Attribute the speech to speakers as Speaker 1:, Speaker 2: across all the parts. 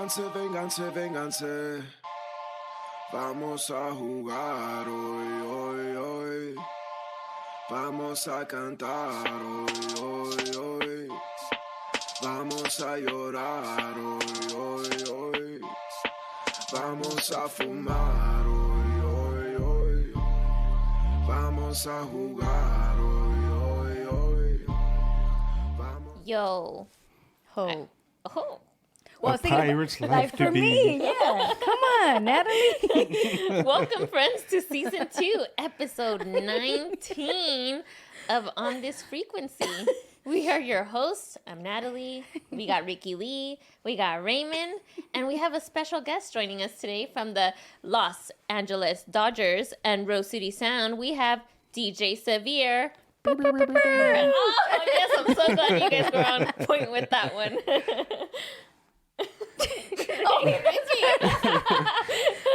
Speaker 1: Vénganse, vénganse, vénganse. Vamos a jugar hoy, hoy, hoy. Vamos a cantar hoy, hoy, hoy. Vamos a llorar hoy, hoy, hoy. Vamos a fumar hoy, hoy, hoy. Vamos a jugar hoy, hoy, hoy. Vamos.
Speaker 2: Yo.
Speaker 3: Ho.
Speaker 2: Oh.
Speaker 3: Well,
Speaker 4: A pirate's life to
Speaker 3: for
Speaker 4: be.
Speaker 3: me, yeah. Come on, Natalie.
Speaker 2: Welcome, friends, to season 2, episode 19 of On This Frequency. We are your hosts. I'm Natalie. We got Ricky Lee. We got Raymond. And we have a special guest joining us today from the Los Angeles Dodgers and Rose City Sound. We have DJ Severe. Oh, yes, I'm so glad you guys were on point with that one. Oh, Ricky.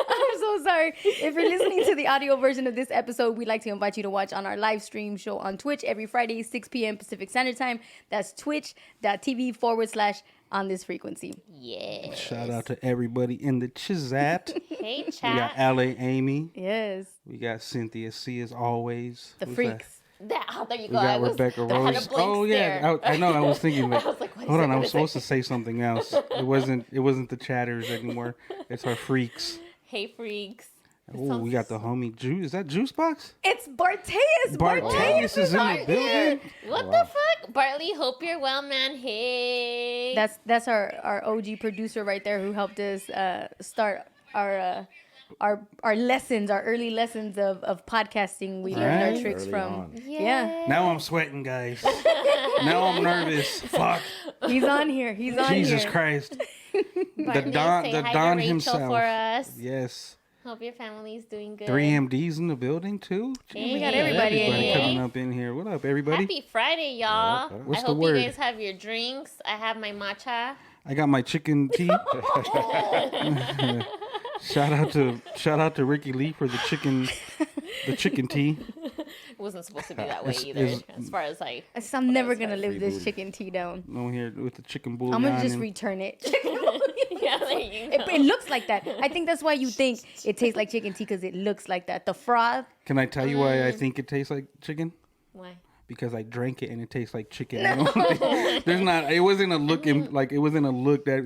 Speaker 3: I'm so sorry. If you're listening to the audio version of this episode, we'd like to invite you to watch on our live stream show on Twitch every Friday, 6 p.m. Pacific Standard Time. That's twitch.tv/on this frequency.
Speaker 2: Yes.
Speaker 4: Shout out to everybody in the chat.
Speaker 2: Hey,
Speaker 4: We
Speaker 2: chat.
Speaker 4: got Allie, Amy.
Speaker 3: Yes.
Speaker 4: We got Cynthia C as always.
Speaker 3: The
Speaker 4: Who's
Speaker 3: freaks.
Speaker 2: There you
Speaker 4: We
Speaker 2: go.
Speaker 4: got Rebecca
Speaker 2: I had a
Speaker 4: Rose.
Speaker 2: blank
Speaker 4: Oh yeah,
Speaker 2: stare.
Speaker 4: I know. I was thinking like,
Speaker 2: I was like, what is
Speaker 4: hold
Speaker 2: it?
Speaker 4: on, I
Speaker 2: What
Speaker 4: was
Speaker 2: is
Speaker 4: supposed
Speaker 2: it?
Speaker 4: to say something else. It wasn't the chatters anymore. It's our freaks.
Speaker 2: Hey, freaks.
Speaker 4: Oh, we got the homie Juice. Is that Juice Box?
Speaker 3: It's Barteus.
Speaker 4: Barteus is in the building.
Speaker 2: What the fuck? Bartley, hope you're well, man. Hey.
Speaker 3: That's our OG producer right there who helped us start our lessons, our early lessons of podcasting. We learned our
Speaker 4: Right.
Speaker 3: tricks
Speaker 5: Early
Speaker 3: from.
Speaker 5: on.
Speaker 3: Yeah.
Speaker 4: Now I'm sweating, guys. Now I'm nervous. Fuck.
Speaker 3: He's on here. He's on
Speaker 4: Jesus
Speaker 3: here.
Speaker 4: Christ.
Speaker 2: Bartley,
Speaker 4: Don-
Speaker 2: say
Speaker 4: the
Speaker 2: hi
Speaker 4: Don
Speaker 2: to Rachel
Speaker 4: himself.
Speaker 2: for us.
Speaker 4: Yes.
Speaker 2: Hope your family's doing good.
Speaker 4: 3MD's in the building too.
Speaker 2: Hey.
Speaker 3: We got everybody in
Speaker 4: Everybody
Speaker 3: here.
Speaker 4: coming up in here. What up, everybody?
Speaker 2: Happy Friday, y'all.
Speaker 4: What's
Speaker 2: I
Speaker 4: the
Speaker 2: hope
Speaker 4: word?
Speaker 2: you guys have your drinks. I have my matcha.
Speaker 4: I got my chicken tea. Shout out to Ricky Lee for the chicken tea.
Speaker 2: It wasn't supposed to be that way
Speaker 4: It's-
Speaker 2: either,
Speaker 4: it's-
Speaker 2: as far as I...
Speaker 3: I'm never gonna live
Speaker 5: Free
Speaker 3: this
Speaker 5: booty.
Speaker 3: chicken tea down.
Speaker 4: No here with the chicken bouillon.
Speaker 3: I'm gonna just
Speaker 4: and-
Speaker 3: return it.
Speaker 2: Yeah, there you go.
Speaker 3: It looks like that. I think that's why you think it tastes like chicken tea, because it looks like that. The froth.
Speaker 4: Can I tell you why I think it tastes like chicken?
Speaker 2: Why?
Speaker 4: Because I drank it and it tastes like chicken. I don't think- there's not. It wasn't a look like it wasn't a look that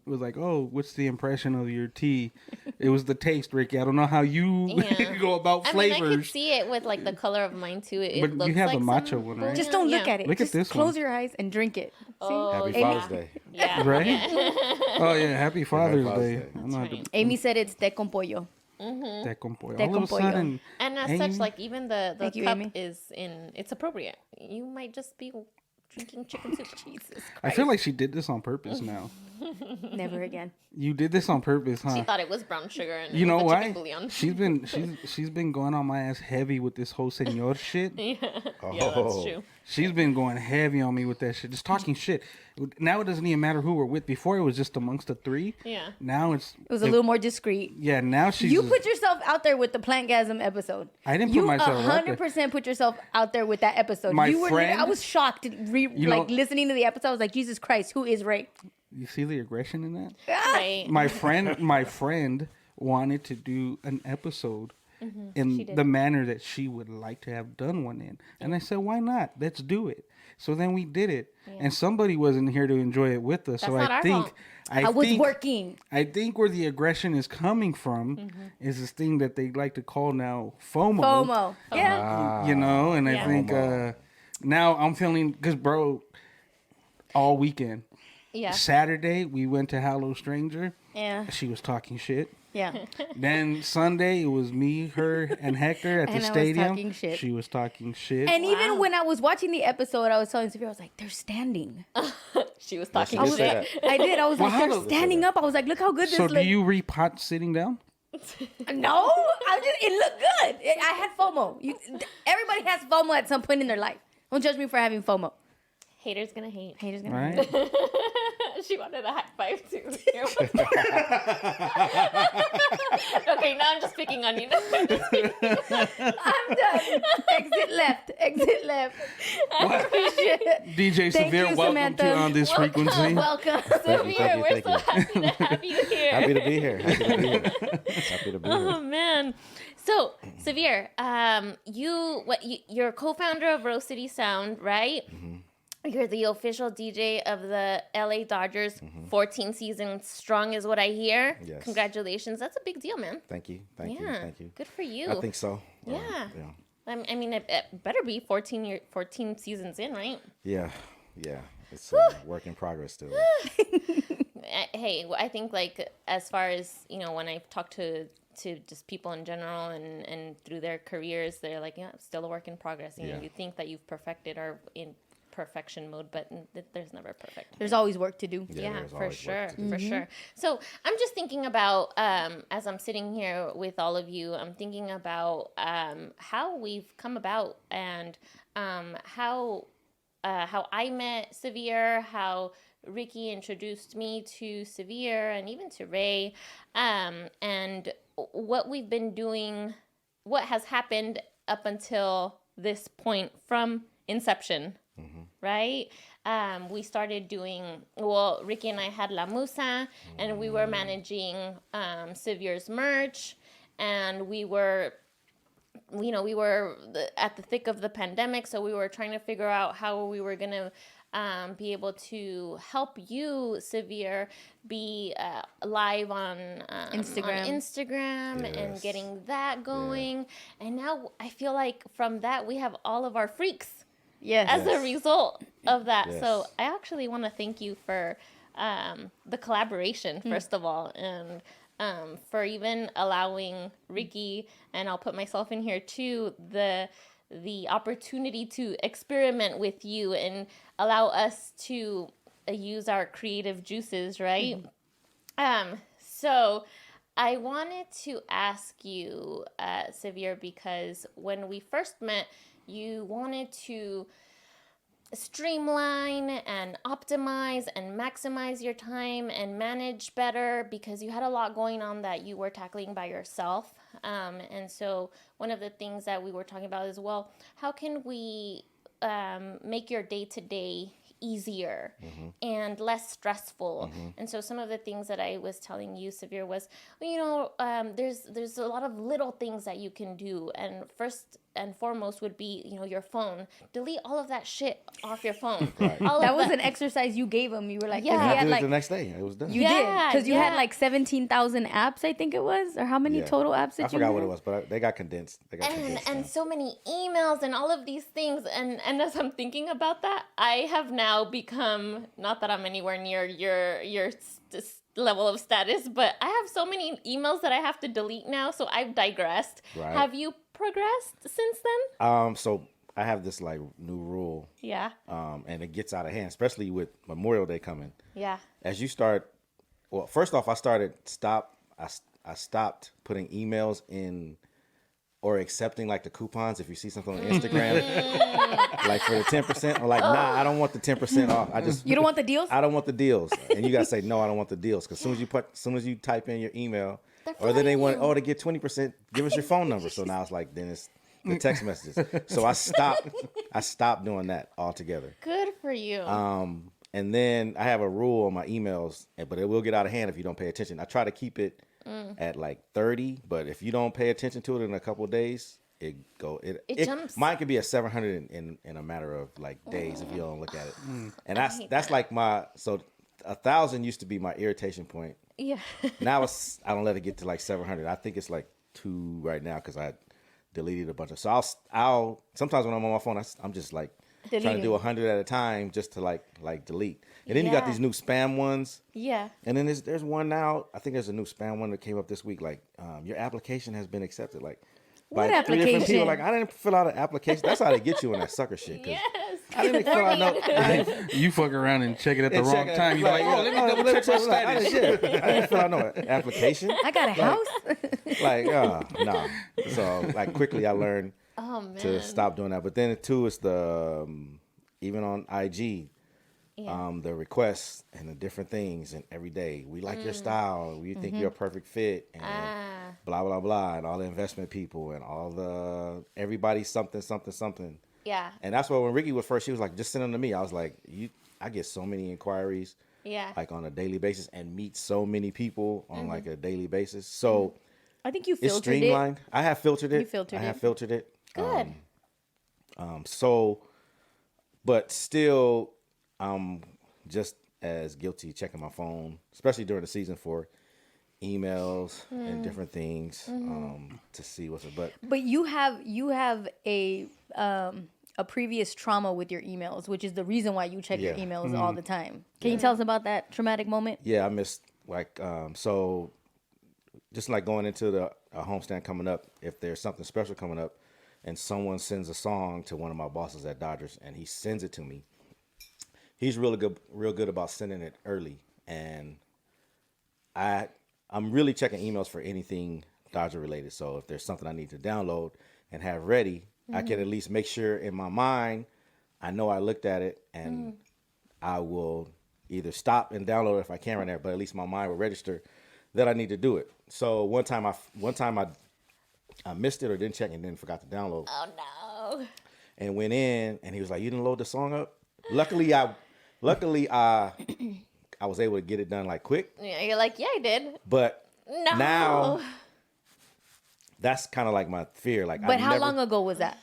Speaker 4: was like, oh, what's the impression of your tea? It was the taste, Ricky. I don't know how you
Speaker 2: Yeah.
Speaker 4: go about
Speaker 2: I mean, I
Speaker 4: flavors.
Speaker 2: could see it with like the color of mine too. It
Speaker 4: But you
Speaker 2: looks
Speaker 4: have
Speaker 2: like
Speaker 4: the matcha
Speaker 2: some
Speaker 4: one, right?
Speaker 3: Just don't look
Speaker 2: yeah.
Speaker 3: at it.
Speaker 4: Look at
Speaker 3: just
Speaker 4: this
Speaker 3: close
Speaker 4: one.
Speaker 3: your eyes and drink it.
Speaker 2: Oh,
Speaker 5: Happy
Speaker 2: yeah.
Speaker 5: Father's Day.
Speaker 2: Yeah.
Speaker 4: Right?
Speaker 2: Yeah.
Speaker 4: Oh yeah, happy Father's
Speaker 5: Father's
Speaker 4: Day.
Speaker 5: Day.
Speaker 4: I'm not
Speaker 2: right.
Speaker 3: Amy said it's te con pollo.
Speaker 4: that compoy.
Speaker 3: Te
Speaker 4: All of a
Speaker 3: con pollo.
Speaker 4: sudden,
Speaker 2: And as
Speaker 4: Amy?
Speaker 2: such, like even the
Speaker 3: Thank you,
Speaker 2: cup
Speaker 3: Amy.
Speaker 2: is in. It's appropriate. You might just be drinking chicken soup. Jesus
Speaker 4: I feel like she did this on purpose now.
Speaker 3: Never again.
Speaker 4: You did this on purpose, huh?
Speaker 2: She thought it was brown sugar and
Speaker 4: You
Speaker 2: it
Speaker 4: know
Speaker 2: was the
Speaker 4: why?
Speaker 2: chicken bouillon.
Speaker 4: She's been going on my ass heavy with this whole senor shit.
Speaker 2: Yeah,
Speaker 5: Oh.
Speaker 2: that's true.
Speaker 4: She's been going heavy on me with that shit. Just talking shit. Now it doesn't even matter who we're with. Before it was just amongst the three.
Speaker 2: Yeah.
Speaker 4: Now it's
Speaker 3: It was a little more discreet.
Speaker 4: Yeah, now she's
Speaker 3: You put yourself out there with the Plantgasm episode.
Speaker 4: I didn't put myself out there.
Speaker 3: 100% put yourself out there with that episode.
Speaker 4: My
Speaker 3: you were
Speaker 4: friend-
Speaker 3: I was shocked
Speaker 4: know-
Speaker 3: listening to the episode. I was like, Jesus Christ, who is Ray?
Speaker 4: You see the aggression in that?
Speaker 2: Right.
Speaker 4: My friend wanted to do an episode
Speaker 2: Mm-hmm.
Speaker 4: in the manner that she would like to have done one in. And I said, why not? Let's do it. So then we did it. And somebody wasn't here to enjoy it with us.
Speaker 2: That's
Speaker 4: so
Speaker 2: not
Speaker 4: I
Speaker 2: our
Speaker 4: think
Speaker 2: fault.
Speaker 3: I was
Speaker 4: think,
Speaker 3: working.
Speaker 4: I think where the aggression is coming from
Speaker 2: Mm-hmm.
Speaker 4: is this thing that they like to call now FOMO.
Speaker 3: FOMO. Yeah.
Speaker 5: Ah.
Speaker 4: You know, and I
Speaker 2: Yeah.
Speaker 4: think now I'm feeling, because bro, all weekend,
Speaker 2: Yeah.
Speaker 4: Saturday we went to Hello Stranger.
Speaker 3: Yeah.
Speaker 4: She was talking shit.
Speaker 3: Yeah.
Speaker 4: Then Sunday it was me, her, and Hector at
Speaker 3: And
Speaker 4: the
Speaker 3: I was
Speaker 4: stadium.
Speaker 3: talking shit.
Speaker 4: She was talking shit.
Speaker 3: And
Speaker 2: Wow.
Speaker 3: even when I was watching the episode, I was telling Sophia, I was like, they're standing.
Speaker 2: She was talking
Speaker 5: I
Speaker 3: I was
Speaker 5: say
Speaker 2: shit.
Speaker 3: like, I did. I was
Speaker 4: Well,
Speaker 3: like,
Speaker 4: how
Speaker 3: they're
Speaker 4: do-
Speaker 3: standing up. I was like, look how good
Speaker 4: So
Speaker 3: this
Speaker 4: do
Speaker 3: looks.
Speaker 4: you repot sitting down?
Speaker 3: No, it looked good. I had FOMO. Everybody has FOMO at some point in their life. Don't judge me for having FOMO.
Speaker 2: Haters gonna hate.
Speaker 3: Haters gonna.
Speaker 4: Right?
Speaker 2: She wanted a high five too. Okay, now I'm just picking on you.
Speaker 3: I'm done. Exit left. Exit left.
Speaker 4: DJ
Speaker 3: Thank
Speaker 4: Severe,
Speaker 3: you,
Speaker 4: welcome
Speaker 3: Samantha.
Speaker 4: to On This Frequency.
Speaker 3: Welcome.
Speaker 2: Severe, we're
Speaker 5: thank
Speaker 2: so
Speaker 5: you.
Speaker 2: happy to have you here.
Speaker 5: Happy to be here. Happy to be here. Happy to be
Speaker 2: Oh
Speaker 5: here.
Speaker 2: man. So, Severe, you're co-founder of Rose City Sound, right?
Speaker 5: Mm-hmm.
Speaker 2: You're the official DJ of the LA Dodgers. 14 seasons strong is what I hear.
Speaker 5: Yes.
Speaker 2: Congratulations. That's a big deal, man.
Speaker 5: Thank you. Thank you.
Speaker 2: Yeah.
Speaker 5: Thank you.
Speaker 2: Good for you.
Speaker 5: I think so.
Speaker 2: Yeah.
Speaker 5: Yeah.
Speaker 2: I mean, it better be 14 seasons in, right?
Speaker 5: Yeah. Yeah. It's a work in progress still.
Speaker 2: Hey, I think like as far as when I've talked to just people in general and through their careers, they're like, yeah, it's still a work in progress. You know, you think that you've perfected or in perfection mode, but there's never perfect.
Speaker 3: There's always work to do.
Speaker 2: Yeah,
Speaker 5: there's
Speaker 2: for
Speaker 5: always
Speaker 2: sure,
Speaker 5: work to do.
Speaker 2: for sure. So I'm just thinking about as I'm sitting here with all of you, I'm thinking about how we've come about and how I met Severe, how Ricky introduced me to Severe and even to Ray, and what we've been doing, what has happened up until this point from inception, right? We started doing, Ricky and I had La Musa, and we were managing Severe's merch, and we were at the thick of the pandemic, so we were trying to figure out how we were going to be able to help you, Severe, be live on Instagram and
Speaker 5: Yes.
Speaker 2: getting that going. And now I feel like from that, we have all of our freaks
Speaker 3: Yes.
Speaker 2: as a result of that.
Speaker 5: Yes.
Speaker 2: So I actually want to thank you for the collaboration, first of all, and for even allowing Ricky, and I'll put myself in here too, the opportunity to experiment with you and allow us to use our creative juices, right? So I wanted to ask you, Severe, because when we first met, you wanted to streamline and optimize and maximize your time and manage better because you had a lot going on that you were tackling by yourself. And so one of the things that we were talking about is, well, how can we make your day-to-day easier and less stressful? And so some of the things that I was telling you, Severe, was, there's a lot of little things that you can do. And first and foremost would be, your phone. Delete all of that shit off your phone.
Speaker 5: Right.
Speaker 3: That was an exercise you gave him. You were like, 'cause
Speaker 2: Yeah.
Speaker 3: he
Speaker 5: I
Speaker 3: had
Speaker 5: did it
Speaker 3: like
Speaker 5: the next day. It was done.
Speaker 3: you did
Speaker 2: Yeah,
Speaker 3: because you had
Speaker 2: yeah.
Speaker 3: like 17,000 apps, I think it was, or how many
Speaker 5: Yeah.
Speaker 3: total apps did
Speaker 5: I
Speaker 3: you?
Speaker 5: forgot what
Speaker 3: have?
Speaker 5: it was, but they got condensed.
Speaker 2: and
Speaker 5: down.
Speaker 2: so many emails and all of these things, and as I'm thinking about that, I have now become, not that I'm anywhere near your level of status, but I have so many emails that I have to delete now, so I've digressed.
Speaker 5: Right.
Speaker 2: Have you progressed since then?
Speaker 5: So I have this like new rule,
Speaker 2: Yeah.
Speaker 5: and it gets out of hand, especially with Memorial Day coming.
Speaker 2: Yeah.
Speaker 5: As you start, well, first off, I stopped putting emails in or accepting like the coupons. If you see something on Instagram, like for the 10%, or like, nah, I don't want the 10% off.
Speaker 3: You don't want the deals?
Speaker 5: I don't want the deals, and you gotta say no, I don't want the deals, because as soon as you type in your email, or then they want to get 20%, give us your phone number. So now it's like, then it's the text messages. So I stopped doing that altogether.
Speaker 2: Good for you.
Speaker 5: And then I have a rule on my emails, but it will get out of hand if you don't pay attention. I try to keep it at like 30, but if you don't pay attention to it in a couple of days, it
Speaker 2: jumps.
Speaker 5: Mine could be at 700 in a matter of like days if you don't look at it. And that's like so 1,000 used to be my irritation point.
Speaker 2: Yeah.
Speaker 5: Now I don't let it get to like 700. I think it's like 2 right now because I deleted a bunch of. So I'll sometimes when I'm on my phone, I'm just like trying to do 100 at a time just to like delete. And then you got
Speaker 2: Yeah.
Speaker 5: these new spam ones.
Speaker 2: Yeah.
Speaker 5: And then there's one now. I think there's a new spam one that came up this week. Like your application has been accepted. Like
Speaker 3: What
Speaker 5: by 3 different
Speaker 3: application?
Speaker 5: people. Like I didn't fill out an application. That's how they get you on that sucker shit. 'Cause
Speaker 2: Yes.
Speaker 5: I didn't fill out no.
Speaker 4: You fuck around and check it at the
Speaker 5: And
Speaker 4: wrong
Speaker 5: check-
Speaker 4: time. You're like, oh, let me double check my status.
Speaker 5: I didn't fill out no application.
Speaker 3: I got a house.
Speaker 5: Like, no. So, like, quickly I learned
Speaker 2: Oh man.
Speaker 5: to stop doing that. But then, too, it's the, even on IG,
Speaker 2: Yeah.
Speaker 5: the requests and the different things. And every day, we like your style. We think you're a perfect fit. And blah, blah, blah. And all the investment people and all everybody something.
Speaker 2: Yeah.
Speaker 5: And that's why when Ricky was first, she was like, just send them to me. I was like, I get so many inquiries,
Speaker 2: Yeah.
Speaker 5: like on a daily basis, and meet so many people on like a daily basis. So
Speaker 3: I think you
Speaker 5: it's
Speaker 3: filtered it.
Speaker 5: streamlined. I have filtered it.
Speaker 3: You filtered
Speaker 5: I have
Speaker 3: it.
Speaker 5: filtered it.
Speaker 2: Good.
Speaker 5: So, but still, I'm just as guilty checking my phone, especially during the season for emails and different things to see what's up.
Speaker 3: But you have a previous trauma with your emails, which is the reason why you check your
Speaker 5: Yeah.
Speaker 3: emails all the time. Can you tell us about that traumatic moment?
Speaker 5: Yeah, I missed like so just like going into the homestand coming up, if there's something special coming up and someone sends a song to one of my bosses at Dodgers and he sends it to me, he's real good about sending it early. And I'm really checking emails for anything Dodger related. So if there's something I need to download and have ready, I can at least make sure in my mind I know I looked at it, and I will either stop and download it if I can right there, but at least my mind will register that I need to do it. So one time I missed it or didn't check and then forgot to download.
Speaker 2: Oh no.
Speaker 5: And went in and he was like, "You didn't load the song up?" Luckily I was able to get it done like quick.
Speaker 2: Yeah, you're like, yeah, I did.
Speaker 5: But
Speaker 2: No.
Speaker 5: now that's kind of like my fear. Like,
Speaker 3: But how long ago was that?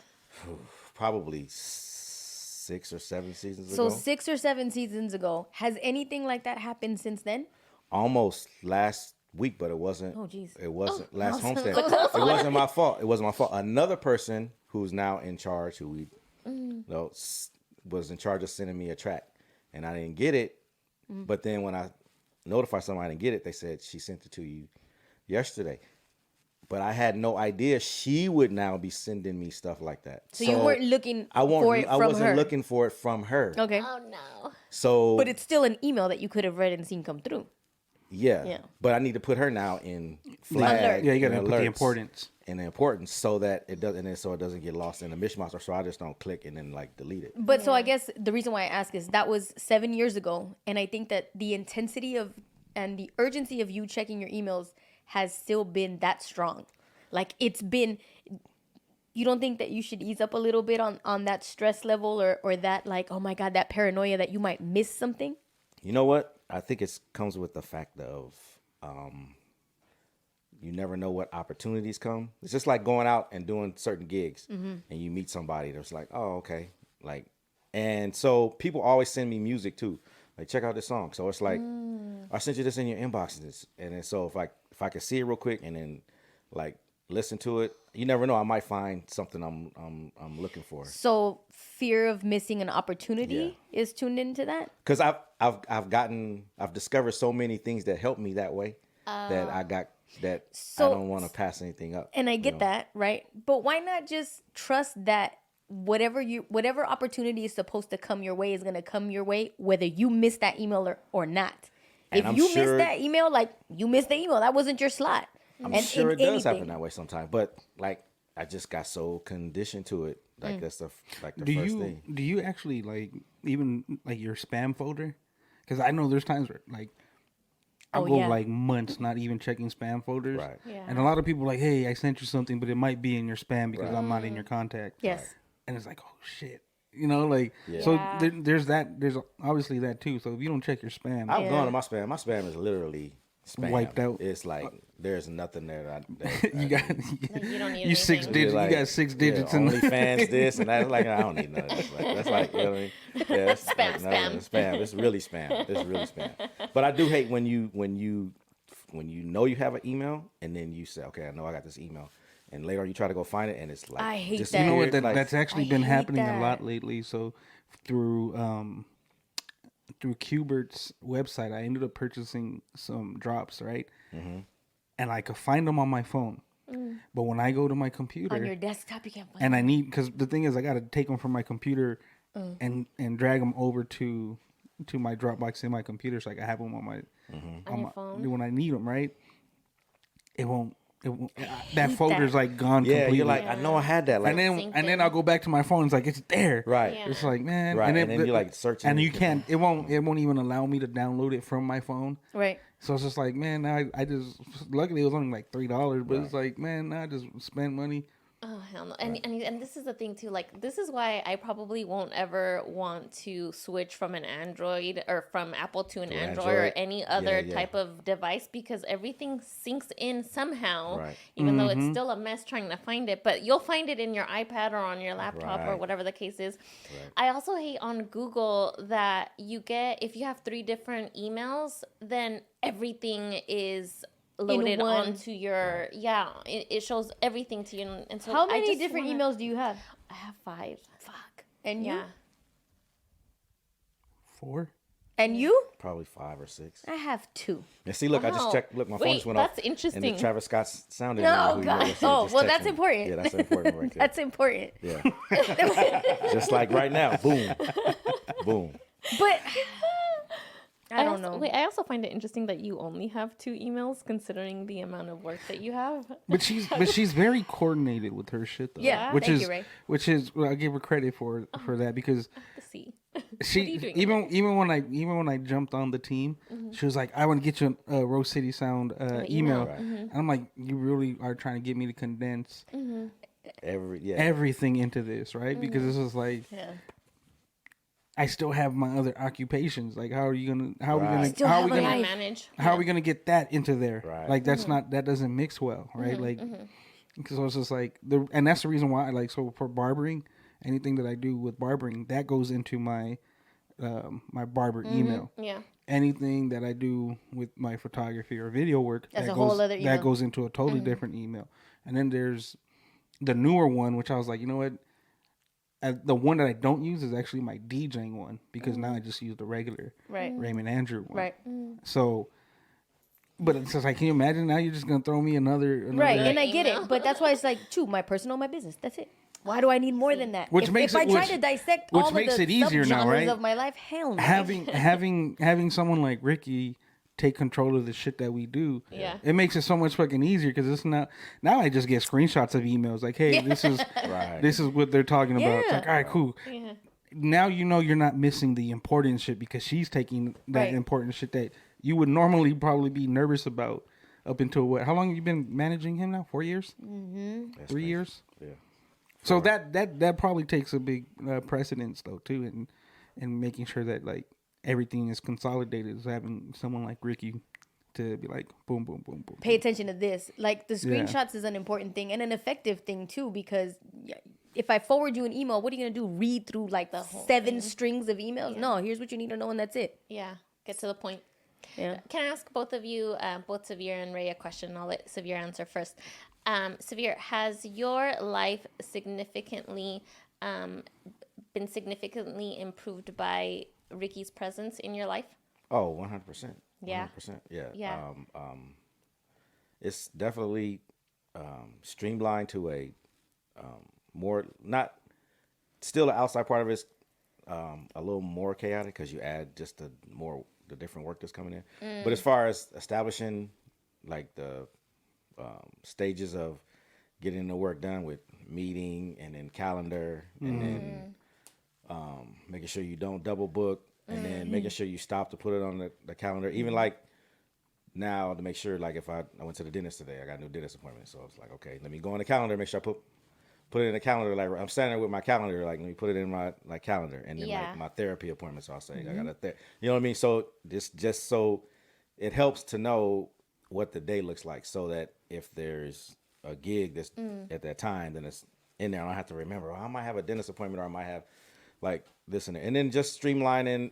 Speaker 5: Probably 6 or 7 seasons
Speaker 3: So
Speaker 5: ago.
Speaker 3: 6 or 7 seasons ago. Has anything like that happened since then?
Speaker 5: Almost last week, but it wasn't.
Speaker 3: Oh, geez.
Speaker 5: It wasn't last homestead.
Speaker 2: a close
Speaker 5: It wasn't my fault. It wasn't my fault. Another person who's now in charge, who we was in charge of sending me a track, and I didn't get it. But then when I notified someone I didn't get it, they said she sent it to you yesterday. But I had no idea she would now be sending me stuff like that.
Speaker 3: So you weren't looking
Speaker 5: I
Speaker 3: for it from
Speaker 5: wasn't
Speaker 3: her.
Speaker 5: looking for it from her.
Speaker 3: Okay.
Speaker 2: Oh no.
Speaker 5: So,
Speaker 3: But it's still an email that you could have read and seen come through.
Speaker 5: yeah.
Speaker 3: Yeah.
Speaker 5: But I need to put her now in flag.
Speaker 3: Alert.
Speaker 4: Yeah, you gotta
Speaker 5: and
Speaker 4: put the
Speaker 5: alerts
Speaker 4: importance.
Speaker 5: and the importance so that it doesn't, and then so it doesn't get lost in the mishmash, or so I just don't click and then like delete it.
Speaker 3: But so I guess the reason why I ask is that was 7 years ago, and I think that the intensity of and the urgency of you checking your emails has still been that strong. Like it's been. You don't think that you should ease up a little bit on that stress level or that like, oh my God, that paranoia that you might miss something?
Speaker 5: You know what? I think it comes with the fact of you never know what opportunities come. It's just like going out and doing certain gigs and you meet somebody that's like, oh, okay. Like, and so people always send me music too. Like, check out this song. So it's like, I sent you this in your inbox. And then so if I can see it real quick and then like listen to it, you never know. I might find something I'm looking for.
Speaker 3: So fear of missing an opportunity is tuned into that?
Speaker 5: Because I've discovered so many things that help me that way that I don't want to pass anything up.
Speaker 3: And I get that, right? But why not just trust that whatever opportunity is supposed to come your way is going to come your way, whether you miss that email or not.
Speaker 5: And
Speaker 3: If
Speaker 5: I'm
Speaker 3: you
Speaker 5: sure-
Speaker 3: miss that email, like you missed the email, that wasn't your slot.
Speaker 5: I'm
Speaker 3: And
Speaker 5: sure
Speaker 3: in
Speaker 5: it does happen
Speaker 3: anything.
Speaker 5: that way sometimes, but like I just got so conditioned to it. Like that's the first thing.
Speaker 4: Do you actually like even like your spam folder? Because I know there's times where like I'll
Speaker 3: Oh,
Speaker 4: go
Speaker 3: yeah.
Speaker 4: like months not even checking spam folders.
Speaker 5: Right.
Speaker 2: Yeah.
Speaker 4: And a lot of people are like, hey, I sent you something, but it might be in your spam because I'm not in your contact.
Speaker 3: Yes.
Speaker 4: And it's like, oh shit. You know, like
Speaker 5: Yeah.
Speaker 4: so
Speaker 2: Yeah.
Speaker 4: there's that. There's obviously that too. So if you don't check your spam,
Speaker 5: I've gone to my spam. My spam is literally spam.
Speaker 4: Wiped out.
Speaker 5: It's like there's nothing there.
Speaker 4: you got
Speaker 2: Like, you don't need
Speaker 4: you 6
Speaker 2: anything.
Speaker 4: digits.
Speaker 5: Like,
Speaker 4: you got 6 digits
Speaker 5: yeah,
Speaker 4: in
Speaker 5: OnlyFans this and that. Like I don't need none of that. That's like you know what I mean? Yeah, that's
Speaker 2: Spam,
Speaker 5: spam. It's really spam. It's really spam. But I do hate when you know you have an email and then you say, okay, I know I got this email, and later on you try to go find it and it's like
Speaker 3: I hate
Speaker 5: just
Speaker 3: that.
Speaker 4: You know what?
Speaker 5: weird, like,
Speaker 4: That's actually
Speaker 3: I
Speaker 4: been
Speaker 3: hate
Speaker 4: happening
Speaker 3: that.
Speaker 4: a lot lately. So through Q*bert's website, I ended up purchasing some drops, right?
Speaker 5: Mm-hmm.
Speaker 4: And I could find them on my phone, but when I go to my computer
Speaker 3: On your desktop, you can't find
Speaker 4: and I need, because the thing is, I got to take them from my computer and drag them over to my Dropbox in my computer, so I can have them on my
Speaker 2: On your phone?
Speaker 4: when I need them, right? It won't. That folder's like gone.
Speaker 5: yeah,
Speaker 4: completely.
Speaker 5: you're like I know I had that. Like,
Speaker 4: and then
Speaker 2: Same
Speaker 4: and then
Speaker 2: thing.
Speaker 4: I'll go back to my phone. It's like it's there.
Speaker 5: right.
Speaker 2: Yeah.
Speaker 4: It's like man.
Speaker 5: Right, and then you, like, searching
Speaker 4: and
Speaker 5: and
Speaker 4: you
Speaker 5: you
Speaker 4: can't. It won't even allow me to download it from my phone.
Speaker 3: Right.
Speaker 4: So it's just like man, I just luckily it was only like $3, but it's like man, I just spent money.
Speaker 2: Oh hell no! And this is the thing too. Like this is why I probably won't ever want to switch from an Android or from Apple to an Android or any other type of device, because everything syncs in somehow.
Speaker 5: Right.
Speaker 2: Even though it's still a mess trying to find it, but you'll find it in your iPad or on your laptop or
Speaker 5: Right.
Speaker 2: whatever the case is.
Speaker 5: Right.
Speaker 2: I also hate on Google that you get, if you have 3 different emails, then everything is loaded
Speaker 3: one.
Speaker 2: onto your it shows everything to you, and so
Speaker 3: How
Speaker 2: I
Speaker 3: many
Speaker 2: just
Speaker 3: different
Speaker 2: wanna-
Speaker 3: emails do you have?
Speaker 2: I have 5.
Speaker 3: Fuck. And you?
Speaker 2: Yeah.
Speaker 4: 4.
Speaker 3: And you?
Speaker 5: Probably 5 or 6.
Speaker 3: I have 2.
Speaker 5: And see, look, I just
Speaker 2: Wow.
Speaker 5: checked. Look, my phone
Speaker 2: Wait,
Speaker 5: just went off.
Speaker 2: that's interesting.
Speaker 5: And the Travis Scott sounded.
Speaker 3: No, God. Oh, well, that's important.
Speaker 5: Yeah, that's important right there.
Speaker 3: That's important.
Speaker 5: Yeah. Just like right now, boom, boom.
Speaker 3: But I don't know.
Speaker 2: Wait, I also find it interesting that you only have 2 emails, considering the amount of work that you have.
Speaker 4: But she's very coordinated with her shit though.
Speaker 3: Yeah,
Speaker 4: which
Speaker 3: thank
Speaker 4: is
Speaker 3: you, Ray.
Speaker 4: which is well, I give her credit for that because
Speaker 2: Let's see.
Speaker 4: she
Speaker 2: are you doing
Speaker 4: even when I jumped on the team, she was like, "I want to get you a Rose City Sound email,"
Speaker 5: Right.
Speaker 4: and I'm like, "You really are trying to get me to condense everything into this, right?" Because this was like, I still have my other occupations. Like, how are we gonna
Speaker 3: Still
Speaker 4: how are
Speaker 3: have
Speaker 4: we
Speaker 3: a
Speaker 4: gonna
Speaker 3: life.
Speaker 2: manage?
Speaker 4: how are we gonna get that into there?
Speaker 5: Right.
Speaker 4: Like that doesn't mix well, right? Like, because it's just like and that's the reason why I like, so for barbering, anything that I do with barbering, that goes into my my barber email.
Speaker 2: Yeah.
Speaker 4: Anything that I do with my photography or video work,
Speaker 3: That's
Speaker 4: that
Speaker 3: a
Speaker 4: goes,
Speaker 3: whole other email.
Speaker 4: that goes into a totally different email. And then there's the newer one, which I was like, you know what? The one that I don't use is actually my DJing one, because now I just use the regular
Speaker 3: Right.
Speaker 4: Raymond Andrew one.
Speaker 3: Right.
Speaker 4: So, but it's just like, can you imagine now you're just gonna throw me another
Speaker 3: Right. And I
Speaker 2: email.
Speaker 3: get it. But that's why it's like, 2, my personal, my business. That's it. Why do I need more than that?
Speaker 4: Which
Speaker 3: if,
Speaker 4: makes
Speaker 3: if I
Speaker 4: it-
Speaker 3: try
Speaker 4: which-
Speaker 3: to dissect
Speaker 4: which
Speaker 3: all
Speaker 4: makes
Speaker 3: of the
Speaker 4: it easier now,
Speaker 3: subgenres
Speaker 4: right?
Speaker 3: of my life, hell no.
Speaker 4: having someone like Ricky take control of the shit that we do,
Speaker 2: Yeah.
Speaker 4: it makes it so much fucking easier, because it's not, now I just get screenshots of emails like, hey, this is
Speaker 5: Right.
Speaker 4: this is what they're talking about. It's
Speaker 3: Yeah.
Speaker 4: like, all right, cool.
Speaker 2: Yeah.
Speaker 4: Now you know you're not missing the important shit, because she's taking that
Speaker 3: Right.
Speaker 4: important shit that you would normally probably be nervous about up until what? How long have you been managing him now? 4 years?
Speaker 3: Mm-hmm.
Speaker 4: 3 years?
Speaker 5: Yeah.
Speaker 4: So that probably takes a big precedence though too, and making sure that like everything is consolidated, is having someone like Ricky to be like boom, boom, boom, boom.
Speaker 3: Pay attention to this. Like, the screenshots is an important thing and an effective thing too, because if I forward you an email, what are you going to do? Read through like the
Speaker 2: whole
Speaker 3: 7 strings of emails? No, here's what you need to know and that's it.
Speaker 2: Yeah. Get to the point.
Speaker 3: Yeah.
Speaker 2: Can I ask both of you, both Severe and Ray, a question? I'll let Severe answer first. Severe, has your life significantly been significantly improved by Ricky's presence in your life?
Speaker 5: Oh, 100%.
Speaker 2: Yeah.
Speaker 5: 100%. Yeah.
Speaker 2: Yeah.
Speaker 5: It's definitely streamlined to a more, not still the outside part of it's a little more chaotic, because you add just the different work that's coming in. But as far as establishing like the stages of getting the work done with meeting and then calendar and then making sure you don't double book, and then making sure you stop to put it on the calendar. Even like now, to make sure, like if I went to the dentist today, I got a new dentist appointment. So I was like, okay, let me go on the calendar, make sure I put it in the calendar. Like I'm standing there with my calendar, like let me put it in my like calendar, and then
Speaker 2: Yeah.
Speaker 5: like my therapy appointment. So I'll say I got you know what I mean? So this just so it helps to know what the day looks like, so that if there's a gig that's at that time, then it's in there. I don't have to remember, I might have a dentist appointment, or I might have like this and that. And then just streamlining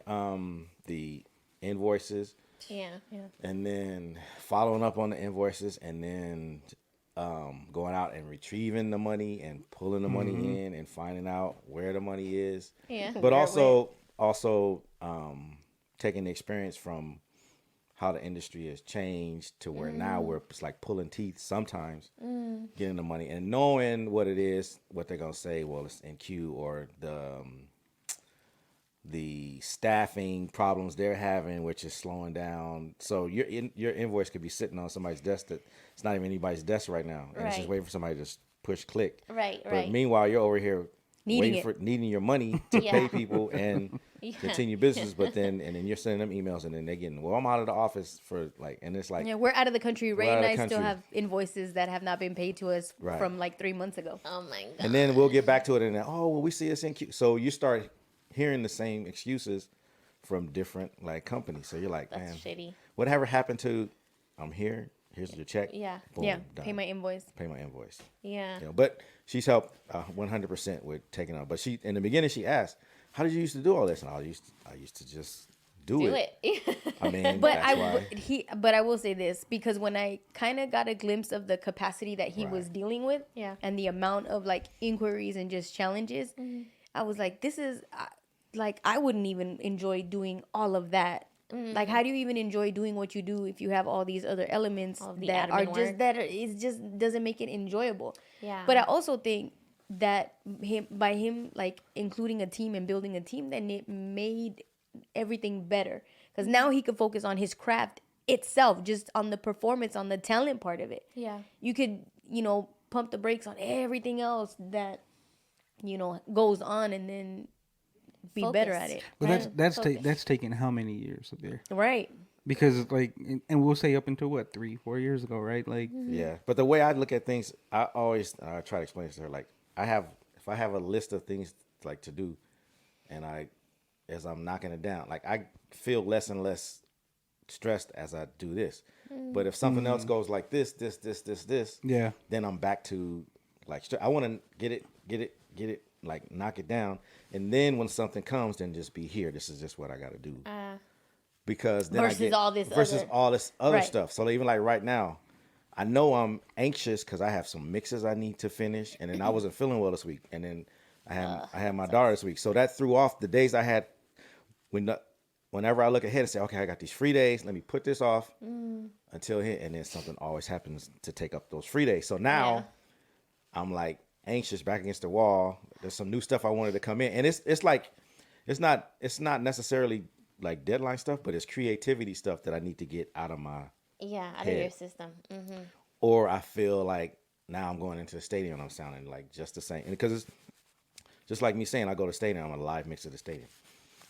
Speaker 5: the invoices,
Speaker 2: Yeah. Yeah.
Speaker 5: and then following up on the invoices, and then going out and retrieving the money and pulling the money in and finding out where the money is.
Speaker 2: Yeah.
Speaker 5: But also taking the experience from how the industry has changed to where now we're it's like pulling teeth sometimes, getting the money and knowing what it is, what they're gonna say. Well, it's in queue, or the staffing problems they're having, which is slowing down. So your invoice could be sitting on somebody's desk that it's not even anybody's desk right now, and it's just
Speaker 2: Right.
Speaker 5: waiting for somebody to just push click.
Speaker 2: Right.
Speaker 5: But
Speaker 2: Right.
Speaker 5: meanwhile, you're over here needing your money to pay people and continue business, but then you're sending them emails and then they getting, well, I'm out of the office for like, and it's like,
Speaker 3: Yeah, we're out of the country. Ray and I still
Speaker 5: country.
Speaker 3: have invoices that have not been paid to us
Speaker 5: Right.
Speaker 3: from like 3 months ago.
Speaker 2: Oh my god.
Speaker 5: and then we'll get back to it and then, oh, well, we see this in Q. So you start hearing the same excuses from different like companies. So you're like,
Speaker 2: That's
Speaker 5: man,
Speaker 2: shitty.
Speaker 5: whatever happened to, I'm here. Here's your check.
Speaker 2: Yeah.
Speaker 5: Boom,
Speaker 3: Yeah,
Speaker 5: done.
Speaker 3: pay my invoice.
Speaker 5: Pay my invoice.
Speaker 2: Yeah.
Speaker 5: You know, but she's helped 100% with taking on. But she in the beginning she asked, "How did you used to do all this?" And I used to just do it. I mean,
Speaker 3: But
Speaker 5: that's why.
Speaker 3: but I will say this, because when I kind of got a glimpse of the capacity that he was dealing with,
Speaker 2: Yeah.
Speaker 3: and the amount of like inquiries and just challenges, I was like, this is like I wouldn't even enjoy doing all of that. Like, how do you even enjoy doing what you do if you have all these other elements
Speaker 2: All the
Speaker 3: that are
Speaker 2: admin
Speaker 3: just
Speaker 2: work.
Speaker 3: that it just doesn't make it enjoyable.
Speaker 2: Yeah.
Speaker 3: But I also think that by him like including a team and building a team, then it made everything better, because now he could focus on his craft itself, just on the performance, on the talent part of it.
Speaker 2: Yeah.
Speaker 3: You could, pump the brakes on everything else that goes on, and then be better at
Speaker 2: Focus.
Speaker 3: it.
Speaker 4: But
Speaker 2: Focus.
Speaker 4: that's taken how many years up there?
Speaker 3: Right.
Speaker 4: Because like, and we'll say up until what, 3-4 years ago, right? Like,
Speaker 5: Yeah, but the way I look at things, I always try to explain this to her. Like, if I have a list of things like to do, and as I'm knocking it down, like I feel less and less stressed as I do this. But if something else goes like this,
Speaker 4: yeah,
Speaker 5: then I'm back to like I want to get it, like knock it down, and then when something comes, then just be here. This is just what I got to do. Because then
Speaker 3: Versus all this other
Speaker 5: other stuff. So even like right now, I know I'm anxious because I have some mixes I need to finish, and then I wasn't feeling well this week, and then I had my daughter this week, so that threw off the days I had. Whenever I look ahead and say, okay, I got these free days, let me put this off until here, and then something always happens to take up those free days. So now I'm like anxious, back against the wall. There's some new stuff I wanted to come in, and it's like it's not necessarily like deadline stuff, but it's creativity stuff that I need to get out of my
Speaker 2: Out of your system. Mm-hmm.
Speaker 5: or I feel like now I'm going into the stadium and I'm sounding like just the same. And because it's just like me saying I go to the stadium, I'm a live mix at the stadium.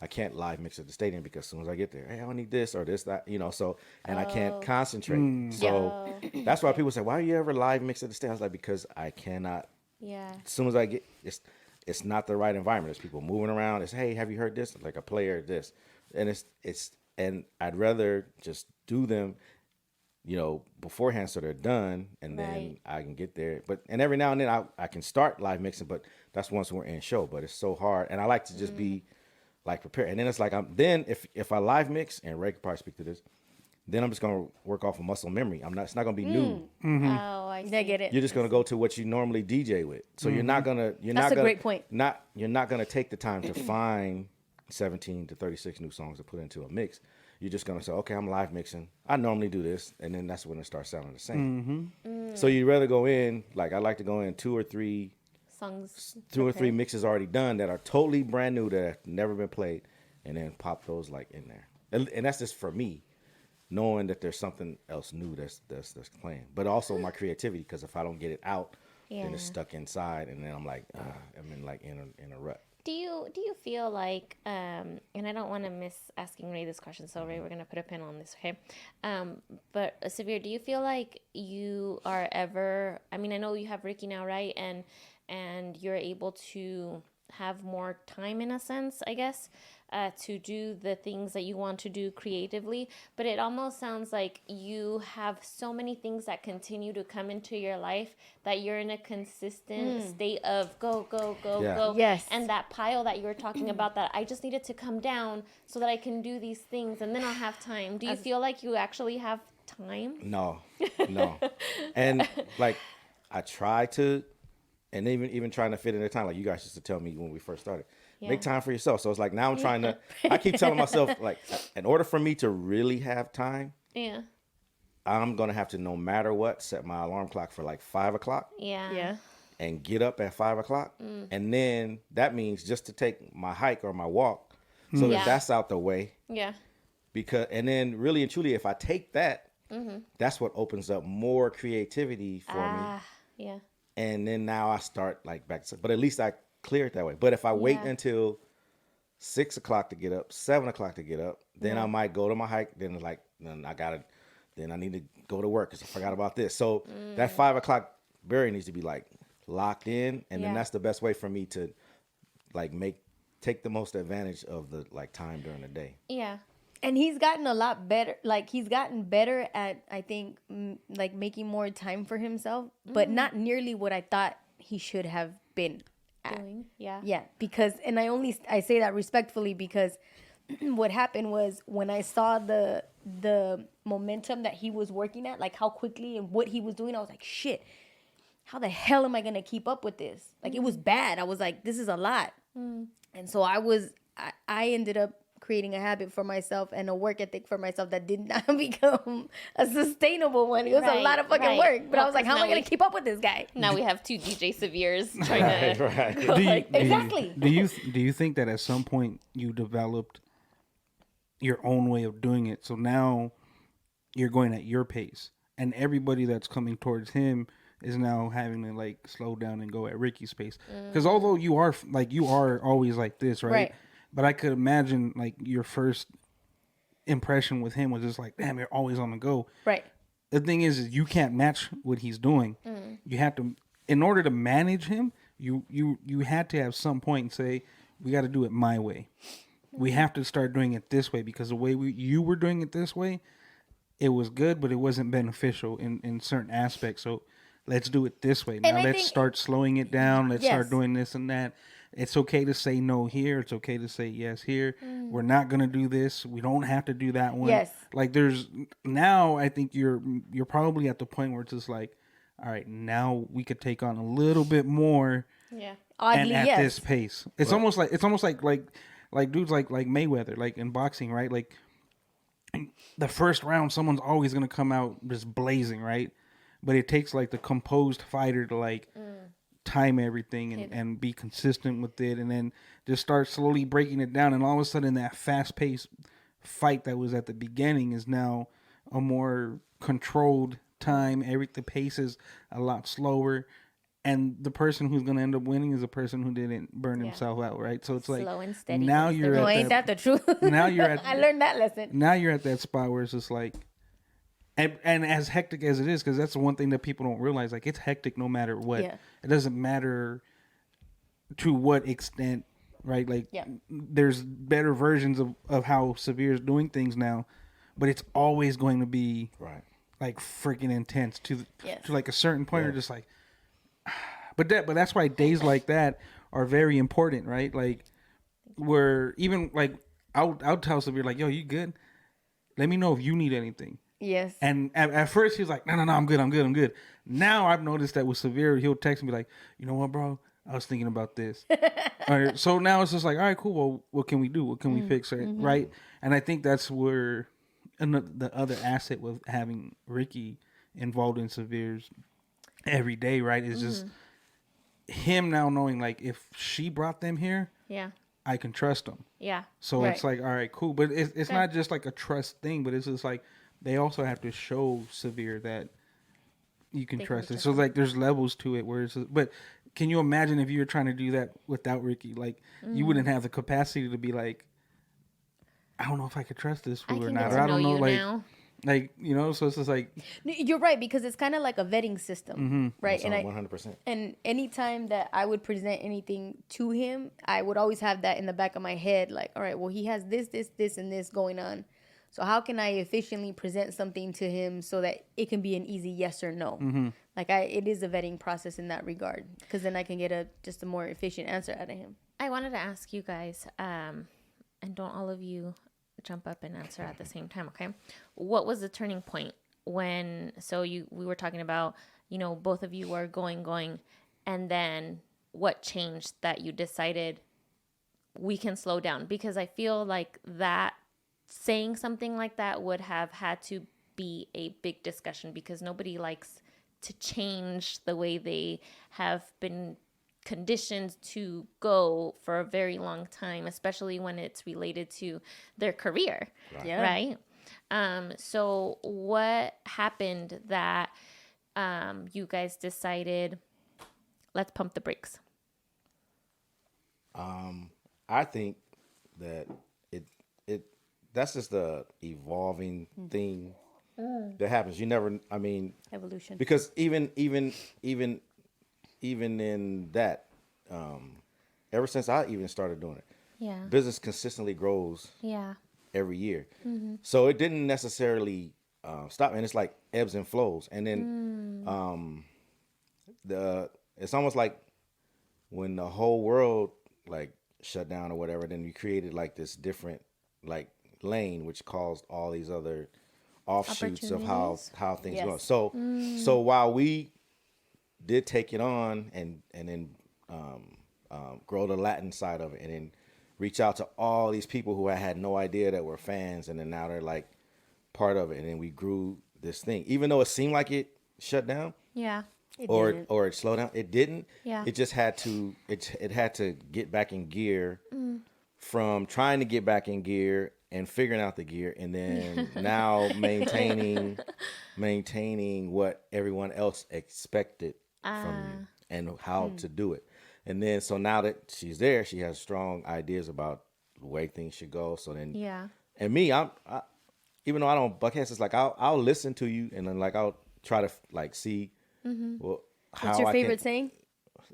Speaker 5: I can't live mix at the stadium because as soon as I get there, hey, I don't need this or this, that, so, and I can't concentrate. So that's why people say, why are you ever live mix at the stadium? I was like, because I cannot, as soon as I get, it's not the right environment. There's people moving around. It's, hey, have you heard this? Like a player, this. And and I'd rather just do them, beforehand so they're done, and then I can get there. And every now and then I can start live mixing, but that's once we're in show. But it's so hard, and I like to just be like prepared. And then it's like if I live mix, and Ray could probably speak to this, then I'm just gonna work off of muscle memory. It's not gonna be new.
Speaker 2: Oh, I see.
Speaker 3: I get it.
Speaker 5: You're just gonna go to what you normally DJ with. So you're not gonna.
Speaker 3: That's a great point.
Speaker 5: You're not gonna take the time to find 17 to 36 new songs to put into a mix. You're just gonna say, okay, I'm live mixing. I normally do this, and then that's when it starts sounding the same. So you'd rather go in, like I like to go in 2 or 3
Speaker 2: Songs.
Speaker 5: 2 or 3 mixes already done that are totally brand new that have never been played, and then pop those like in there. And that's just for me, knowing that there's something else new that's playing. But also my creativity, because if I don't get it out, then it's stuck inside, and then I'm like, I'm in a rut.
Speaker 2: Do you feel like, and I don't want to miss asking Ray this question, so Ray, we're going to put a pin on this, okay? But Severe, do you feel like you are ever, I mean, I know you have Ricky now, right? And you're able to have more time in a sense, I guess, to do the things that you want to do creatively. But it almost sounds like you have so many things that continue to come into your life that you're in a consistent state of go.
Speaker 3: Yes.
Speaker 2: And that pile that you were talking about, that I just needed to come down so that I can do these things and then I'll have time. Do you feel like you actually have time?
Speaker 5: No. And like I try to, and even trying to fit in the time, like you guys used to tell me when we first started, make time for yourself. So it's like now I'm trying to, I keep telling myself, like, in order for me to really have time, I'm going to have to, no matter what, set my alarm clock for like 5 o'clock.
Speaker 2: Yeah.
Speaker 5: And get up at 5 o'clock. And then that means just to take my hike or my walk so that that's out the way.
Speaker 2: Yeah.
Speaker 5: And then really and truly, if I take that, that's what opens up more creativity for me.
Speaker 2: Yeah.
Speaker 5: And then now I start like back to, but at least I clear it that way. But if I wait
Speaker 2: Yeah.
Speaker 5: until 6 o'clock to get up, 7 o'clock to get up, then I might go to my hike. Then then I need to go to work because I forgot about this. So that 5 o'clock barrier needs to be like locked in, and then
Speaker 2: Yeah.
Speaker 5: that's the best way for me to like take the most advantage of the like time during the day.
Speaker 2: Yeah.
Speaker 3: And he's gotten a lot better. Like he's gotten better at, I think, like making more time for himself, but not nearly what I thought he should have been at.
Speaker 2: Doing. Yeah.
Speaker 3: Yeah, because, and I say that respectfully because what happened was when I saw the momentum that he was working at, like how quickly and what he was doing, I was like, shit, how the hell am I gonna keep up with this? Like it was bad. I was like, this is a lot. And so I ended up creating a habit for myself and a work ethic for myself that did not become a sustainable one. It was a lot of fucking work. But I was like, how am I going to keep up with this guy?
Speaker 2: Now we have two DJ Severes trying to.
Speaker 5: Right.
Speaker 3: Exactly.
Speaker 4: Do you think that at some point you developed your own way of doing it? So now you're going at your pace, and everybody that's coming towards him is now having to like slow down and go at Ricky's pace. Because although you are always like this, right? But I could imagine like your first impression with him was just like, damn, you're always on the go.
Speaker 3: Right.
Speaker 4: The thing is you can't match what he's doing. You have to, in order to manage him, you had to have some point and say, we got to do it my way. We have to start doing it this way because the way you were doing it this way, it was good, but it wasn't beneficial in certain aspects. So let's do it this way. Now let's start slowing it down. Let's start doing this and that. It's okay to say no here. It's okay to say yes here. We're not going to do this. We don't have to do that one.
Speaker 3: Yes.
Speaker 4: Like now I think you're probably at the point where it's just like, all right, now we could take on a little bit more.
Speaker 2: Yeah.
Speaker 3: Oddly,
Speaker 4: and at this
Speaker 3: yes.
Speaker 4: pace. It's almost like dudes like Mayweather, like in boxing, right? Like the first round, someone's always going to come out just blazing, right? But it takes like the composed fighter to like time everything and be consistent with it, and then just start slowly breaking it down, and all of a sudden that fast-paced fight that was at the beginning is now a more controlled time. The pace is a lot slower, and the person who's going to end up winning is the person who didn't burn himself out, right? So it's like
Speaker 2: Slow and steady
Speaker 4: now
Speaker 2: wins the
Speaker 4: you're
Speaker 2: race.
Speaker 4: at
Speaker 3: No, ain't that the truth?
Speaker 4: now you're at
Speaker 3: I learned that lesson.
Speaker 4: now you're at that spot where it's just like, and as hectic as it is, because that's the one thing that people don't realize, like it's hectic no matter what.
Speaker 3: Yeah.
Speaker 4: It doesn't matter to what extent, right? Like there's better versions of how Severe is doing things now, but it's always going to be like freaking intense to like a certain point. You're just like, but that's why days like that are very important, right? Like where even like I'll tell Severe like, yo, you good? Let me know if you need anything.
Speaker 3: Yes.
Speaker 4: And at first he was like, no, I'm good. Now I've noticed that with Severe, he'll text me like, you know what, bro? I was thinking about this. All right, so now it's just like, all right, cool. Well, what can we do? What can we fix? Right? And I think that's where the other asset with having Ricky involved in Severe's every day, right, is just him now knowing like if she brought them here, I can trust them.
Speaker 2: Yeah.
Speaker 4: So it's like, all right, cool. But it's not just like a trust thing, but it's just like they also have to show Severe that you can trust it. So like there's levels to it where it's but can you imagine if you were trying to do that without Ricky? Like you wouldn't have the capacity to be like, I don't know if I could trust this fool or not. Or I don't know, like you know, so it's just like
Speaker 3: You're right, because it's kind of like a vetting system, right?
Speaker 5: That's 100%.
Speaker 3: And anytime that I would present anything to him, I would always have that in the back of my head, like, all right, well, he has this, and this going on. So how can I efficiently present something to him so that it can be an easy yes or no? Like it is a vetting process in that regard, because then I can get just a more efficient answer out of him.
Speaker 2: I wanted to ask you guys, and don't all of you jump up and answer at the same time, okay? What was the turning point when, we were talking about, you know, both of you were going, and then what changed that you decided we can slow down? Because I feel like that saying something like that would have had to be a big discussion, because nobody likes to change the way they have been conditioned to go for a very long time, especially when it's related to their career, right? So what happened that you guys decided, let's pump the brakes?
Speaker 5: I think that it that's just the evolving thing that happens. You never, I mean,
Speaker 3: Evolution.
Speaker 5: because even in that, ever since I even started doing it,
Speaker 2: Yeah.
Speaker 5: business consistently grows
Speaker 2: Yeah.
Speaker 5: every year. So it didn't necessarily stop, and it's like ebbs and flows. And then it's almost like when the whole world like shut down or whatever, then you created like this different like lane, which caused all these other offshoots of how things
Speaker 3: Yes.
Speaker 5: go. So while we did take it on and then grow the Latin side of it, and then reach out to all these people who I had no idea that were fans, and then now they're like part of it, and then we grew this thing, even though it seemed like it shut down.
Speaker 2: Yeah.
Speaker 5: Or it slowed down. It didn't.
Speaker 2: Yeah.
Speaker 5: It just had to. It had to get back in gear. From trying to get back in gear and figuring out the gear, and then now maintaining what everyone else expected from you and how to do it. And then so now that she's there, she has strong ideas about the way things should go. So then,
Speaker 2: Yeah.
Speaker 5: and me, I even though I don't buck heads, it's like I'll listen to you, and then like I'll try to like see. Well, how
Speaker 3: What's your
Speaker 5: I
Speaker 3: favorite
Speaker 5: can,
Speaker 3: saying?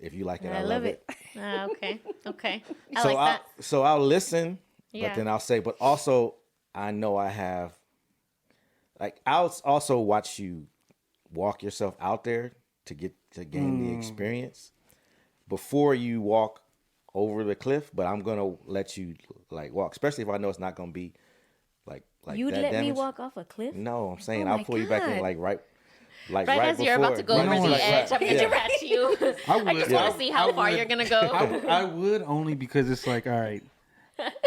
Speaker 5: if you like it,
Speaker 3: I love it.
Speaker 2: Okay. Okay. I
Speaker 5: so
Speaker 2: like that.
Speaker 5: So I'll listen,
Speaker 2: Yeah.
Speaker 5: but then I'll say, but also I know I have, like, I'll also watch you walk yourself out there to gain the experience before you walk over the cliff. But I'm gonna let you like walk, especially if I know it's not gonna be like
Speaker 3: You'd
Speaker 5: that
Speaker 3: let me
Speaker 5: damage.
Speaker 3: walk off a cliff?
Speaker 5: No, I'm saying
Speaker 3: Oh
Speaker 5: I'll
Speaker 3: my
Speaker 5: pull you back in
Speaker 3: God.
Speaker 5: like right
Speaker 2: Right as
Speaker 5: before,
Speaker 2: you're about to go
Speaker 5: right
Speaker 2: over
Speaker 5: before,
Speaker 2: the
Speaker 5: like,
Speaker 2: edge, I'm gonna direct you. I just want to see how far you're gonna go.
Speaker 4: I would only because it's like, all right,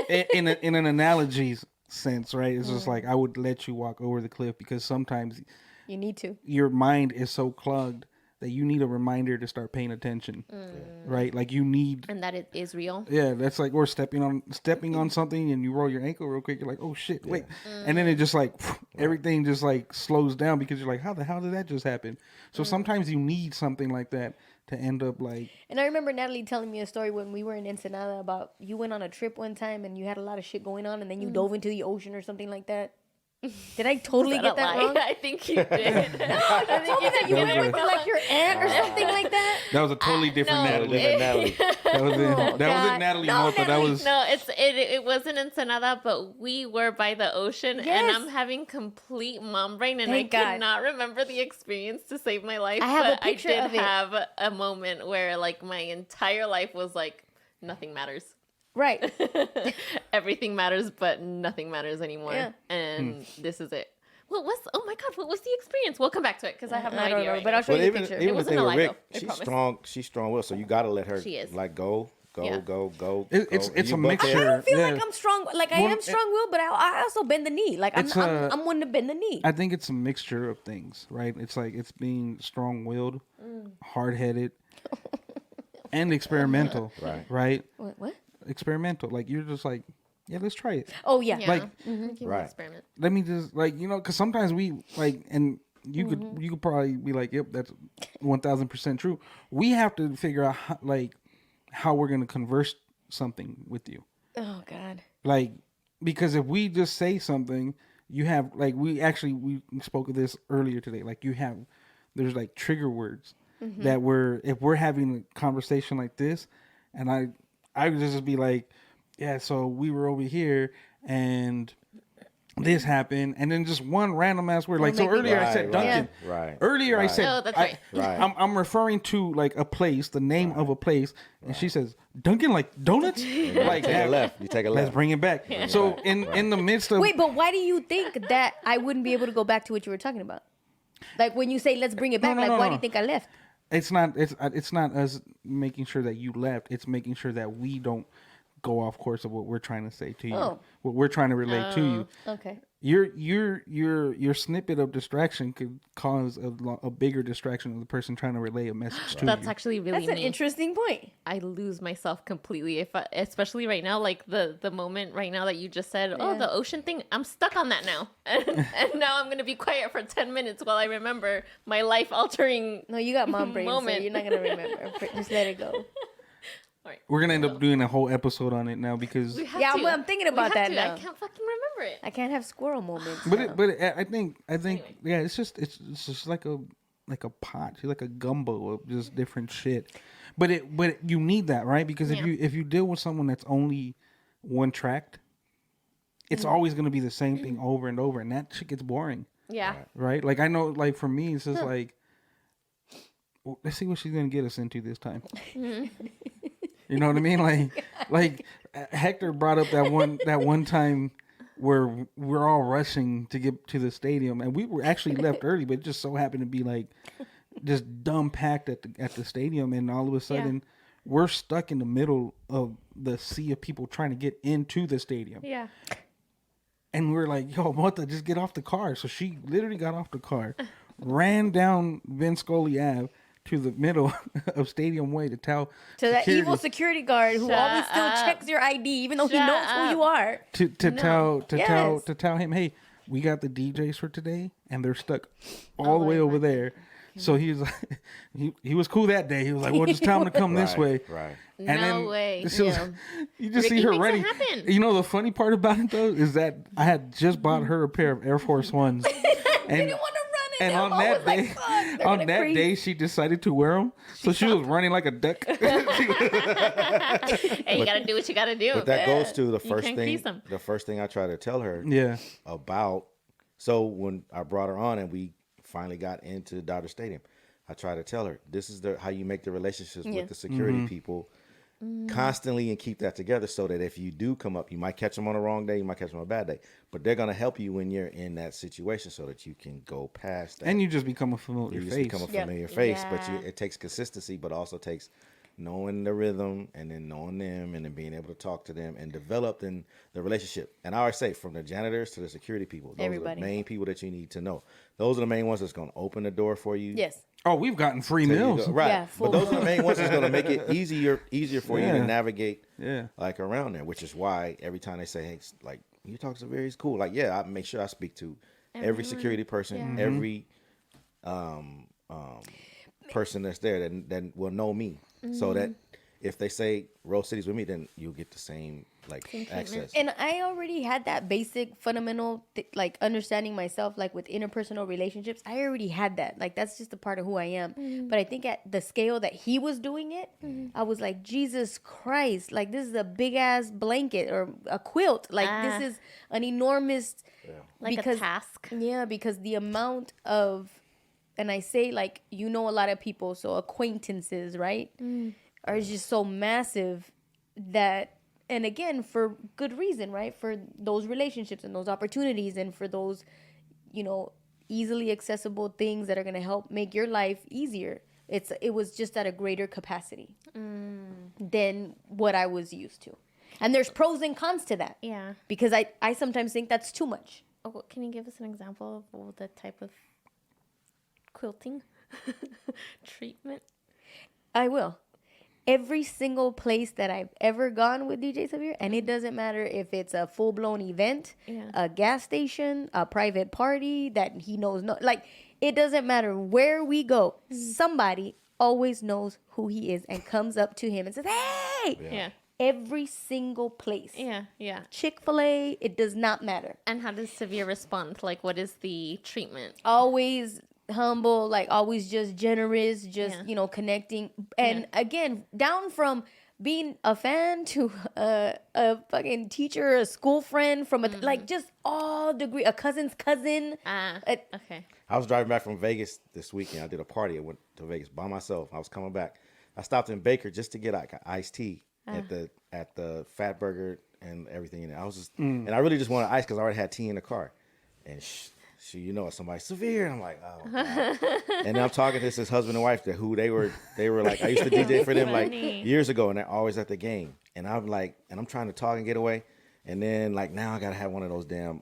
Speaker 4: in an analogy sense, right? It's just like I would let you walk over the cliff because sometimes
Speaker 3: You need to.
Speaker 4: your mind is so clogged that you need a reminder to start paying attention, right? Like you need,
Speaker 2: And that it is real.
Speaker 4: yeah, that's like we're stepping on something and you roll your ankle real quick. You're like, oh shit, wait, and then it just like everything just like slows down because you're like, how the hell did that just happen? So sometimes you need something like that to end up like.
Speaker 3: And I remember Natalie telling me a story when we were in Ensenada about you went on a trip one time and you had a lot of shit going on and then you dove into the ocean or something like that. Did I totally get that wrong?
Speaker 2: I think you did.
Speaker 3: I think you said you went with like your aunt or something like that.
Speaker 4: That was a totally different
Speaker 2: no,
Speaker 4: Natalie.
Speaker 5: Different Natalie.
Speaker 4: That was
Speaker 3: God.
Speaker 4: not Natalie
Speaker 3: No,
Speaker 4: Mota. That
Speaker 3: Natalie.
Speaker 4: was
Speaker 2: No, it wasn't Ensenada, but we were by the ocean, and
Speaker 3: Yes.
Speaker 2: I'm having complete mom brain, and
Speaker 3: Thank
Speaker 2: I
Speaker 3: God.
Speaker 2: cannot remember the experience to save my life.
Speaker 3: I have a
Speaker 2: but
Speaker 3: picture
Speaker 2: I did
Speaker 3: of it.
Speaker 2: have a moment where like my entire life was like nothing matters.
Speaker 3: Right.
Speaker 2: Everything matters, but nothing matters anymore.
Speaker 3: Yeah.
Speaker 2: And this is it. What was? Oh my God! What was the experience? We'll come back to it because I have no
Speaker 3: I don't
Speaker 2: idea.
Speaker 3: know,
Speaker 2: right
Speaker 3: but
Speaker 2: now.
Speaker 3: I'll show
Speaker 5: But
Speaker 3: you the
Speaker 5: even
Speaker 3: picture.
Speaker 5: even the
Speaker 2: wasn't
Speaker 5: thing
Speaker 2: a
Speaker 5: with
Speaker 2: lie,
Speaker 5: Rick,
Speaker 2: though. I
Speaker 5: she's
Speaker 2: promise.
Speaker 5: she's strong willed, so you gotta let her
Speaker 2: She is.
Speaker 5: like go.
Speaker 2: Yeah.
Speaker 4: It's
Speaker 5: You
Speaker 4: a
Speaker 5: buck
Speaker 4: mixture.
Speaker 3: I
Speaker 5: head.
Speaker 3: don't feel
Speaker 4: Yeah.
Speaker 3: like I'm strong. Like I
Speaker 4: Well,
Speaker 3: am strong-willed, but I also bend the knee. Like
Speaker 4: It's
Speaker 3: I'm one to bend the knee.
Speaker 4: I think it's a mixture of things, right? It's like it's being strong-willed, hard-headed, and experimental,
Speaker 5: Right.
Speaker 4: Right?
Speaker 3: What?
Speaker 4: Experimental. Like you're just like, yeah, let's try it.
Speaker 3: Oh yeah.
Speaker 2: Yeah.
Speaker 4: Like-
Speaker 2: Give me an
Speaker 5: Right.
Speaker 2: experiment.
Speaker 4: Let me just like because sometimes we like and. You could probably be like, yep, that's 1,000% true. We have to figure out how we're gonna converse something with you.
Speaker 3: Oh God.
Speaker 4: Like, because if we just say something, you have like we spoke of this earlier today. Like there's like trigger words that if we're having a conversation like this, and I would just be like, yeah, so we were over here and this happened, and then just one random ass word. Like so
Speaker 3: make me
Speaker 4: earlier I
Speaker 5: Right,
Speaker 4: said Dunkin'.
Speaker 5: right.
Speaker 4: Earlier I
Speaker 5: Right.
Speaker 4: said
Speaker 2: Oh, that's right.
Speaker 5: Right.
Speaker 4: I'm referring to like a place, the name of a place, and she says Dunkin' like donuts. Like
Speaker 5: Take a
Speaker 4: that.
Speaker 5: left. You take a
Speaker 4: Let's
Speaker 5: left.
Speaker 4: bring it back. So in the midst of
Speaker 3: Wait, but why do you think that I wouldn't be able to go back to what you were talking about? Like when you say let's bring it back,
Speaker 4: no,
Speaker 3: why
Speaker 4: no.
Speaker 3: do you think I left?
Speaker 4: it's not us making sure that you left. It's making sure that we don't go off course of what we're trying to say to you.
Speaker 3: Oh.
Speaker 4: What we're trying to relate to you.
Speaker 3: Okay.
Speaker 4: Your snippet of distraction could cause a bigger distraction of the person trying to relay a message to
Speaker 2: That's
Speaker 4: you.
Speaker 2: actually really
Speaker 3: That's an
Speaker 2: me.
Speaker 3: interesting point.
Speaker 2: I lose myself completely especially right now, like the moment right now that you just said, oh, the ocean thing, I'm stuck on that now. And now I'm going to be quiet for 10 minutes while I remember my life altering.
Speaker 3: No, you got mom brain, so
Speaker 2: Moment.
Speaker 3: you're not gonna remember. Just let it go.
Speaker 2: right.
Speaker 4: We're gonna end up doing a whole episode on it now because.
Speaker 2: We have
Speaker 3: Yeah,
Speaker 2: to.
Speaker 3: I'm thinking
Speaker 2: We
Speaker 3: about
Speaker 2: have
Speaker 3: that
Speaker 2: to.
Speaker 3: now.
Speaker 2: I can't fucking remember it.
Speaker 3: I can't have squirrel moments.
Speaker 4: I think
Speaker 2: Anyway.
Speaker 4: yeah, it's just like a pot, like a gumbo of just different shit. But you need that, right? Because
Speaker 2: Yeah.
Speaker 4: if you deal with someone that's only one tracked, it's always gonna be the same thing over and over, and that shit gets boring,
Speaker 2: Yeah.
Speaker 4: right? Like I know, like for me, it's just like, well, let's see what she's gonna get us into this time. You know what I mean? Like Hector brought up that one time where we're all rushing to get to the stadium, and we were actually left early, but it just so happened to be like just dumb packed at the stadium, and all of a sudden we're stuck in the middle of the sea of people trying to get into the stadium.
Speaker 2: Yeah.
Speaker 4: And we're like, yo, Martha, just get off the car. So she literally got off the car, ran down Vince Scully Ave to the middle of Stadium Way to tell
Speaker 3: To that
Speaker 4: security-
Speaker 3: evil security guard who
Speaker 2: Shut
Speaker 3: always still
Speaker 2: up.
Speaker 3: checks your ID, even though he
Speaker 2: Shut
Speaker 3: knows who
Speaker 2: up.
Speaker 3: you are.
Speaker 4: to tell him, hey, we got the DJs for today, and they're stuck all the way over there. So he was like, he was cool that day. He was like, well, just tell him to come this way.
Speaker 5: Right.
Speaker 4: And
Speaker 2: No way.
Speaker 4: so
Speaker 2: Yeah.
Speaker 4: you just
Speaker 2: Ricky
Speaker 4: see her
Speaker 2: makes it
Speaker 4: running.
Speaker 2: happen.
Speaker 4: You know the funny part about it though is that I had just bought her a pair of Air Force Ones, and
Speaker 3: Didn't want to run in
Speaker 4: and
Speaker 3: there.
Speaker 4: on
Speaker 3: I
Speaker 4: that
Speaker 3: was like,
Speaker 4: day,
Speaker 3: fuck, they're
Speaker 4: on
Speaker 3: gonna
Speaker 4: that
Speaker 3: creep.
Speaker 4: day, she decided to wear them. So she was running like a duck.
Speaker 2: Hey, you gotta do what you gotta do.
Speaker 5: But that goes to the first
Speaker 2: can't
Speaker 5: thing.
Speaker 2: crease 'em.
Speaker 5: The first thing I try to tell her
Speaker 4: Yeah.
Speaker 5: about. So when I brought her on and we finally got into Dodger Stadium, I try to tell her this is how you make the relationships
Speaker 3: Yeah.
Speaker 5: with the security
Speaker 4: Mm-hmm.
Speaker 5: people constantly and keep that together so that if you do come up, you might catch them on a wrong day, you might catch them on a bad day, but they're gonna help you when you're in that situation so that you can go past that.
Speaker 4: And you just become a familiar
Speaker 5: You just
Speaker 4: face.
Speaker 5: become a
Speaker 3: Yep.
Speaker 5: familiar face, but
Speaker 2: Yeah.
Speaker 5: it takes consistency, but also takes knowing the rhythm and then knowing them and then being able to talk to them and developing the relationship. And I always say from the janitors to the security people, those
Speaker 3: Everybody.
Speaker 5: are the main people that you need to know. Those are the main ones that's going to open the door for you.
Speaker 3: Yes.
Speaker 4: Oh, we've gotten free
Speaker 5: Till you
Speaker 4: meals.
Speaker 5: go- right.
Speaker 3: Yeah, full
Speaker 5: but those are the
Speaker 3: blown.
Speaker 5: main ones that's going to make it easier for you
Speaker 4: Yeah.
Speaker 5: to navigate
Speaker 4: Yeah.
Speaker 5: like around there, which is why every time they say, hey, like, you talk to Barry, he's cool. Like, yeah, I make sure I speak to every
Speaker 2: Everyone.
Speaker 5: security person, every person that's there that will know me, so that if they say Rose City's with me, then you'll get the same access.
Speaker 3: And I already had that basic fundamental like understanding myself, like with interpersonal relationships. I already had that. Like that's just a part of who I am. But I think at the scale that he was doing it, I was like, Jesus Christ, like this is a big ass blanket or a quilt. Like this is an enormous
Speaker 2: Like a task.
Speaker 3: Yeah, because the amount of, and I say like, you know, a lot of people, so acquaintances, right? Are just so massive that, and again, for good reason, right? For those relationships and those opportunities and for those, you know, easily accessible things that are going to help make your life easier. It was just at a greater capacity than what I was used to. And there's pros and cons to that.
Speaker 2: Yeah.
Speaker 3: Because I sometimes think that's too much.
Speaker 2: Oh, can you give us an example of the type of quilting treatment?
Speaker 3: I will. Every single place that I've ever gone with DJ Severe, and it doesn't matter if it's a full-blown event,
Speaker 2: Yeah.
Speaker 3: a gas station, a private party that he knows, like, it doesn't matter where we go, somebody always knows who he is and comes up to him and says, hey!
Speaker 2: Yeah.
Speaker 3: Every single place.
Speaker 2: Yeah. Yeah.
Speaker 3: Chick-fil-A, it does not matter.
Speaker 2: And how does Severe respond? Like, what is the treatment?
Speaker 3: Always humble, like always just generous, just
Speaker 2: Yeah.
Speaker 3: you know, connecting. And again, down from being a fan to a fucking teacher, a school friend, from a like just all degree, a cousin's cousin.
Speaker 2: Okay.
Speaker 5: I was driving back from Vegas this weekend. I did a party. I went to Vegas by myself. I was coming back. I stopped in Baker just to get like an iced tea at the Fat Burger and everything in it. I was just and I really just wanted ice because I already had tea in the car. And you know, somebody Severe. I'm like, oh God. And then I'm talking to this husband and wife who they were like, I used to DJ for them like
Speaker 2: Funny.
Speaker 5: years ago, and they're always at the game. And I'm like, and I'm trying to talk and get away. And then like now I gotta have one of those damn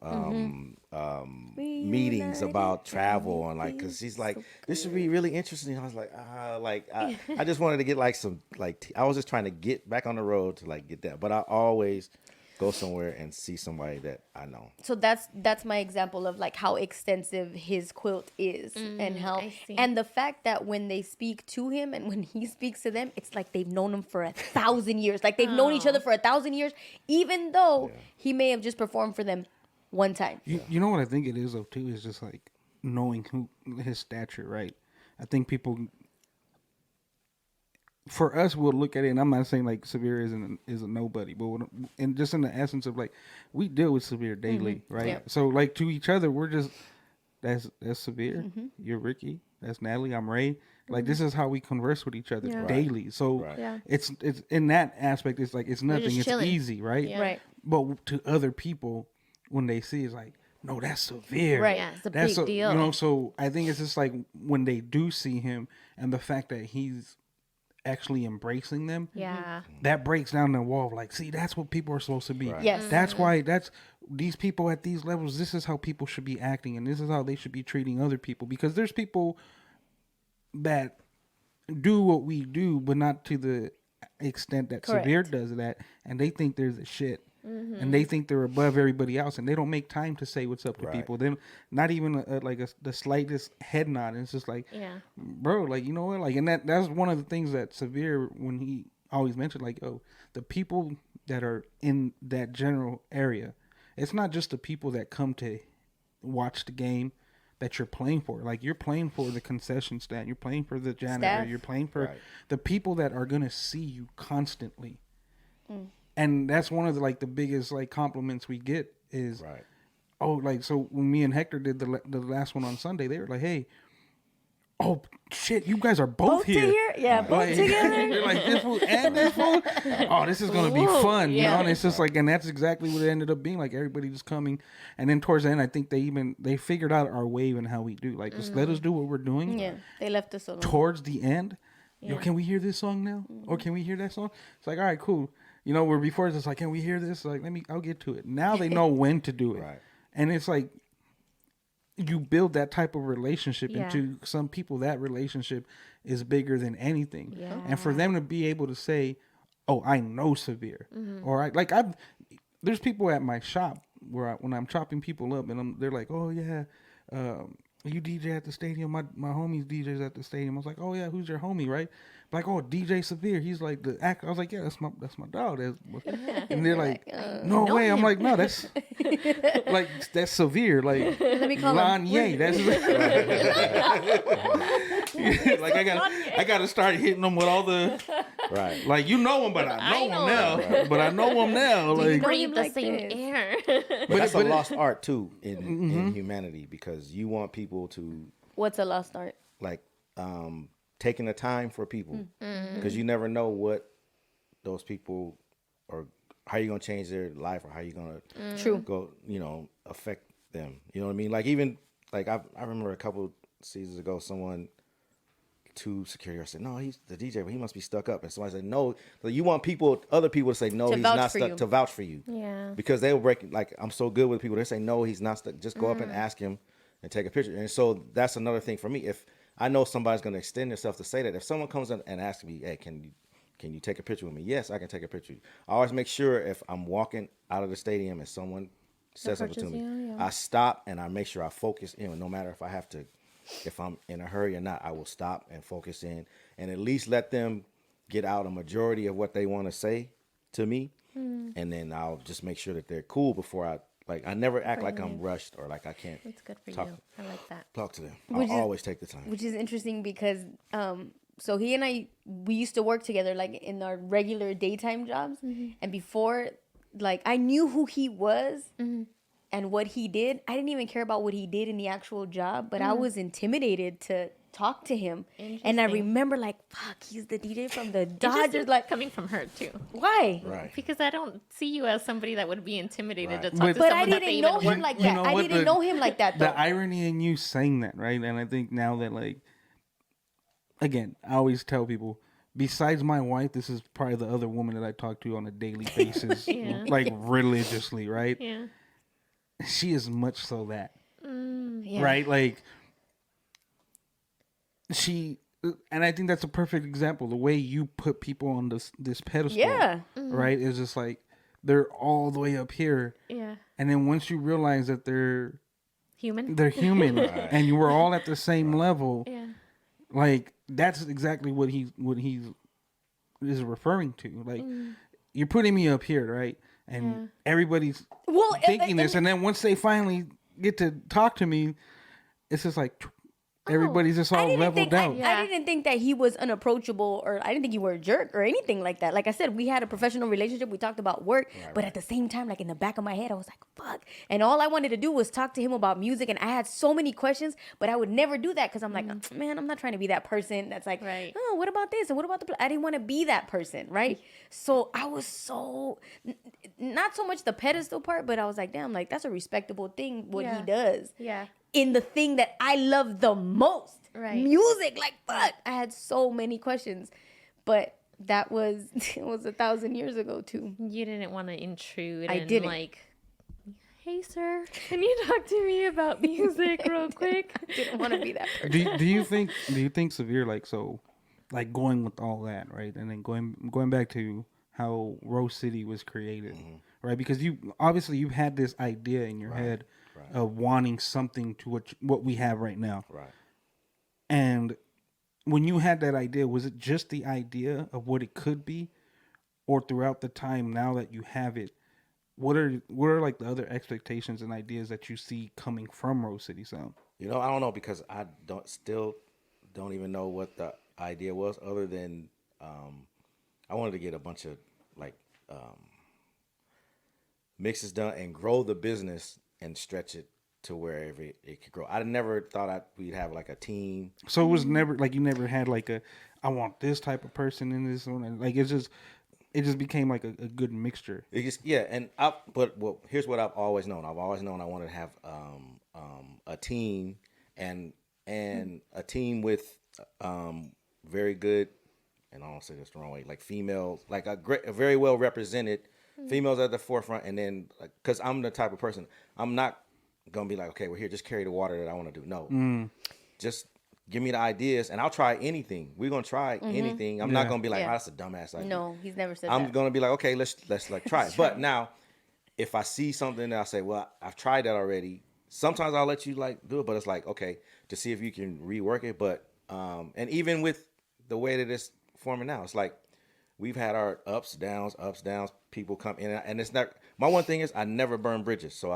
Speaker 5: meetings about travel and like, cause she's like, this would be really interesting. I was like, I just wanted to get like some I was just trying to get back on the road to like get that. But I always go somewhere and see somebody that I know.
Speaker 3: So that's my example of like how extensive his quilt is, and how
Speaker 2: I see.
Speaker 3: and the fact that when they speak to him and when he speaks to them, it's like they've known him for 1,000 years. Like they've known each other for 1,000 years, even though he may have just performed for them one time.
Speaker 4: You know what I think it is though too is just like knowing who his stature, right? I think people, for us, we'll look at it, and I'm not saying like Severe is a nobody, but and just in the essence of like we deal with Severe daily, right?
Speaker 3: Yep.
Speaker 4: So like to each other, we're just that's Severe, you're Ricky, that's Natalie, I'm Ray. Like this is how we converse with each other daily. So it's in that aspect, it's like it's nothing, it's
Speaker 2: chilling.
Speaker 4: easy, right?
Speaker 2: Yeah.
Speaker 3: Right.
Speaker 4: But to other people, when they see it's like, no, that's Severe.
Speaker 3: Right.
Speaker 2: Yeah, it's a
Speaker 4: That's
Speaker 2: big deal.
Speaker 4: You know, so I think it's just like when they do see him and the fact that he's actually embracing them,
Speaker 2: Yeah.
Speaker 4: that breaks down the wall. Like, see, that's what people are supposed to be.
Speaker 5: Right.
Speaker 3: Yes.
Speaker 4: That's why these people at these levels, this is how people should be acting and this is how they should be treating other people. Because there's people that do what we do, but not to the extent that
Speaker 3: Correct.
Speaker 4: Severe does that, and they think they're the shit. And they think they're above everybody else, and they don't make time to say what's up to people. Then, not even the slightest head nod. And it's just like, bro, like you know what, like, and that's one of the things that Severe, when he always mentioned, like, oh, the people that are in that general area, it's not just the people that come to watch the game that you're playing for. Like you're playing for the concession stand, you're playing for the janitor,
Speaker 3: Staff.
Speaker 4: you're playing for the people that are gonna see you constantly. And that's one of the like the biggest like compliments we get is, oh, like so when me and Hector did the last one on Sunday, they were like, hey, oh shit, you guys are both here.
Speaker 3: Yeah, both
Speaker 4: Like,
Speaker 3: together.
Speaker 4: You're like this fool and this fool. Oh, this is gonna be fun, you know. And it's just like, and that's exactly what it ended up being. Like everybody just coming, and then towards the end, I think they figured out our wave and how we do. Like just let us do what we're doing.
Speaker 3: Yeah, they left us alone.
Speaker 4: Towards the end, yo, can we hear this song now? Or can we hear that song? It's like, all right, cool. You know, where before it's just like, can we hear this? Like, I'll get to it. Now they know when to do it. And it's like, you build that type of relationship into some people. That relationship is bigger than anything. And for them to be able to say, oh, I know Severe. Or there's people at my shop where when I'm chopping people up and they're like, oh yeah, you DJ at the stadium. My homie's DJs at the stadium. I was like, oh yeah, who's your homie, right? Like, oh, DJ Severe. He's like the actor. I was like, yeah, that's my dog. And they're like, no way. I'm like, no, that's like that's Severe. Like,
Speaker 3: Let me call him.
Speaker 4: Lanye. That's like I gotta start hitting them with all the like you know him, but I know him now. But I know him now. Like,
Speaker 2: Breathe the
Speaker 3: like
Speaker 2: same
Speaker 3: this?
Speaker 2: air.
Speaker 5: But that's a lost art too in humanity, because you want people to
Speaker 3: What's a lost art?
Speaker 5: like taking the time for people, because you never know what those people or how you're gonna change their life or how you're gonna
Speaker 3: True.
Speaker 5: go, you know, affect them. You know what I mean? Like even like I remember a couple seasons ago, someone to security said, no, he's the DJ, but he must be stuck up. And somebody said, no, like, you want other people to say, no,
Speaker 3: To
Speaker 5: he's
Speaker 3: vouch
Speaker 5: not
Speaker 3: for
Speaker 5: stuck,
Speaker 3: you.
Speaker 5: to vouch for you.
Speaker 2: Yeah.
Speaker 5: Because they will break, like, I'm so good with people. They say, no, he's not stuck. Just go up and ask him and take a picture. And so that's another thing for me. If I know somebody's going to extend themselves to say that, if someone comes in and asks me, hey, can you take a picture with me? Yes, I can take a picture. I always make sure if I'm walking out of the stadium and someone says something to me, I stop and I make sure I focus in. No matter if I'm in a hurry or not, I will stop and focus in and at least let them get out a majority of what they want to say to me. And then I'll just make sure that they're cool before I never act like I'm rushed or like I can't
Speaker 2: That's good for
Speaker 5: talk,
Speaker 2: you. I like that.
Speaker 5: talk to them.
Speaker 3: Which
Speaker 5: I'll
Speaker 3: is-
Speaker 5: always take the time.
Speaker 3: Which is interesting because so he and I, we used to work together like in our regular daytime jobs. And before, like, I knew who he was and what he did. I didn't even care about what he did in the actual job, but I was intimidated to talk to him. And I remember like, fuck, he's the DJ from the Dodgers. Like,
Speaker 2: Coming from her too.
Speaker 3: why?
Speaker 5: Right.
Speaker 2: Because I don't see you as somebody that would be intimidated to talk
Speaker 4: But-
Speaker 2: to
Speaker 3: But
Speaker 2: someone
Speaker 3: I
Speaker 2: that they
Speaker 3: didn't
Speaker 2: even
Speaker 3: know
Speaker 2: work
Speaker 3: him like
Speaker 4: You
Speaker 3: that.
Speaker 4: know
Speaker 3: I
Speaker 4: what?
Speaker 3: didn't know him like that though.
Speaker 4: The irony in you saying that, right? And I think now that, like, again, I always tell people, besides my wife, this is probably the other woman that I talk to on a daily basis,
Speaker 2: Yeah.
Speaker 4: like religiously, right?
Speaker 2: Yeah.
Speaker 4: She is much so that,
Speaker 3: Yeah.
Speaker 4: right? Like, and I think that's a perfect example. The way you put people on this pedestal,
Speaker 3: Yeah.
Speaker 4: right, is just like, they're all the way up here.
Speaker 2: Yeah.
Speaker 4: And then once you realize that they're
Speaker 2: Human.
Speaker 4: human and you were all at the same level,
Speaker 2: Yeah.
Speaker 4: like that's exactly what he is referring to. Like you're putting me up here, right? And everybody's thinking this, and then once they finally get to talk to me, it's just like everybody's just all leveled out.
Speaker 3: I didn't think that he was unapproachable, or I didn't think you were a jerk or anything like that. Like I said, we had a professional relationship. We talked about work, but at the same time, like in the back of my head, I was like, fuck. And all I wanted to do was talk to him about music. And I had so many questions, but I would never do that because I'm like, man, I'm not trying to be that person that's like, oh, what about this? And what about I didn't want to be that person, right? So I was not so much the pedestal part, but I was like, damn, like that's a respectable thing what he does.
Speaker 2: Yeah.
Speaker 3: In the thing that I love the most, music. Like, fuck, I had so many questions, but that was it was 1,000 years ago too.
Speaker 2: You didn't want to intrude.
Speaker 3: I
Speaker 2: and
Speaker 3: didn't.
Speaker 2: Like, hey, sir, can you talk to me about music real quick?
Speaker 3: I didn't want to be that person.
Speaker 4: Do you think Severe, like, so, like, going with all that, right, and then going back to how Rose City was created, right? Because you had this idea in your head of wanting something to what we have right now,
Speaker 5: Right.
Speaker 4: And when you had that idea, was it just the idea of what it could be, or throughout the time now that you have it, what are like the other expectations and ideas that you see coming from Rose City Sound?
Speaker 5: You know, I don't know because I don't even know what the idea was other than I wanted to get a bunch of like mixes done and grow the business and stretch it to wherever it could grow. I never thought we'd have like a team.
Speaker 4: So it was never like you never had like I want this type of person in this one. Like it just became like a good mixture.
Speaker 5: It just here's what I've always known. I've always known I wanted to have a team and a team with very good, and I don't say this the wrong way, like females, like a very well represented females at the forefront, and then because I'm the type of person, I'm not gonna be like, okay, well here, just carry the water that I want to do. No, just give me the ideas, and I'll try anything. We're gonna try anything. I'm not gonna be like, oh, that's a dumbass idea.
Speaker 3: No, he's never said
Speaker 5: I'm
Speaker 3: that.
Speaker 5: gonna be like, okay, let's like try it. But now, if I see something that I say, well, I've tried that already. Sometimes I'll let you like do it, but it's like, okay, to see if you can rework it. But and even with the way that it's forming now, it's like we've had our ups, downs. People come in, and it's not. My one thing is I never burn bridges, so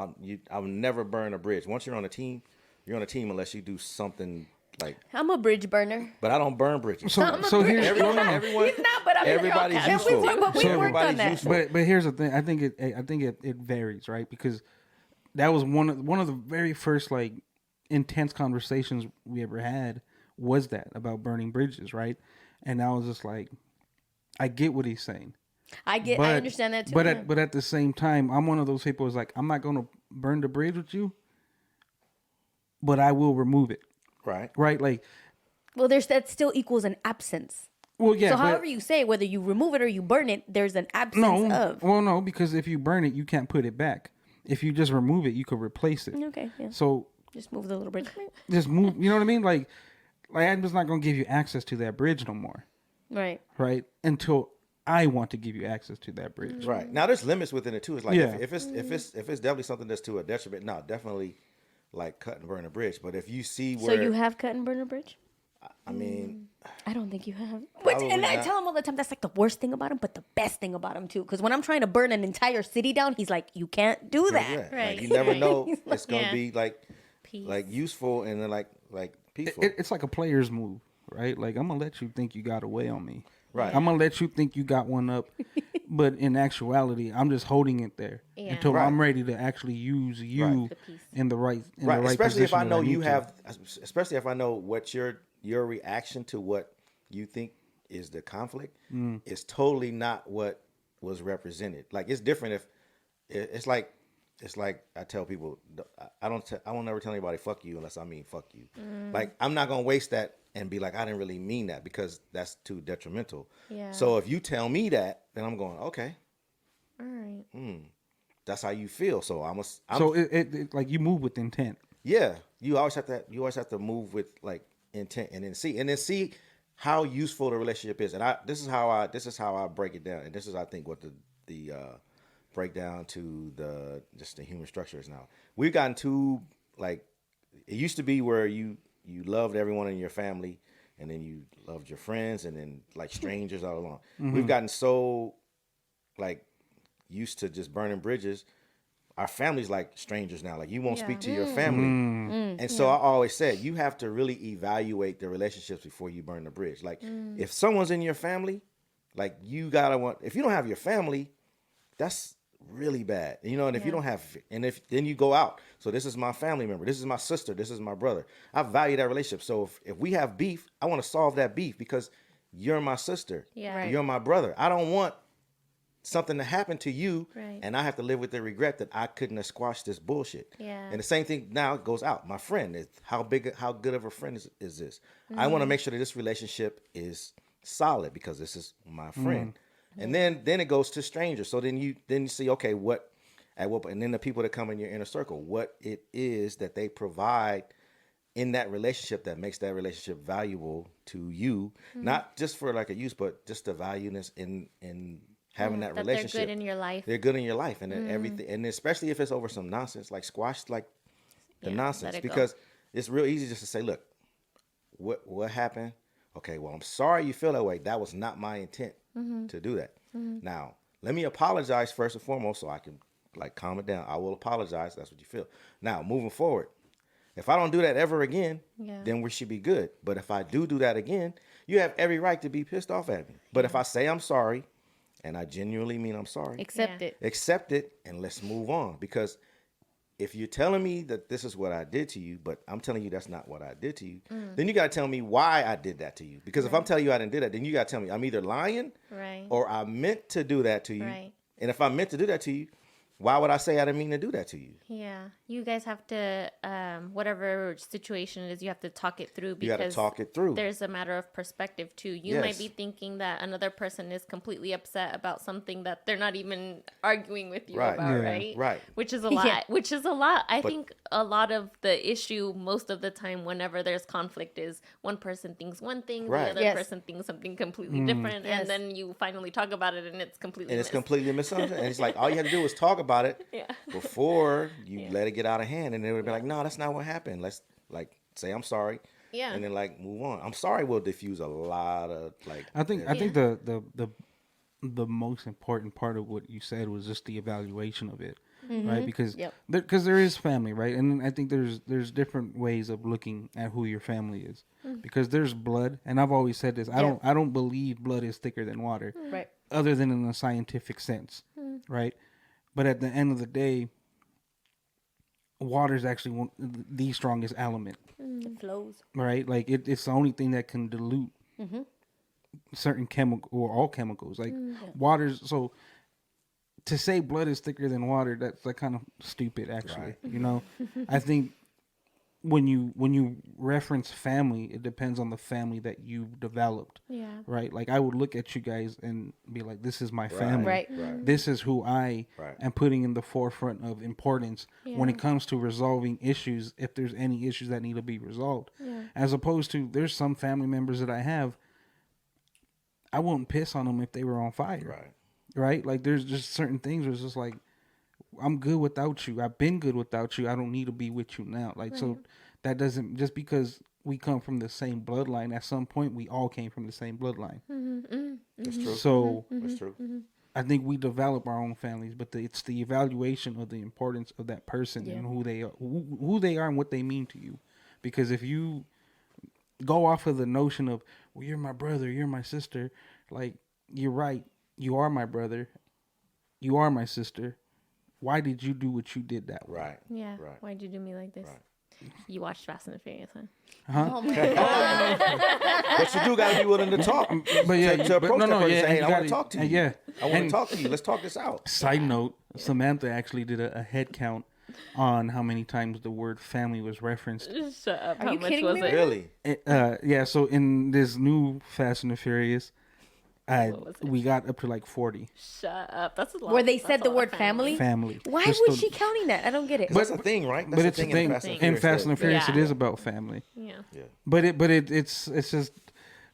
Speaker 5: I'll never burn a bridge. Once you're on a team, you're on a team unless you do something like.
Speaker 3: I'm a bridge burner.
Speaker 5: But I don't burn bridges.
Speaker 4: So here's
Speaker 5: everyone.
Speaker 3: He's not, but I'm
Speaker 5: Everybody's
Speaker 3: okay.
Speaker 5: useful.
Speaker 3: We worked on that.
Speaker 5: Useful.
Speaker 4: But here's the thing. I think it varies, right? Because that was one of the very first like intense conversations we ever had was that about burning bridges, right? And I was just like, I get what he's saying.
Speaker 3: I understand that too.
Speaker 4: But at the same time, I'm one of those people who's like, I'm not gonna burn the bridge with you, but I will remove it.
Speaker 5: Right.
Speaker 4: Right. Like,
Speaker 3: well, that still equals an absence.
Speaker 4: well, yeah.
Speaker 3: So however you say, whether you remove it or you burn it, there's an absence of.
Speaker 4: Well, no, because if you burn it, you can't put it back. If you just remove it, you could replace it.
Speaker 3: Okay. Yeah.
Speaker 4: So
Speaker 3: Just move the little bridge.
Speaker 4: just move. You know what I mean? Like I'm just not gonna give you access to that bridge no more.
Speaker 3: Right.
Speaker 4: Right. Until I want to give you access to that bridge.
Speaker 5: Right. Now there's limits within it too. It's like
Speaker 4: Yeah.
Speaker 5: if it's definitely something that's to a detriment, no, definitely like cut and burn a bridge. But if you see where
Speaker 3: So you have cut and burn a bridge?
Speaker 5: I mean,
Speaker 3: I don't think you have.
Speaker 5: Probably
Speaker 3: And I
Speaker 5: not.
Speaker 3: tell him all the time that's like the worst thing about him, but the best thing about him too. Because when I'm trying to burn an entire city down, he's like, "You can't do that."
Speaker 5: yeah,
Speaker 2: Right.
Speaker 5: like you never
Speaker 2: Right.
Speaker 5: know it's gonna
Speaker 2: Yeah.
Speaker 5: be like
Speaker 2: Peace.
Speaker 5: useful and then like peaceful.
Speaker 4: It's like a player's move, right? Like I'm gonna let you think you got away on me.
Speaker 5: Right.
Speaker 4: I'm gonna let you think you got one up, but in actuality, I'm just holding it there until
Speaker 5: Right.
Speaker 4: I'm ready to actually use you
Speaker 5: Right.
Speaker 2: The piece.
Speaker 4: in the right
Speaker 5: Right. Especially if
Speaker 4: position
Speaker 5: I
Speaker 4: that
Speaker 5: know
Speaker 4: need
Speaker 5: you
Speaker 4: to.
Speaker 5: have, especially if I know what your reaction to what you think is the conflict is totally not what was represented. Like it's different if it's like I tell people I won't never tell anybody fuck you unless I mean fuck you. Like I'm not gonna waste that and be like I didn't really mean that because that's too detrimental.
Speaker 2: Yeah.
Speaker 5: So if you tell me that, then I'm going okay.
Speaker 2: All right.
Speaker 5: That's how you feel. So I'm
Speaker 4: it like you move with intent.
Speaker 5: yeah. You always have to move with like intent and then see how useful the relationship is. And this is how I break it down. And this is I think what the break down to the human structures now. We've gotten to like it used to be where you loved everyone in your family, and then you loved your friends, and then like strangers all along. We've gotten so like used to just burning bridges. Our family's like strangers now. Like you won't speak to your family. And so I always said, you have to really evaluate the relationships before you burn the bridge. Like if someone's in your family, like you gotta if you don't have your family, that's really bad. You know, and if you don't have, and if then you go out. So this is my family member. This is my sister. This is my brother. I value that relationship. So if we have beef, I want to solve that beef because you're my sister.
Speaker 2: Yeah. Right.
Speaker 5: You're my brother. I don't want something to happen to you,
Speaker 2: Right.
Speaker 5: and I have to live with the regret that I couldn't have squashed this bullshit.
Speaker 2: Yeah.
Speaker 5: And the same thing now goes out. My friend, how good of a friend is this? I want to make sure that this relationship is solid because this is my friend. And then it goes to strangers. So then you see, okay, and then the people that come in your inner circle, what it is that they provide in that relationship that makes that relationship valuable to you, not just for like a use, but just the valueness in having that relationship.
Speaker 2: They're good in your life.
Speaker 5: They're good in your life, and everything, and especially if it's over some nonsense, like squash like the nonsense, because it's real easy just to say, look, what happened? Okay, well, I'm sorry you feel that way. That was not my intent to do that. Now, let me apologize first and foremost, so I can like calm it down. I will apologize. That's what you feel. Now, moving forward, if I don't do that ever again, then we should be good. But if I do that again, you have every right to be pissed off at me. But if I say I'm sorry, and I genuinely mean I'm sorry,
Speaker 3: Accept it.
Speaker 5: accept it, and let's move on. Because if you're telling me that this is what I did to you, but I'm telling you that's not what I did to you, then you got to tell me why I did that to you. Because if I'm telling you I didn't do that, then you got to tell me I'm either lying or I meant to do that to you.
Speaker 2: Right.
Speaker 5: And if I meant to do that to you, why would I say I didn't mean to do that to you?
Speaker 2: Yeah, you guys have to, whatever situation it is, you have to talk it through
Speaker 5: You got to
Speaker 2: because
Speaker 5: talk it through.
Speaker 2: there's a matter of perspective too. You might be thinking that another person is completely upset about something that they're not even arguing with you
Speaker 5: Right.
Speaker 2: about,
Speaker 5: Yeah.
Speaker 2: right?
Speaker 5: Right.
Speaker 2: Which is a lot.
Speaker 3: Yeah.
Speaker 2: Which is a lot. I think a lot of the issue most of the time whenever there's conflict is one person thinks one thing,
Speaker 5: Right.
Speaker 2: the other
Speaker 3: Yes.
Speaker 2: person thinks something completely different,
Speaker 3: Yes.
Speaker 2: and then you finally talk about it and it's completely
Speaker 5: And it's
Speaker 2: missed.
Speaker 5: completely misunderstood. And it's like, all you had to do was talk about it
Speaker 2: Yeah.
Speaker 5: before you let it get out of hand. And they would be like, no, that's not what happened. Let's like say I'm sorry.
Speaker 2: Yeah.
Speaker 5: And then like move on. I'm sorry will diffuse a lot of like.
Speaker 4: I think the most important part of what you said was just the evaluation of it, right? Because there is family, right? And I think there's different ways of looking at who your family is, because there's blood, and I've always said this. I don't believe blood is thicker than water,
Speaker 3: Right.
Speaker 4: other than in a scientific sense, right? But at the end of the day, water is actually the strongest element,
Speaker 3: It flows.
Speaker 4: right? Like it's the only thing that can dilute certain chemical or all chemicals. Like water's so to say blood is thicker than water, that's like kind of stupid, actually. You know, I think when you reference family, it depends on the family that you've developed.
Speaker 2: Yeah.
Speaker 4: Right. Like I would look at you guys and be like, this is my family.
Speaker 3: Right.
Speaker 4: This is who I
Speaker 5: Right.
Speaker 4: am putting in the forefront of importance when it comes to resolving issues, if there's any issues that need to be resolved. As opposed to there's some family members that I have, I wouldn't piss on them if they were on fire.
Speaker 5: Right.
Speaker 4: Right? Like there's just certain things where it's just like, I'm good without you. I've been good without you. I don't need to be with you now. Like, so that doesn't, just because we come from the same bloodline, at some point we all came from the same bloodline.
Speaker 5: That's true.
Speaker 4: So
Speaker 5: That's true.
Speaker 4: I think we develop our own families, but it's the evaluation of the importance of that person and who they are and what they mean to you. Because if you go off of the notion of, well, you're my brother, you're my sister, like, you're right. You are my brother. You are my sister. Why did you do what you did that way?
Speaker 5: Right.
Speaker 2: Yeah.
Speaker 5: Right.
Speaker 2: Why'd you do me like this?
Speaker 5: Right.
Speaker 2: You watched Fast and the Furious, huh?
Speaker 3: Oh my God.
Speaker 5: But you do got to be willing to talk.
Speaker 4: But yeah,
Speaker 5: to approach that person and say, hey, I want to talk to you.
Speaker 4: Yeah.
Speaker 5: I want
Speaker 4: And
Speaker 5: to talk to you. Let's talk this out.
Speaker 4: Side note, Samantha actually did a head count on how many times the word family was referenced.
Speaker 2: Shut up.
Speaker 3: Are
Speaker 2: How
Speaker 3: you
Speaker 2: much
Speaker 3: kidding
Speaker 2: was
Speaker 3: me
Speaker 2: it?
Speaker 3: right
Speaker 5: Really?
Speaker 4: Yeah, so in this new Fast and the Furious,
Speaker 2: What was it?
Speaker 4: we got up to like 40
Speaker 2: Shut up. That's a lot.
Speaker 3: Where they
Speaker 2: that's
Speaker 3: said
Speaker 2: a
Speaker 3: the
Speaker 2: lot
Speaker 3: word
Speaker 2: of
Speaker 3: family?
Speaker 4: family.
Speaker 3: Why
Speaker 4: Just
Speaker 3: was she counting that? I don't get it.
Speaker 5: That's a thing, right? That's
Speaker 4: But it's a thing.
Speaker 5: Fast and
Speaker 4: In
Speaker 5: Furious
Speaker 4: Fast and the
Speaker 5: that-
Speaker 4: Furious,
Speaker 2: Yeah.
Speaker 4: it is about family.
Speaker 2: Yeah.
Speaker 5: Yeah.
Speaker 4: But it's just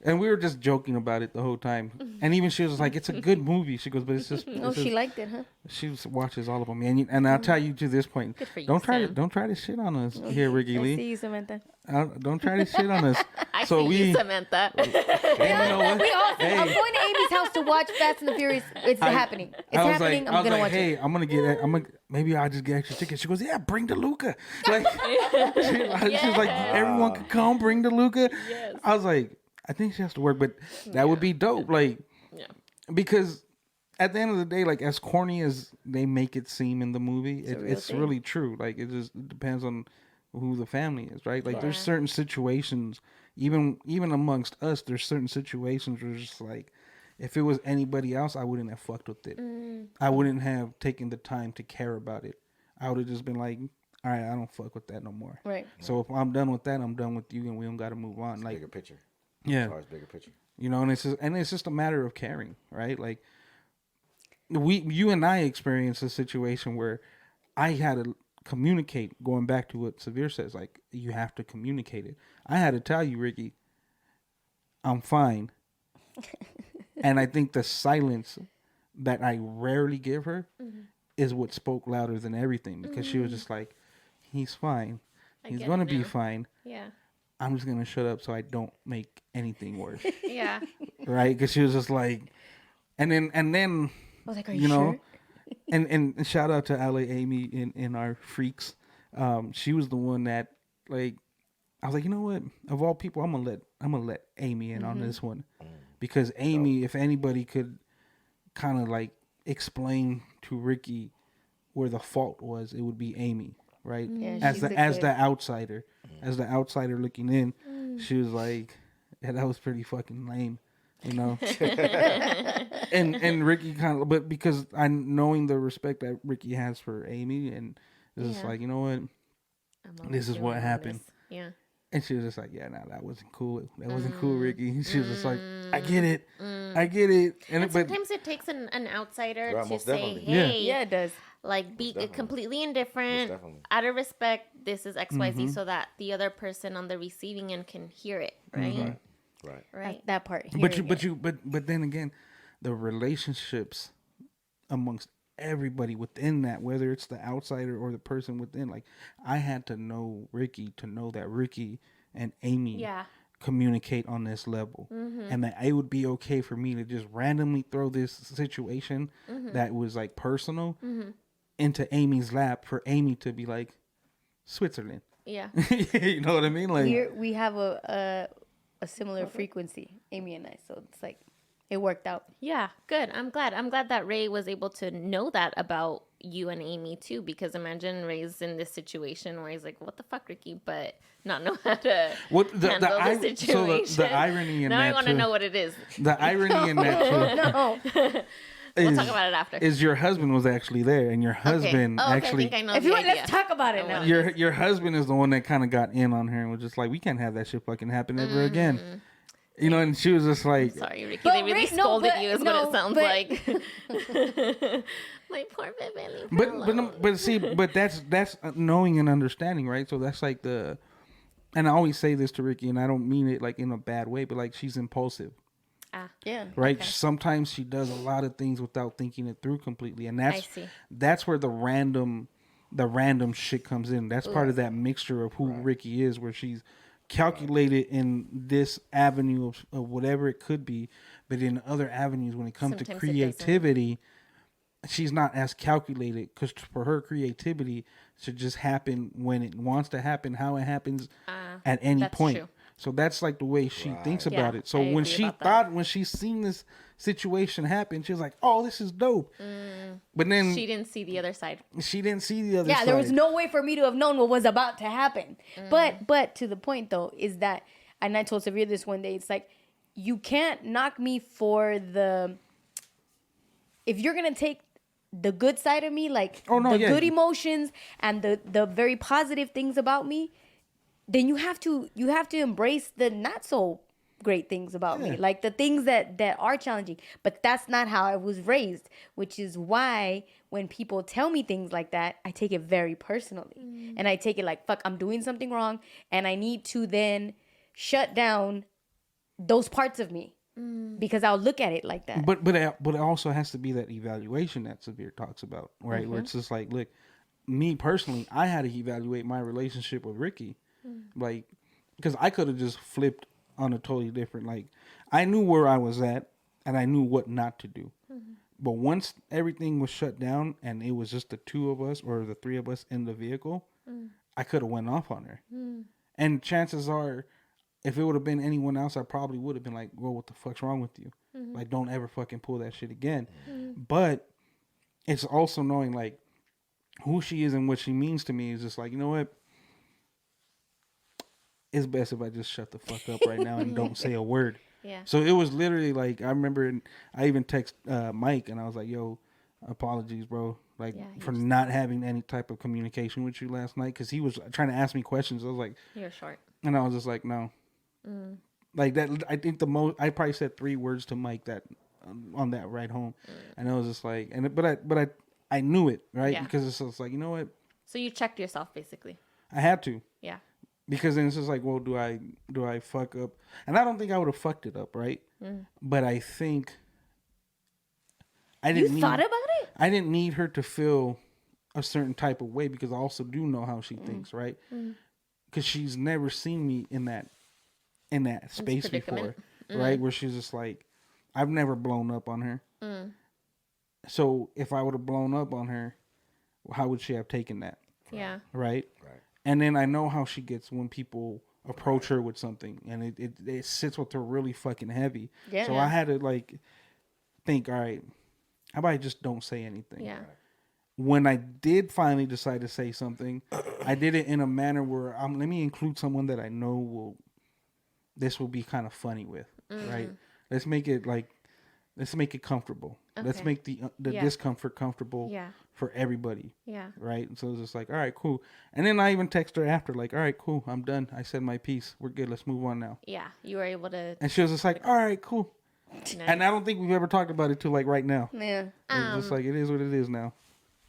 Speaker 4: And we were just joking about it the whole time. And even she was like, "It's a good movie." She goes, "But it's just."
Speaker 3: Oh,
Speaker 4: It's
Speaker 3: she
Speaker 4: just,
Speaker 3: liked it, huh?
Speaker 4: she watches all of them, and I'll tell you to this point,
Speaker 2: Good for you,
Speaker 4: don't
Speaker 2: Sam.
Speaker 4: try to shit on us here, Ricky
Speaker 3: I
Speaker 4: Lee.
Speaker 3: see you, Samantha.
Speaker 4: Don't try to shit on us.
Speaker 2: I
Speaker 4: So
Speaker 2: see you, Samantha.
Speaker 4: and you know what?
Speaker 3: We all
Speaker 4: Hey.
Speaker 3: I'm going to Amy's house to watch Fast and the Furious. It's happening. It's
Speaker 4: I was
Speaker 3: happening.
Speaker 4: Like,
Speaker 3: I'm gonna watch
Speaker 4: hey,
Speaker 3: it.
Speaker 4: maybe I'll just get extra tickets. She goes, yeah, bring DeLuca. Like, she's like, everyone could come, bring DeLuca.
Speaker 2: Yes.
Speaker 4: I was like, I think she has to work, but that would be dope. Like,
Speaker 2: Yeah.
Speaker 4: because at the end of the day, like as corny as they make it seem in the movie,
Speaker 3: real
Speaker 4: it's
Speaker 3: thing.
Speaker 4: really true. Like it just depends on who the family is, right? Like there's certain situations, even amongst us, there's certain situations where it's just like, if it was anybody else, I wouldn't have fucked with it. I wouldn't have taken the time to care about it. I would have just been like, all right, I don't fuck with that no more.
Speaker 3: Right.
Speaker 4: So if I'm done with that, I'm done with you, and we don't got to move on.
Speaker 5: It's
Speaker 4: Like,
Speaker 5: bigger picture.
Speaker 4: yeah,
Speaker 5: As far as bigger picture.
Speaker 4: you know, and it's just a matter of caring, right? Like you and I experienced a situation where I had to communicate. Going back to what Severe says, like you have to communicate it. I had to tell you, Ricky, I'm fine, and I think the silence that I rarely give her is what spoke louder than everything, because she was just like, he's fine, he's
Speaker 2: get
Speaker 4: gonna
Speaker 2: it
Speaker 4: be
Speaker 2: now.
Speaker 4: fine.
Speaker 2: Yeah.
Speaker 4: I'm just gonna shut up so I don't make anything worse.
Speaker 2: Yeah.
Speaker 4: Right? Because she was just like, and then
Speaker 3: I was like, are you,
Speaker 4: you know,
Speaker 3: sure?
Speaker 4: and shout out to LA Amy in our freaks. She was the one that, like, I was like, you know what? Of all people, I'm gonna let Amy in on this one, because Amy, if anybody could kind of like explain to Ricky where the fault was, it would be Amy, right?
Speaker 3: Yeah,
Speaker 4: as
Speaker 3: she's
Speaker 4: the
Speaker 3: the
Speaker 4: as
Speaker 3: kid.
Speaker 4: the outsider, looking in, she was like, yeah, that was pretty fucking lame, you know. and Ricky kind of, but because I knowing the respect that Ricky has for Amy, and it's just
Speaker 2: Yeah.
Speaker 4: like, you know what,
Speaker 2: I'm always
Speaker 4: this is what
Speaker 2: doing
Speaker 4: happened.
Speaker 2: this. Yeah.
Speaker 4: And she was just like, yeah, no, that wasn't cool. That wasn't cool, Ricky. She was just like, I get it. I get it. And
Speaker 2: And
Speaker 4: but
Speaker 2: sometimes it takes an outsider
Speaker 5: Right,
Speaker 2: to
Speaker 5: most
Speaker 2: say,
Speaker 5: definitely.
Speaker 2: hey,
Speaker 3: Yeah, it does.
Speaker 2: like be
Speaker 5: definitely.
Speaker 2: completely
Speaker 5: Most
Speaker 2: indifferent,
Speaker 5: definitely.
Speaker 2: out of respect, this is XYZ, so that the other person on the receiving end can hear it, right?
Speaker 5: Right.
Speaker 2: Right.
Speaker 3: That part.
Speaker 4: but then again, the relationships amongst everybody within that, whether it's the outsider or the person within, like I had to know Ricky to know that Ricky and Amy
Speaker 2: Yeah.
Speaker 4: communicate on this level, and that it would be okay for me to just randomly throw this situation that was like personal into Amy's lap, for Amy to be like, Switzerland.
Speaker 2: Yeah.
Speaker 4: You know what I mean? Like,
Speaker 3: We have a similar frequency, Amy and I. So it's like it worked out.
Speaker 2: Yeah, good. I'm glad that Ray was able to know that about you and Amy too, because imagine Ray's in this situation where he's like, "What the fuck, Ricky?" But not know how to
Speaker 4: What the
Speaker 2: handle the
Speaker 4: so
Speaker 2: situation.
Speaker 4: the irony in
Speaker 2: now I
Speaker 4: that
Speaker 2: want to
Speaker 4: too,
Speaker 2: know what it is.
Speaker 4: the irony in that too,
Speaker 3: No.
Speaker 2: We'll talk about it after.
Speaker 4: is your husband was actually there, and your husband
Speaker 2: Okay. Oh, okay,
Speaker 4: actually,
Speaker 2: I think I know
Speaker 3: If
Speaker 2: the
Speaker 3: you want,
Speaker 2: idea.
Speaker 3: let's talk about it now.
Speaker 4: your husband is the one that kind of got in on her and was just like, we can't have that shit fucking happen ever again. You know, and she was just like,
Speaker 2: Sorry, Ricky.
Speaker 3: But
Speaker 2: They really
Speaker 3: Ray- no,
Speaker 2: scolded
Speaker 3: but-
Speaker 2: you, is
Speaker 3: no,
Speaker 2: what it sounds
Speaker 3: but-
Speaker 2: like. My poor baby.
Speaker 4: but see, but that's knowing and understanding, right? So that's like the, and I always say this to Ricky, and I don't mean it like in a bad way, but like she's impulsive.
Speaker 3: Yeah.
Speaker 4: Right.
Speaker 2: Okay.
Speaker 4: Sometimes she does a lot of things without thinking it through completely, and
Speaker 2: I see.
Speaker 4: that's where the random shit comes in. That's part of that mixture of who Ricky is, where she's calculated in this avenue of whatever it could be, but in other avenues when it comes to
Speaker 2: Sometimes it doesn't.
Speaker 4: creativity, she's not as calculated, because for her, creativity should just happen when it wants to happen, how it happens at any
Speaker 2: that's
Speaker 4: point.
Speaker 2: true.
Speaker 4: So that's like the way she thinks about
Speaker 2: Yeah,
Speaker 4: it. So
Speaker 2: I
Speaker 4: when
Speaker 2: agree
Speaker 4: she
Speaker 2: about that.
Speaker 4: thought, when she's seen this situation happen, she was like, "Oh, this is dope." But then
Speaker 2: She didn't see the other side.
Speaker 4: she didn't see the other
Speaker 3: Yeah,
Speaker 4: side.
Speaker 3: there was no way for me to have known what was about to happen. But to the point though is that, and I told Severe this one day, it's like, you can't knock me for the, if you're gonna take the good side of me, like the good emotions and the very positive things about me, then you have to embrace the not so great things about me, like the things that are challenging. But that's not how I was raised, which is why when people tell me things like that, I take it very personally, and I take it like, fuck, I'm doing something wrong, and I need to then shut down those parts of me because I'll look at it like that.
Speaker 4: But it also has to be that evaluation that Severe talks about, right? Where it's just like, look, me personally, I had to evaluate my relationship with Ricky, like, because I could have just flipped on a totally different, like, I knew where I was at and I knew what not to do. But once everything was shut down and it was just the two of us or the three of us in the vehicle, I could have went off on her. And chances are, if it would have been anyone else, I probably would have been like, well, what the fuck's wrong with you? Like, don't ever fucking pull that shit again. But it's also knowing, like, who she is and what she means to me is just like, you know what? It's best if I just shut the fuck up right now and don't say a word.
Speaker 2: Yeah.
Speaker 4: So it was literally like, I remember I even text Mike and I was like, yo, apologies, bro. Like, for not having any type of communication with you last night. Because he was trying to ask me questions. I was like,
Speaker 2: You're short.
Speaker 4: and I was just like, no. Like that, I think the most, I probably said 3 words to Mike that on that ride home. And I was just like, but I knew it, right?
Speaker 2: Yeah.
Speaker 4: Because it's just like, you know what?
Speaker 2: So you checked yourself, basically.
Speaker 4: I had to.
Speaker 2: Yeah.
Speaker 4: Because then it's just like, well, do I fuck up? And I don't think I would have fucked it up, right? But I think I didn't.
Speaker 3: You thought about it?
Speaker 4: I didn't need her to feel a certain type of way because I also do know how she thinks, right? Because she's never seen me in that space before, right? Where she's just like, I've never blown up on her. So if I would have blown up on her, how would she have taken that?
Speaker 2: Yeah.
Speaker 4: Right. And then I know how she gets when people approach her with something, and it sits with her really fucking heavy.
Speaker 3: Yeah.
Speaker 4: So I had to like think, all right, how about I just don't say anything?
Speaker 2: Yeah.
Speaker 4: When I did finally decide to say something, I did it in a manner where let me include someone that I know this will be kind of funny with, right? Let's make it comfortable.
Speaker 2: Okay.
Speaker 4: Let's make the discomfort comfortable for everybody.
Speaker 2: Yeah.
Speaker 4: Right. And so it was just like, all right, cool. And then I even text her after, like, all right, cool, I'm done. I said my piece. We're good. Let's move on now.
Speaker 2: Yeah. You were able to.
Speaker 4: And she was just like, all right, cool.
Speaker 2: Nice.
Speaker 4: And I don't think we've ever talked about it till like right now.
Speaker 3: Yeah.
Speaker 4: It's just like, it is what it is now.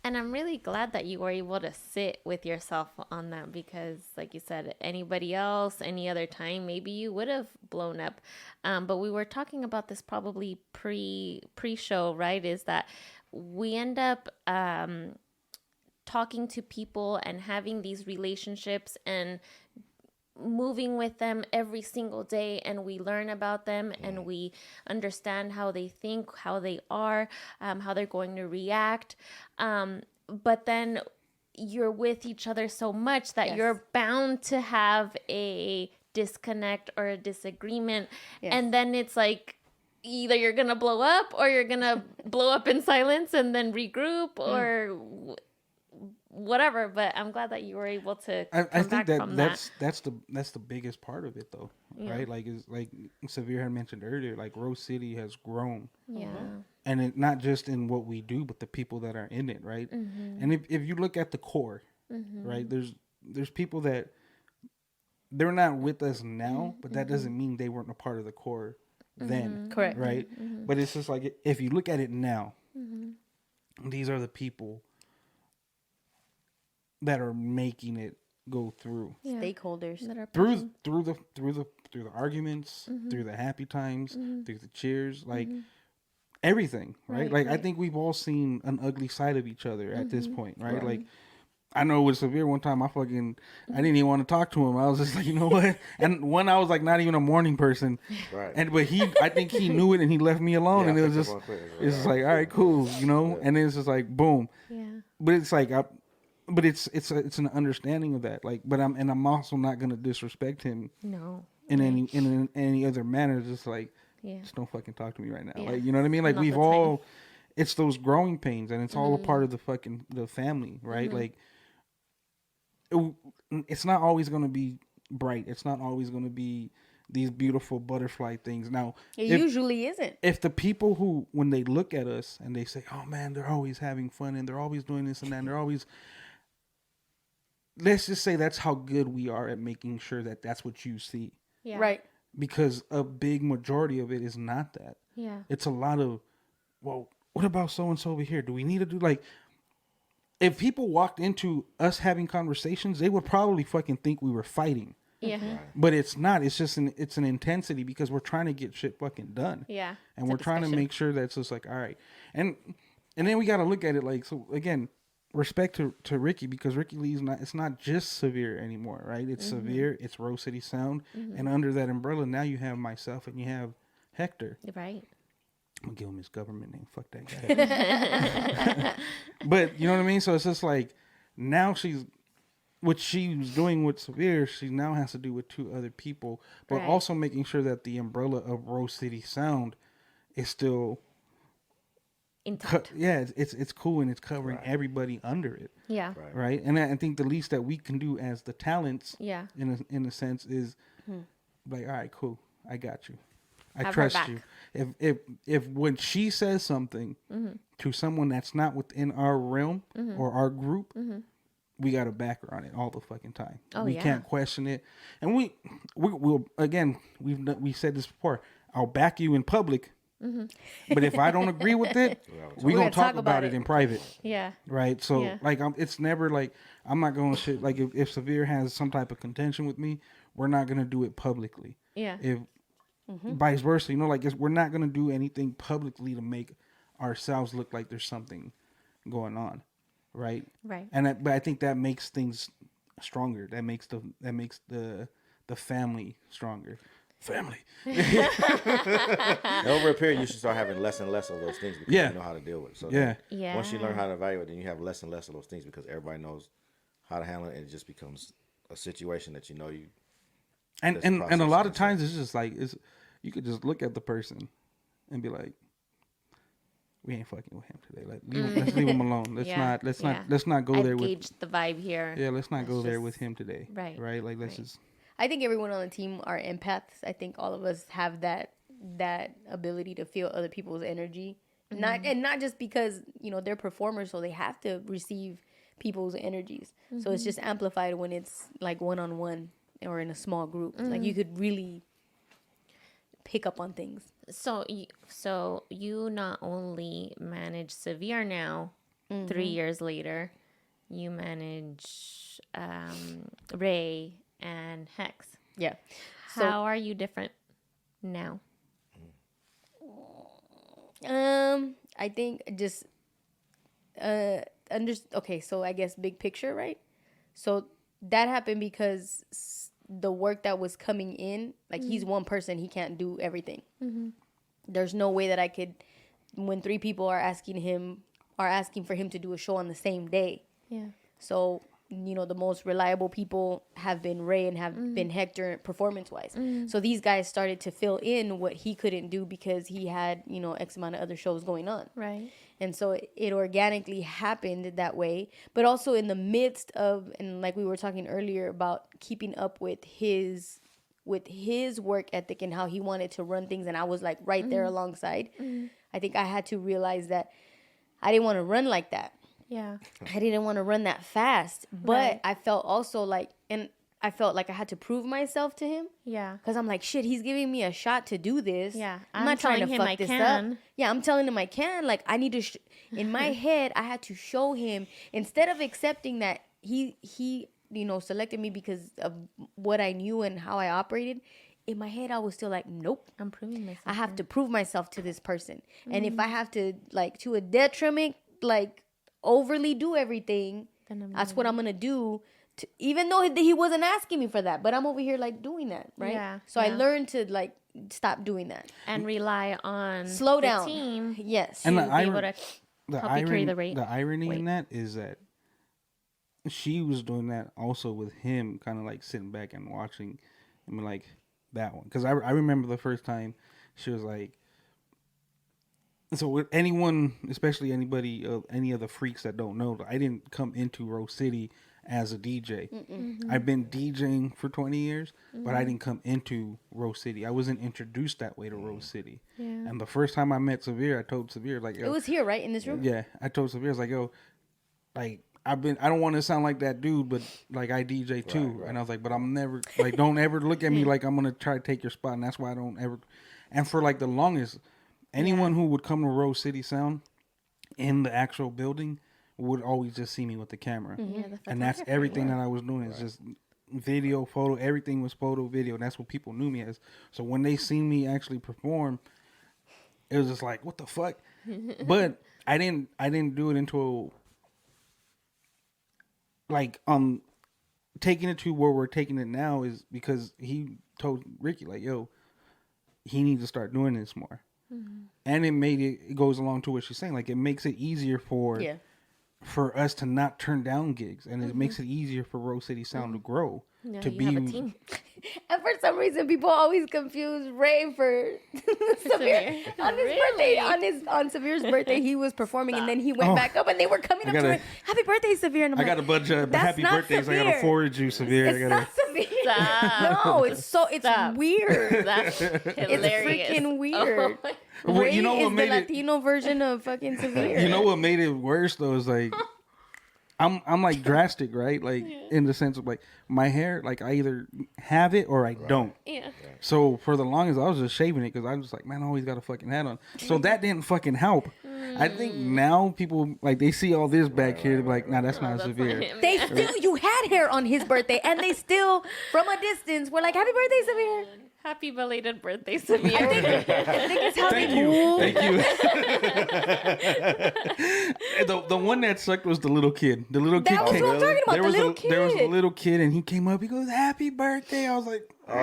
Speaker 2: And I'm really glad that you were able to sit with yourself on that because, like you said, anybody else, any other time, maybe you would have blown up. But we were talking about this probably pre-show, right? Is that we end up talking to people and having these relationships and moving with them every single day, and we learn about them and we understand how they think, how they are, how they're going to react. But then you're with each other so much that you're bound to have a disconnect or a disagreement. And then it's like either you're gonna blow up or you're gonna blow up in silence and then regroup or whatever. But I'm glad that you were able to come
Speaker 4: I think
Speaker 2: back from that.
Speaker 4: that's the biggest part of it though, right? Like, is like Severe had mentioned earlier, like Rose City has grown, and it not just in what we do, but the people that are in it, right? And if you look at the core, right, there's people that they're not with us now, but that doesn't mean they weren't a part of the core then,
Speaker 3: Correct.
Speaker 4: right? But it's just like, if you look at it now, these are the people that are making it go through
Speaker 3: Stakeholders.
Speaker 2: That are
Speaker 4: through the arguments, through the happy times, through the cheers, like everything, right? Like I think we've all seen an ugly side of each other at this point, right? Like I know with Severe one time I didn't even want to talk to him. I was just like, you know what? And one, I was like not even a morning person,
Speaker 5: Right.
Speaker 4: but I think he knew it and he left me alone, and it was just it's just like, all right, cool, you know. And then it's just like boom. But it's like but it's an understanding of that, like. But I'm also not gonna disrespect him.
Speaker 2: No.
Speaker 4: In any other manner. Just like, just don't fucking talk to me right now. Like, you know what I mean? Like, we've all, it's those growing pains, and it's all a part of the family, right? Like, it's not always gonna be bright. It's not always gonna be these beautiful butterfly things. Now,
Speaker 3: It usually isn't.
Speaker 4: if the people who, when they look at us and they say, oh man, they're always having fun and they're always doing this and that, and they're always, let's just say that's how good we are at making sure that that's what you see.
Speaker 2: Yeah.
Speaker 3: Right.
Speaker 4: Because a big majority of it is not that.
Speaker 2: Yeah.
Speaker 4: It's a lot of, well, what about so-and-so over here? Do we need to do, like, if people walked into us having conversations, they would probably fucking think we were fighting.
Speaker 2: Yeah.
Speaker 5: Right.
Speaker 4: But it's not. It's just it's an intensity because we're trying to get shit fucking done.
Speaker 2: Yeah.
Speaker 4: And
Speaker 2: It's a
Speaker 4: we're trying to
Speaker 2: discussion.
Speaker 4: make sure that it's just like, all right. And then we got to look at it like, so again, respect to Ricky, because Ricky Lee's not, it's not just Severe anymore, right? It's Severe, it's Rose City Sound. And under that umbrella, now you have myself and you have Hector.
Speaker 2: Right.
Speaker 4: I'm gonna give him his government name. Fuck that guy. But you know what I mean? So it's just like, now what she was doing with Severe, she now has to do with 2 other people, but
Speaker 2: Right.
Speaker 4: also making sure that the umbrella of Rose City Sound is still,
Speaker 2: Intact.
Speaker 4: it's cool and it's covering everybody under it,
Speaker 2: Yeah.
Speaker 5: Right.
Speaker 4: right? And I think the least that we can do as the talents,
Speaker 2: Yeah.
Speaker 4: in a sense, is like, all right, cool, I got you, I
Speaker 2: Have her
Speaker 4: trust
Speaker 2: back.
Speaker 4: you. If when she says something to someone that's not within our realm or our group, we got to back her on it all the fucking time.
Speaker 2: Oh,
Speaker 4: We
Speaker 2: yeah.
Speaker 4: can't question it. And we'll again, we said this before. I'll back you in public, but if I don't agree with it, we're gonna talk about it in private,
Speaker 2: Yeah.
Speaker 4: right? So
Speaker 2: Yeah.
Speaker 4: like, it's never like, I'm not going to shit. Like if Severe has some type of contention with me, we're not gonna do it publicly.
Speaker 2: Yeah.
Speaker 4: If vice versa, like we're not gonna do anything publicly to make ourselves look like there's something going on, right?
Speaker 2: Right.
Speaker 4: And but I think that makes things stronger. That makes the family stronger. Family.
Speaker 5: And over a period, you should start having less and less of those things because
Speaker 4: Yeah.
Speaker 5: you know how to deal with it. So
Speaker 4: Yeah.
Speaker 5: then
Speaker 2: Yeah.
Speaker 5: once you learn how to evaluate, then you have less and less of those things because everybody knows how to handle it, and it just becomes a situation that you know you.
Speaker 4: And
Speaker 5: This
Speaker 4: and a
Speaker 5: process
Speaker 4: lot of
Speaker 5: is
Speaker 4: times it's just like, you could just look at the person and be like, we ain't fucking with him today. Like, let's leave him alone. Let's not go
Speaker 2: I've
Speaker 4: there with.
Speaker 2: gauged the vibe here.
Speaker 4: Yeah, let's not go
Speaker 2: Let's
Speaker 4: there
Speaker 2: just-
Speaker 4: with him today.
Speaker 2: Right.
Speaker 4: Right. Like, let's
Speaker 2: Right.
Speaker 4: just.
Speaker 3: I think everyone on the team are empaths. I think all of us have that ability to feel other people's energy. Not just because, they're performers, so they have to receive people's energies. So it's just amplified when it's like one-on-one or in a small group. Like you could really pick up on things.
Speaker 2: So you not only manage Severe now, 3 years later, you manage Ray and Hex.
Speaker 3: Yeah.
Speaker 2: How are you different now?
Speaker 3: I think just okay, so I guess big picture, right? So that happened because the work that was coming in, like he's one person, he can't do everything. There's no way that I could, when 3 people are asking for him to do a show on the same day.
Speaker 2: Yeah.
Speaker 3: So, the most reliable people have been Ray and have been Hector performance-wise. So these guys started to fill in what he couldn't do because he had, X amount of other shows going on.
Speaker 2: Right.
Speaker 3: And so it organically happened that way. But also in the midst of, and like we were talking earlier about keeping up with his work ethic and how he wanted to run things, and I was like right there alongside. I think I had to realize that I didn't want to run like that.
Speaker 2: Yeah.
Speaker 3: I didn't want to run that fast, but
Speaker 2: Right.
Speaker 3: I felt also like, and I felt like I had to prove myself to him.
Speaker 2: Yeah.
Speaker 3: Because I'm like, shit, he's giving me a shot to do this.
Speaker 2: Yeah.
Speaker 3: I'm not trying to
Speaker 2: telling him
Speaker 3: fuck
Speaker 2: I
Speaker 3: this
Speaker 2: can.
Speaker 3: up. Yeah, I'm telling him I can. Like, I need to, in my head, I had to show him, instead of accepting that he selected me because of what I knew and how I operated, in my head, I was still like, nope.
Speaker 2: I'm proving myself.
Speaker 3: I have to prove myself to this person. And if I have to, like, to a detriment, like, overly do everything, that's what I'm going to do. Even though he wasn't asking me for that, but I'm over here like doing that, right?
Speaker 2: Yeah,
Speaker 3: So I
Speaker 2: yeah.
Speaker 3: learned to like stop doing that.
Speaker 2: and rely on
Speaker 3: Slow
Speaker 2: the
Speaker 3: down.
Speaker 2: team
Speaker 3: Yes.
Speaker 4: And
Speaker 2: to
Speaker 4: the
Speaker 2: be able
Speaker 4: irony,
Speaker 2: to help you carry the weight.
Speaker 4: irony in that is that she was doing that also with him, kind of like sitting back and watching, and be like that one. Because I remember the first time she was like, so with anyone, especially anybody, any of the freaks that don't know, I didn't come into Rose City as a DJ. I've been DJing for 20 years, but I didn't come into Rose City. I wasn't introduced that way to Rose City.
Speaker 2: Yeah.
Speaker 4: And the first time I met Severe, I told Severe, like,
Speaker 3: It was here, right? In this room?
Speaker 4: yeah, I told Severe, I was like, yo, like, I don't want to sound like that dude, but like I DJ too.
Speaker 5: Right.
Speaker 4: And I was like, but I'm never, like, don't ever look at me like I'm going to try to take your spot. And that's why I don't ever, and for like the longest, anyone who would come to Rose City Sound in the actual building would always just see me with the camera.
Speaker 2: Yeah, the
Speaker 4: And that's
Speaker 2: photographer.
Speaker 4: everything that I was doing is just video, photo. Everything was photo, video, and that's what people knew me as. So when they seen me actually perform, it was just like, what the fuck? But I didn't do it until like taking it to where we're taking it now is because he told Ricky like, yo, he needs to start doing this more. And it goes along to what she's saying. Like, it makes it easier for us to not turn down gigs, and it makes it easier for Rose City Sound to grow.
Speaker 2: No,
Speaker 4: to
Speaker 2: you
Speaker 4: be
Speaker 2: have a team.
Speaker 3: And for some reason, people always confuse Ray for Severe. On his birthday, on Severe's birthday, he was performing, and then he went back up, and they were coming up to him, "Happy birthday, Severe!" And I'm
Speaker 4: I got a bunch of happy birthdays.
Speaker 3: Severe.
Speaker 4: I gotta forward you, Severe.
Speaker 3: It's not Severe.
Speaker 2: Stop.
Speaker 3: No, it's
Speaker 2: Stop.
Speaker 3: weird.
Speaker 2: That's
Speaker 3: It's
Speaker 2: hilarious.
Speaker 3: freaking weird.
Speaker 2: Oh,
Speaker 4: Well,
Speaker 3: Ray
Speaker 4: you know what
Speaker 3: is the
Speaker 4: made it?
Speaker 3: Latino version of fucking Severe.
Speaker 4: You know what made it worse though is like, I'm like drastic, right? Like in the sense of like my hair, like I either have it or I don't.
Speaker 2: yeah.
Speaker 4: So for the longest, I was just shaving it because I was just like, man, I always got a fucking hat on. So that didn't fucking help. I think now people like they see all this back here, they're like, nah, that's not
Speaker 2: That's
Speaker 4: Severe.
Speaker 2: not him.
Speaker 3: They still, you had hair on his birthday, and they still, from a distance, were like, "Happy birthday, Severe."
Speaker 2: Happy belated birthday, Severe.
Speaker 3: I think it's how
Speaker 4: Thank
Speaker 3: they
Speaker 4: you.
Speaker 3: move.
Speaker 4: Thank you. the one that sucked was the little kid. The little kid
Speaker 3: That was
Speaker 4: came.
Speaker 3: what I'm talking about.
Speaker 4: There
Speaker 3: The
Speaker 4: was
Speaker 3: little
Speaker 4: there was a
Speaker 3: kid.
Speaker 4: little kid, and he came up. He goes, "Happy birthday!" I was like,
Speaker 3: No,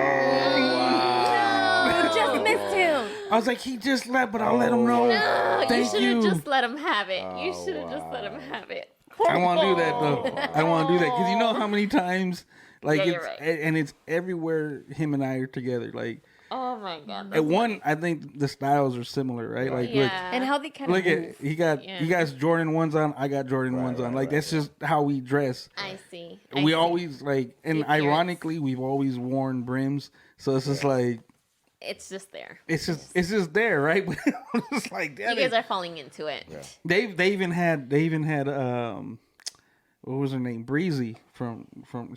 Speaker 3: just missed him.
Speaker 4: he just left, but I'll let him know.
Speaker 2: No, you
Speaker 4: Thank
Speaker 2: should
Speaker 4: you.
Speaker 2: have just let him have it. You should have just let him have it.
Speaker 4: I want to do that though. I want to do that because you know how many times, like,
Speaker 2: Yeah,
Speaker 4: it's
Speaker 2: you're right.
Speaker 4: and it's everywhere. Him and I are together. Like,
Speaker 2: Oh my god.
Speaker 4: at one, I think the styles are similar, right? Like,
Speaker 2: Yeah.
Speaker 3: And how they kind of
Speaker 4: look
Speaker 3: move.
Speaker 4: at he got Jordan ones on. I got Jordan ones on. Like, that's just how we dress.
Speaker 2: I see.
Speaker 4: We always like, and
Speaker 2: The appearance.
Speaker 4: ironically, we've always worn brims. So it's just like,
Speaker 2: It's just there.
Speaker 4: it's just there, right? But it's like,
Speaker 2: You
Speaker 4: damn
Speaker 2: guys
Speaker 4: it.
Speaker 2: are falling into it.
Speaker 4: They even had what was her name? Breezy from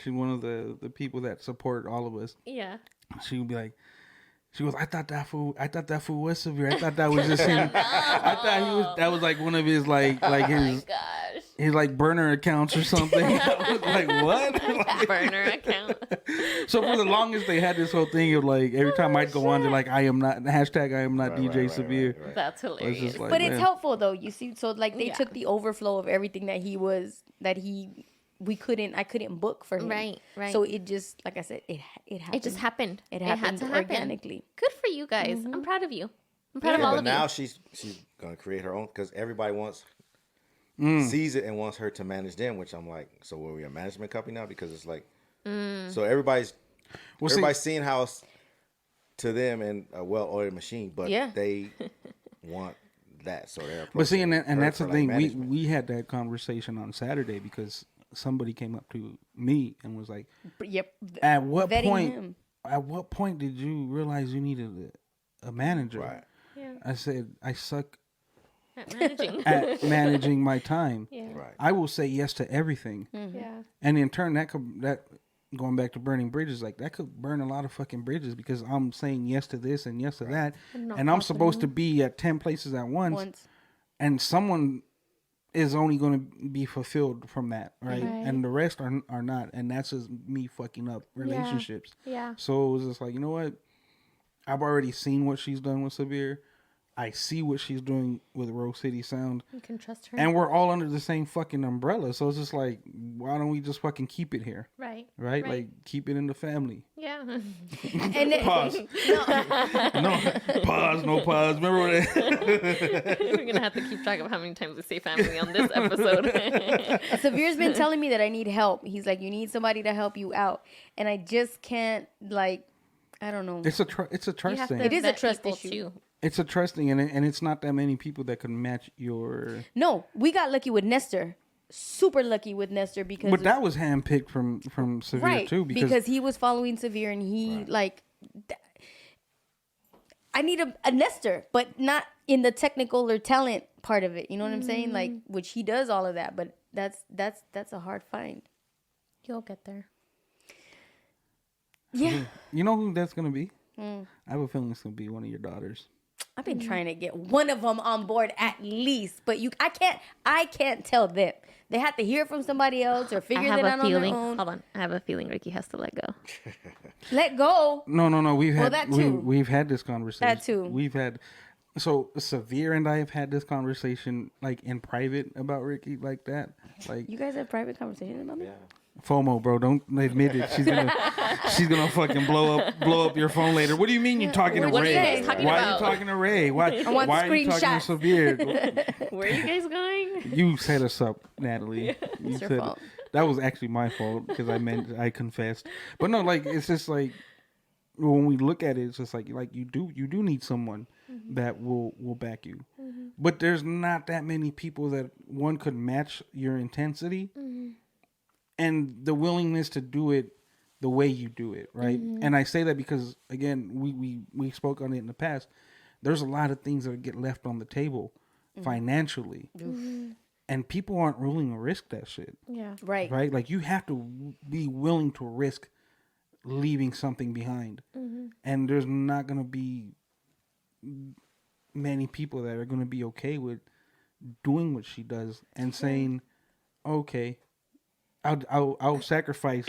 Speaker 4: she's one of the people that support all of us.
Speaker 2: Yeah.
Speaker 4: She would be like, she goes, I thought that fool was Severe. I thought that was just him. I thought that was like one of his like
Speaker 2: Oh my
Speaker 4: his
Speaker 2: gosh.
Speaker 4: his like burner accounts or something. I was like, what? Like,
Speaker 2: Burner account.
Speaker 4: so for the longest they had this whole thing of like every time I'd go on, they're like, I am not DJ Severe.
Speaker 2: That's
Speaker 4: It's
Speaker 2: hilarious.
Speaker 4: just like,
Speaker 3: But it's
Speaker 4: man.
Speaker 3: helpful though. You see, so like they
Speaker 2: Yeah.
Speaker 3: took the overflow of everything that I couldn't book for him.
Speaker 2: Right, right.
Speaker 3: So it just, like I said, it happened.
Speaker 2: It just happened.
Speaker 3: It
Speaker 2: had
Speaker 3: happened
Speaker 2: to happen.
Speaker 3: organically.
Speaker 2: Good for you guys. I'm proud of you. I'm proud of all
Speaker 5: but
Speaker 2: of
Speaker 5: now
Speaker 2: you.
Speaker 5: she's gonna create her own because everybody
Speaker 4: Mm.
Speaker 5: sees it and wants her to manage them. Which I'm like, so are we a management company now? Because it's like,
Speaker 2: Mm.
Speaker 5: so everybody's
Speaker 4: Well, see-
Speaker 5: everybody's seeing how it's to them and a well-oiled machine, but
Speaker 3: Yeah.
Speaker 5: they want that. So they're
Speaker 4: But see, and
Speaker 5: approaching her
Speaker 4: that's the
Speaker 5: for, like,
Speaker 4: thing.
Speaker 5: management.
Speaker 4: We had that conversation on Saturday because somebody came up to me and was like,
Speaker 3: Yep.
Speaker 4: At what
Speaker 3: Vetting
Speaker 4: point?
Speaker 3: him.
Speaker 4: At what point did you realize you needed a manager?
Speaker 5: Right.
Speaker 2: Yeah.
Speaker 4: I said I suck
Speaker 2: At managing.
Speaker 4: at managing my time.
Speaker 2: Yeah.
Speaker 5: Right.
Speaker 4: I will say yes to everything,
Speaker 2: Yeah.
Speaker 4: and in turn, that going back to burning bridges, like that could burn a lot of fucking bridges because I'm saying yes to this and yes to that, and I'm supposed to be at 10 places at once. And someone is only going to be fulfilled from that, right? And the rest are not, and that's just me fucking up relationships.
Speaker 2: Yeah.
Speaker 4: So it was just like, you know what? I've already seen what she's done with Severe. I see what she's doing with Rose City Sound,
Speaker 2: You can trust her.
Speaker 4: and we're all under the same fucking umbrella. So it's just like, why don't we just fucking keep it here,
Speaker 2: Right.
Speaker 4: right? Like keep it in the family.
Speaker 2: Yeah.
Speaker 3: And then,
Speaker 4: Pause. No pause. No pause. Remember what?
Speaker 2: We're going to have to keep track of how many times we say family on this episode.
Speaker 3: Severe's been telling me that I need help. He's like, you need somebody to help you out, and I just can't. Like, I don't know.
Speaker 4: It's a trust thing.
Speaker 3: It is a
Speaker 2: vet
Speaker 3: trust
Speaker 2: people,
Speaker 3: issue.
Speaker 2: too.
Speaker 4: It's a trust thing, and it's not that many people that can match your.
Speaker 3: No, we got lucky with Nestor. Super lucky with Nestor because.
Speaker 4: But that was handpicked from Severe
Speaker 3: right
Speaker 4: too,
Speaker 3: because he was following Severe and he like. I need a Nestor, but not in the technical or talent part of it. You know what I'm saying? Like, which he does all of that, but that's a hard find.
Speaker 2: You'll get there.
Speaker 3: Yeah,
Speaker 4: You know who that's gonna be? I have a feeling it's gonna be one of your daughters.
Speaker 3: I've been trying to get one of them on board at least, but I can't tell them. They have to hear from somebody else or
Speaker 2: I
Speaker 3: figure
Speaker 2: have
Speaker 3: that
Speaker 2: a
Speaker 3: out on
Speaker 2: feeling.
Speaker 3: their own.
Speaker 2: Hold on. I have a feeling Ricky has to let go.
Speaker 3: Let go.
Speaker 4: No. We've
Speaker 3: Well,
Speaker 4: had
Speaker 3: that too.
Speaker 4: we've had this conversation.
Speaker 3: That too.
Speaker 4: We've had so Severe and I have had this conversation like in private about Ricky like that. Like
Speaker 3: You guys have private conversations about me?
Speaker 5: Yeah.
Speaker 4: FOMO, bro. Don't admit it. She's gonna fucking blow up your phone later. What do you mean you're talking to
Speaker 3: What are you
Speaker 4: Ray?
Speaker 3: guys
Speaker 2: talking
Speaker 4: Why are
Speaker 2: about?
Speaker 4: you talking to Ray? Why
Speaker 3: want
Speaker 4: why are you talking to
Speaker 3: screenshots.
Speaker 4: Severe?
Speaker 2: Where are you guys going?
Speaker 4: You set us up, Natalie. You
Speaker 3: your
Speaker 4: said
Speaker 3: fault.
Speaker 4: that was actually my fault because I confessed. But no, like it's just like when we look at it, it's just like you do need someone that will back you. But there's not that many people that one could match your intensity and the willingness to do it the way you do it, right? And I say that because again, we spoke on it in the past. There's a lot of things that get left on the table financially. And people aren't willing to risk that shit.
Speaker 2: Yeah.
Speaker 3: Right.
Speaker 4: Right? Like you have to be willing to risk leaving something behind. And there's not going to be many people that are going to be okay with doing what she does and saying, "Okay, I'll sacrifice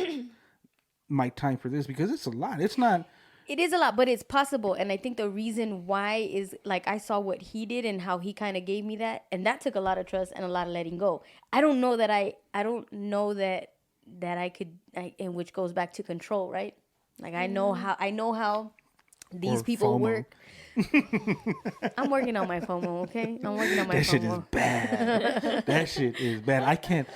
Speaker 4: my time for this because it's a lot. It's not
Speaker 3: It is a lot, but it's possible. And I think the reason why is like I saw what he did and how he kind of gave me that, and that took a lot of trust and a lot of letting go. I don't know that I could, and which goes back to control, right? Like I know how these
Speaker 4: Or
Speaker 3: people
Speaker 4: FOMO.
Speaker 3: work. I'm working on my FOMO, okay? I'm working on my
Speaker 4: that
Speaker 3: FOMO.
Speaker 4: shit is bad. That shit is bad. I can't.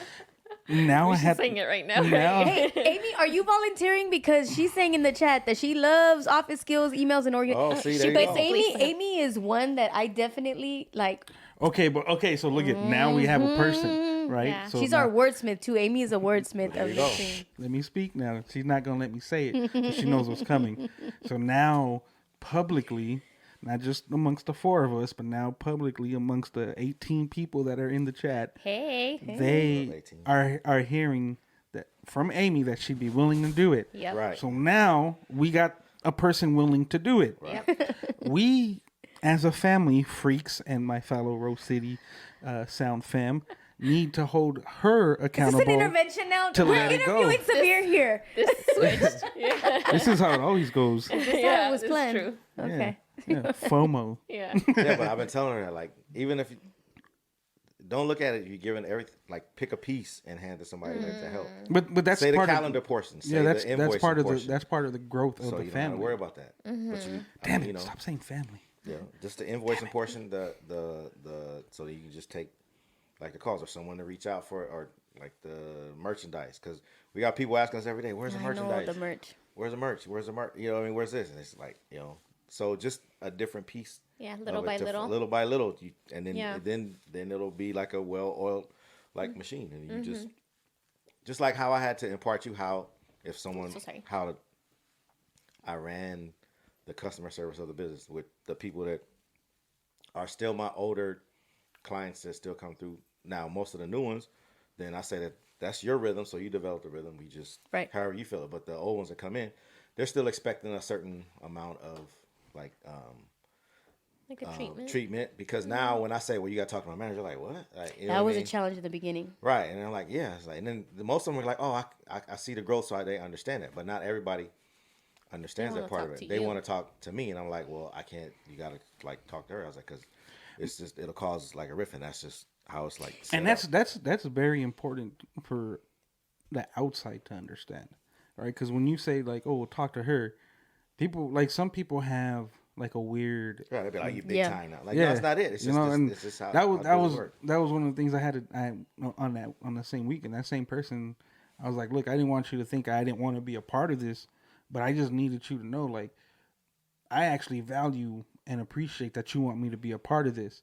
Speaker 4: Now I
Speaker 2: She's
Speaker 4: have
Speaker 2: saying it right now.
Speaker 4: now.
Speaker 3: Hey, Amy, are you volunteering? Because she's saying in the chat that she loves office skills, emails, and
Speaker 5: Oh, see, there you
Speaker 3: But
Speaker 5: go.
Speaker 3: Amy is one that I definitely like.
Speaker 4: Okay, so look at now we have a person, right?
Speaker 2: Yeah.
Speaker 4: So
Speaker 3: She's
Speaker 4: now,
Speaker 3: our wordsmith too. Amy is a wordsmith
Speaker 5: There
Speaker 3: of
Speaker 5: you
Speaker 3: the
Speaker 5: go.
Speaker 3: team.
Speaker 4: let me speak now. She's not gonna let me say it. 'Cause she knows what's coming. So now publicly, not just amongst the four of us, but now publicly amongst the 18 people that are in the chat,
Speaker 2: Hey.
Speaker 4: they
Speaker 5: 18.
Speaker 4: are hearing that from Amy that she'd be willing to do it.
Speaker 2: Yep.
Speaker 5: Right.
Speaker 4: So now we got a person willing to do it.
Speaker 2: Yep.
Speaker 4: We, as a family, freaks, and my fellow Rose City Sound fam, need to hold her
Speaker 3: Is this
Speaker 4: accountable.
Speaker 3: an intervention now?
Speaker 4: to
Speaker 3: We're
Speaker 4: let it go.
Speaker 3: interviewing Samir here.
Speaker 2: This switched. Yeah.
Speaker 4: This is how it always goes.
Speaker 3: This how it was
Speaker 2: it's
Speaker 3: planned.
Speaker 2: true.
Speaker 3: Okay.
Speaker 4: Yeah, FOMO.
Speaker 2: Yeah.
Speaker 5: Yeah, but I've been telling her that, like, even if you don't look at it, you're giving everything, like, pick a piece and hand it to somebody to help.
Speaker 4: But that's
Speaker 5: Say the
Speaker 4: part
Speaker 5: calendar
Speaker 4: of
Speaker 5: portion. Say
Speaker 4: yeah. That's
Speaker 5: the invoicing
Speaker 4: part of
Speaker 5: portion.
Speaker 4: the that's part of the growth of
Speaker 5: so
Speaker 4: the
Speaker 5: you don't have to
Speaker 4: family.
Speaker 5: worry about that. But you,
Speaker 4: Damn
Speaker 5: you
Speaker 4: it!
Speaker 5: know,
Speaker 4: Stop saying family.
Speaker 5: yeah, just the invoicing portion, the so that you can just take like the calls or someone to reach out for, or like the merchandise, because we got people asking us every day, where's the
Speaker 3: I know
Speaker 5: merchandise?
Speaker 3: the merch.
Speaker 5: Where's the merch? Where's the merch? You know what I mean? Where's this? And it's like, you know, so just a different piece.
Speaker 2: Yeah.
Speaker 5: of
Speaker 2: Little
Speaker 5: it
Speaker 2: by
Speaker 5: to-
Speaker 2: little.
Speaker 5: little by little, and then
Speaker 2: Yeah.
Speaker 5: then it'll be like a well-oiled like machine, and you just like how I had to impart you how if someone
Speaker 2: So sorry.
Speaker 5: how I ran the customer service of the business with the people that are still my older clients that still come through now. Most of the new ones, then I say that's your rhythm, so you develop the rhythm. We just
Speaker 3: Right.
Speaker 5: however you feel it. But the old ones that come in, they're still expecting a certain amount of like
Speaker 2: Like a treatment.
Speaker 5: treatment, because now when I say, well, you got to talk to my manager, like what? Like, you know
Speaker 3: That
Speaker 5: what
Speaker 3: was
Speaker 5: I
Speaker 3: a
Speaker 5: mean?
Speaker 3: challenge in the beginning.
Speaker 5: Right, and I'm like, yeah. It's like, and then most of them are like, oh, I see the growth, so they understand it. But not everybody understands
Speaker 2: They
Speaker 5: that
Speaker 2: wanna
Speaker 5: part of
Speaker 2: talk
Speaker 5: it.
Speaker 2: to
Speaker 5: They
Speaker 2: you.
Speaker 5: want to talk to me, and I'm like, well, I can't. You got to like talk to her. I was like, because it's just it'll cause like a rift, and that's just how it's like. set
Speaker 4: And
Speaker 5: up.
Speaker 4: that's very important for the outside to understand, right? Because when you say like, "Oh, talk to her," people like some people have like a weird
Speaker 5: right. They'd be like, you big
Speaker 3: Yeah.
Speaker 5: time now. Like, no, that's not it. It's
Speaker 4: you
Speaker 5: just
Speaker 4: know, and
Speaker 5: it's just how
Speaker 4: that was
Speaker 5: how
Speaker 4: that
Speaker 5: dudes
Speaker 4: was
Speaker 5: work.
Speaker 4: that was one of the things I had on the same weekend. That same person, I was like, look, I didn't want you to think I didn't want to be a part of this, but I just needed you to know, like, I actually value and appreciate that you want me to be a part of this.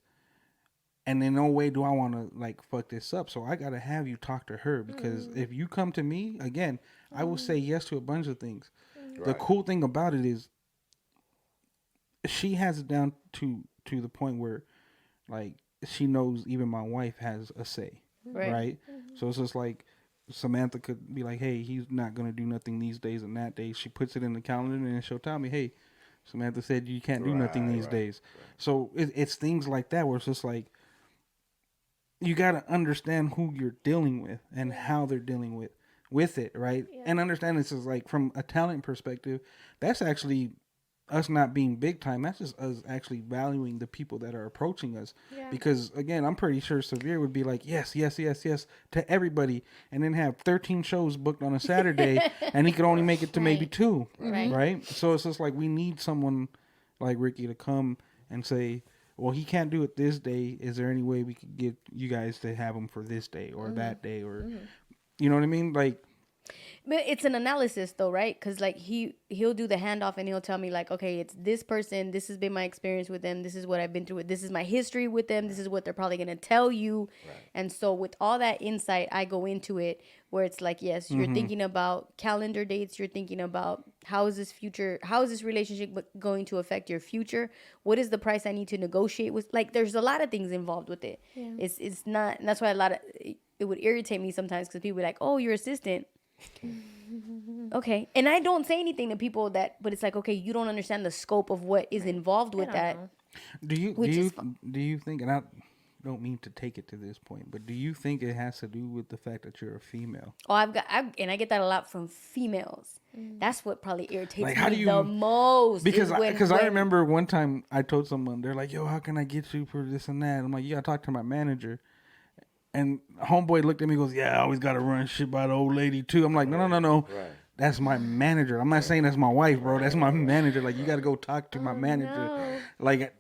Speaker 4: And in no way do I want to like fuck this up. So I gotta have you talk to her, because if you come to me again, I will say yes to a bunch of things. The
Speaker 5: Right.
Speaker 4: cool thing about it is she has it down to the point where like she knows even my wife has a say, right? So it's just like Samantha could be like, hey, he's not gonna do nothing these days and that day. She puts it in the calendar and then she'll tell me, hey, Samantha said you can't do nothing
Speaker 5: Right,
Speaker 4: these
Speaker 5: right,
Speaker 4: days. So it's things like that where it's just like you got to understand who you're dealing with and how they're dealing with it, right? And understand this is like from a talent perspective, that's actually us not being big time. That's just us actually valuing the people that are approaching us.
Speaker 2: Yeah.
Speaker 4: Because again, I'm pretty sure Severe would be like, yes, yes, yes, yes to everybody, and then have 13 shows booked on a Saturday, and he could only make it to maybe
Speaker 2: Right.
Speaker 4: 2,
Speaker 2: Right.
Speaker 4: right? So it's just like we need someone like Ricky to come and say, well, he can't do it this day. Is there any way we could get you guys to have him for this day or that day, or you know what I mean? Like,
Speaker 3: But it's an analysis though, right? Because like he'll do the handoff and he'll tell me like, okay, it's this person. This has been my experience with them. This is what I've been through. This is my history with them. This is what they're probably gonna tell you.
Speaker 5: Right.
Speaker 3: And so with all that insight, I go into it where it's like, yes, you're thinking about calendar dates. You're thinking about how is this relationship going to affect your future? What is the price I need to negotiate with? Like, there's a lot of things involved with it.
Speaker 2: Yeah.
Speaker 3: It's not, and that's why it would irritate me sometimes because people are like, oh, your assistant. Okay, and I don't say anything to people but it's like, okay, you don't understand the scope of what is involved with that.
Speaker 2: know.
Speaker 4: do you think, and I don't mean to take it to this point, but do you think it has to do with the fact that you're a female?
Speaker 3: Oh, I get that a lot from females. That's what probably irritates
Speaker 4: Like, how
Speaker 3: me
Speaker 4: do you-
Speaker 3: the most.
Speaker 4: Because
Speaker 3: is
Speaker 4: because I
Speaker 3: when-
Speaker 4: remember one time I told someone, they're like, yo, how can I get you for this and that? I'm like, you gotta talk to my manager. And homeboy looked at me and goes, yeah, I always got to run shit by the old lady, too. I'm like, no.
Speaker 5: Right.
Speaker 4: That's my manager. I'm not saying that's my wife, bro. That's my manager. Like, you got to go talk to my manager.
Speaker 2: no.
Speaker 4: Like,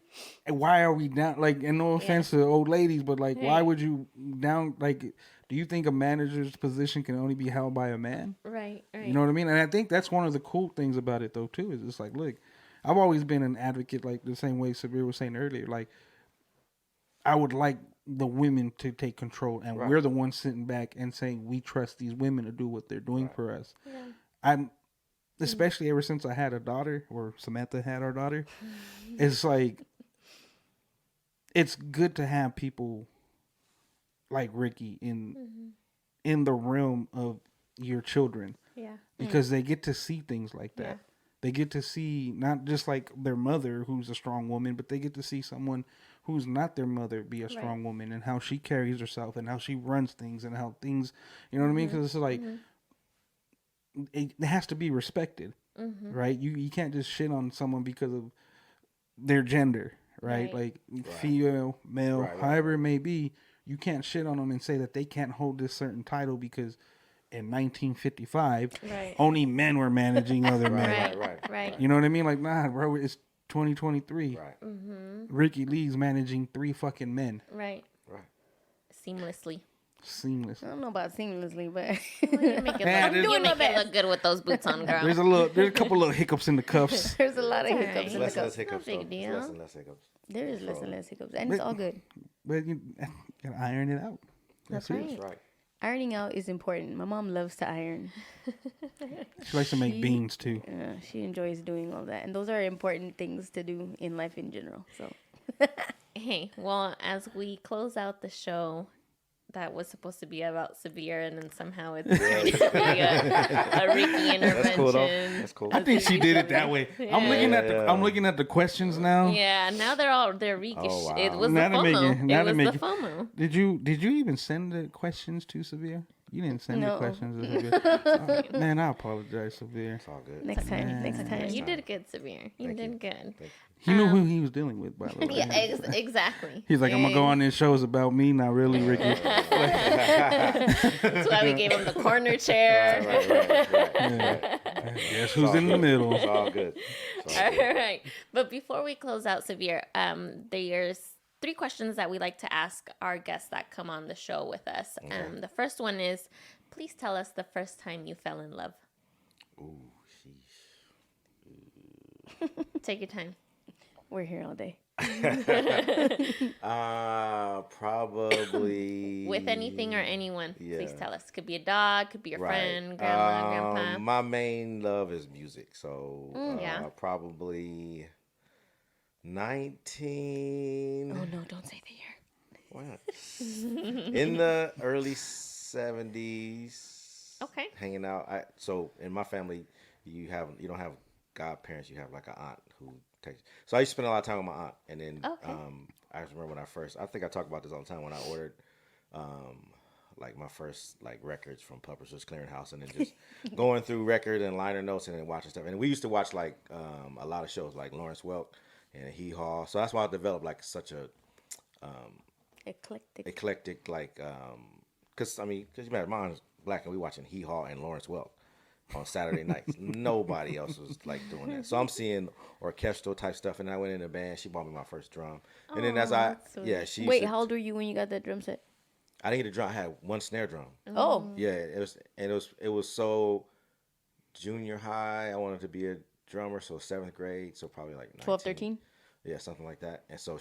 Speaker 4: why are we down? Like, and no offense to old ladies, but, like, why would you down? Like, do you think a manager's position can only be held by a man?
Speaker 2: Right.
Speaker 4: You know what I mean? And I think that's one of the cool things about it, though, too, is it's like, look, I've always been an advocate, like the same way Sabir was saying earlier. Like, I would like the women to take control, and we're the ones sitting back and saying we trust these women to do what they're doing for us.
Speaker 2: Yeah.
Speaker 4: I'm especially ever since I had a daughter, or Samantha had our daughter. It's like it's good to have people like Ricky in the realm of your children,
Speaker 2: Yeah.
Speaker 4: because they get to see things like that.
Speaker 2: Yeah.
Speaker 4: They get to see not just like their mother, who's a strong woman, but they get to see someone who's not their mother be a strong woman, and how she carries herself and how she runs things and how things, you know what I mean? Because it's like, it has to be respected, right? You can't just shit on someone because of their gender, right?
Speaker 2: Right.
Speaker 4: Like female, male,
Speaker 5: Right.
Speaker 4: however it may be, you can't shit on them and say that they can't hold this certain title because in 1955,
Speaker 2: Right.
Speaker 4: only men were managing other men.
Speaker 2: Right.
Speaker 4: You know what I mean? Like, nah, bro, it's 2023.
Speaker 5: Right.
Speaker 4: Ricky Lee's managing 3 fucking men.
Speaker 2: Right.
Speaker 5: Right.
Speaker 2: Seamlessly.
Speaker 4: Seamless.
Speaker 3: I don't know about seamlessly, but
Speaker 2: You make it,
Speaker 4: Yeah,
Speaker 2: look,
Speaker 4: there's-
Speaker 2: you make it look good with those boots on, girl.
Speaker 4: There's a couple little hiccups in the cuffs.
Speaker 3: there's a lot of
Speaker 2: It's
Speaker 3: hiccups in the
Speaker 5: Less and
Speaker 3: cup.
Speaker 5: less hiccups.
Speaker 2: big
Speaker 5: though.
Speaker 2: deal.
Speaker 5: Less and less hiccups.
Speaker 3: There is less and less hiccups, and it's all good.
Speaker 4: But you gotta iron it out.
Speaker 2: That's
Speaker 4: it.
Speaker 2: right.
Speaker 5: That's right.
Speaker 3: Ironing out is important. My mom loves to iron.
Speaker 4: She likes to make beans too.
Speaker 3: She enjoys doing all that, and those are important things to do in life in general. So
Speaker 2: Hey, well, as we close out the show, that was supposed to be about Severe, and then somehow it's turned to be a Ricky intervention.
Speaker 5: That's cool though. That's cool.
Speaker 4: I think she did it that way. I'm looking at
Speaker 5: Yeah.
Speaker 4: I'm looking at the questions now.
Speaker 2: Yeah, now they're Ricky.
Speaker 5: Oh, wow.
Speaker 2: It was
Speaker 4: Now
Speaker 2: the
Speaker 4: to make
Speaker 2: FOMO.
Speaker 4: it- now
Speaker 2: It
Speaker 4: to
Speaker 2: was
Speaker 4: make
Speaker 2: the
Speaker 4: it-
Speaker 2: FOMO.
Speaker 4: Did you even send the questions to Severe? You didn't send the
Speaker 3: No.
Speaker 4: questions to Severe. Oh, man, I apologize, Severe.
Speaker 5: It's all good.
Speaker 3: next time, next time.
Speaker 2: You did good, Severe. You did good.
Speaker 4: He knew who he was dealing with, by the way.
Speaker 2: Yeah, exactly.
Speaker 4: He's like, I'm gonna go on this show. It's about me, not really Ricky.
Speaker 2: That's why we gave him the corner chair.
Speaker 5: Right.
Speaker 4: Guess who's in the middle?
Speaker 5: It's all good. It's all
Speaker 2: All
Speaker 5: good.
Speaker 2: right. But before we close out, Severe, there's 3 questions that we like to ask our guests that come on the show with us. The first one is, please tell us the first time you fell in love.
Speaker 5: Ooh, sheesh.
Speaker 2: Take your time.
Speaker 3: We're here all day.
Speaker 5: Probably
Speaker 2: With anything or anyone. Please
Speaker 5: Yeah.
Speaker 2: tell us. Could be a dog, could be your
Speaker 5: Right.
Speaker 2: friend, grandma, grandpa.
Speaker 5: My main love is music, so
Speaker 2: yeah.
Speaker 5: probably 19.
Speaker 3: Oh no, don't say the year.
Speaker 5: What? In the early 70s.
Speaker 2: Okay.
Speaker 5: Hanging out. So in my family, you don't have godparents. You have like an aunt who takes. So I used to spend a lot of time with my aunt, and then
Speaker 2: Okay.
Speaker 5: I just remember when I think I talk about this all the time when I ordered like my first like records from Publishers Clearinghouse, and then just going through record and liner notes and then watching stuff. And we used to watch like a lot of shows like Lawrence Welk and Hee Haw. So that's why I developed like such a eclectic like because you imagine mine's black and we watching Hee Haw and Lawrence Welk on Saturday nights. Nobody else was like doing that. So I'm seeing orchestral type stuff, and I went in a band. She bought me my first drum, and then as she
Speaker 3: Wait, how old were you when you got that drum set?
Speaker 5: I didn't get a drum. I had one snare drum.
Speaker 3: Oh,
Speaker 5: Yeah, it was so junior high. I wanted to be a drummer, so 7th grade, so probably like
Speaker 3: 12, 13?
Speaker 5: Yeah, something like that. And so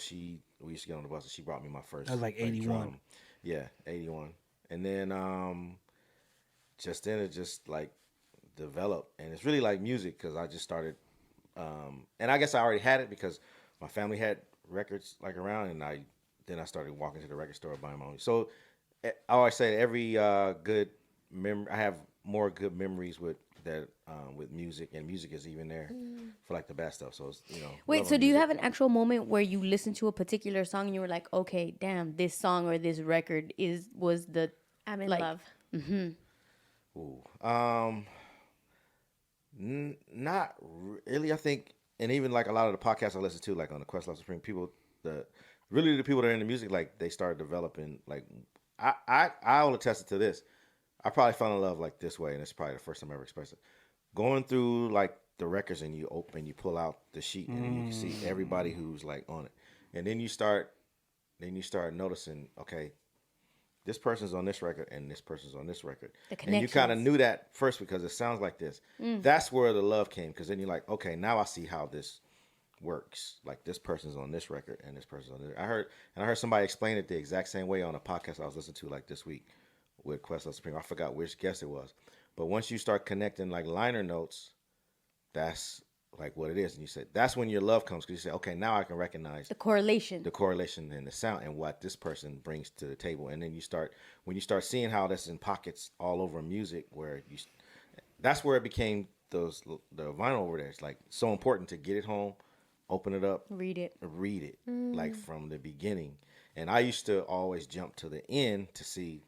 Speaker 5: we used to get on the bus, and she brought me my first.
Speaker 4: That was like 81.
Speaker 5: Drum. Yeah, 81. And then just then it just like developed, and it's really like music because I just started, and I guess I already had it because my family had records like around, and I started walking to the record store buying my own. So I always say every good memory, I have more good memories with that with music, and music is even there for like the bad stuff. So it's,
Speaker 3: wait, so do you have an actual moment where you listened to a particular song and you were like, okay, damn, this song or this record was the
Speaker 2: I'm in
Speaker 3: like,
Speaker 2: love.
Speaker 5: Ooh, not really. I think, and even like a lot of the podcasts I listen to, like on the Questlove Supreme, people the people that are into music, like they started developing. Like I'll attest to this. I probably fell in love like this way, and it's probably the first time I ever expressed it. Going through like the records, and you pull out the sheet, and you can see everybody who's like on it, and then you start noticing, okay, this person's on this record, and this person's on this record, and you kind of knew that first because it sounds like this. That's where the love came, because then you're like, okay, now I see how this works. Like this person's on this record, and this person's on this. I heard somebody explain it the exact same way on a podcast I was listening to like this week with Questlove Supreme. I forgot which guest it was, but once you start connecting like liner notes, that's like what it is, and you said that's when your love comes, because you say, okay, now I can recognize
Speaker 3: the correlation
Speaker 5: and the sound and what this person brings to the table. And then when you start seeing how that's in pockets all over music, that's where it became the vinyl over there. It's like so important to get it home, open it up, read it like from the beginning. And I used to always jump to the end to see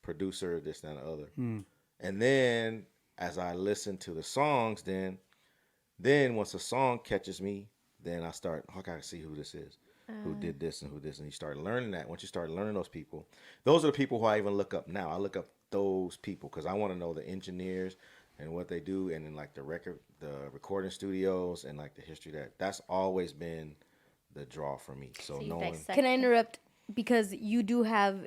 Speaker 5: producer, this, that, and the other. And then as I listen to the songs, then once a song catches me, then I start, I gotta see who this is, who did this and who this, and you start learning that. Once you start learning those people, those are the people who I even look up now. I look up those people because I want to know the engineers and what they do, and then like the recording studios, and like the history that's always been the draw for me. So knowing.
Speaker 3: Can I interrupt? Because you do have,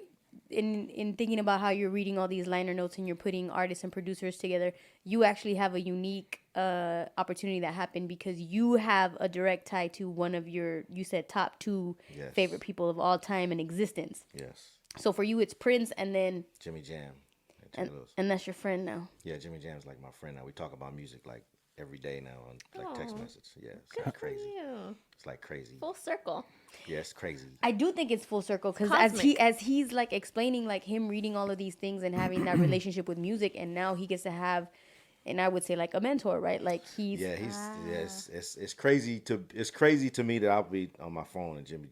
Speaker 3: in thinking about how you're reading all these liner notes and you're putting artists and producers together, you actually have a unique opportunity that happened because you have a direct tie to one of you said top 2 favorite people of all time in existence.
Speaker 5: Yes.
Speaker 3: So for you, it's Prince, and then
Speaker 5: Jimmy Jam.
Speaker 3: And that's your friend now.
Speaker 5: Yeah, Jimmy Jam's like my friend now. We talk about music like every day now on like text message. Yeah, it's like crazy. It's like crazy.
Speaker 2: Full circle.
Speaker 5: Yeah, it's crazy.
Speaker 3: I do think it's full circle because as he's like explaining like him reading all of these things and having that relationship with music, and now he gets to have, and I would say like a mentor, right? Like it's crazy to me that I'll be on my phone and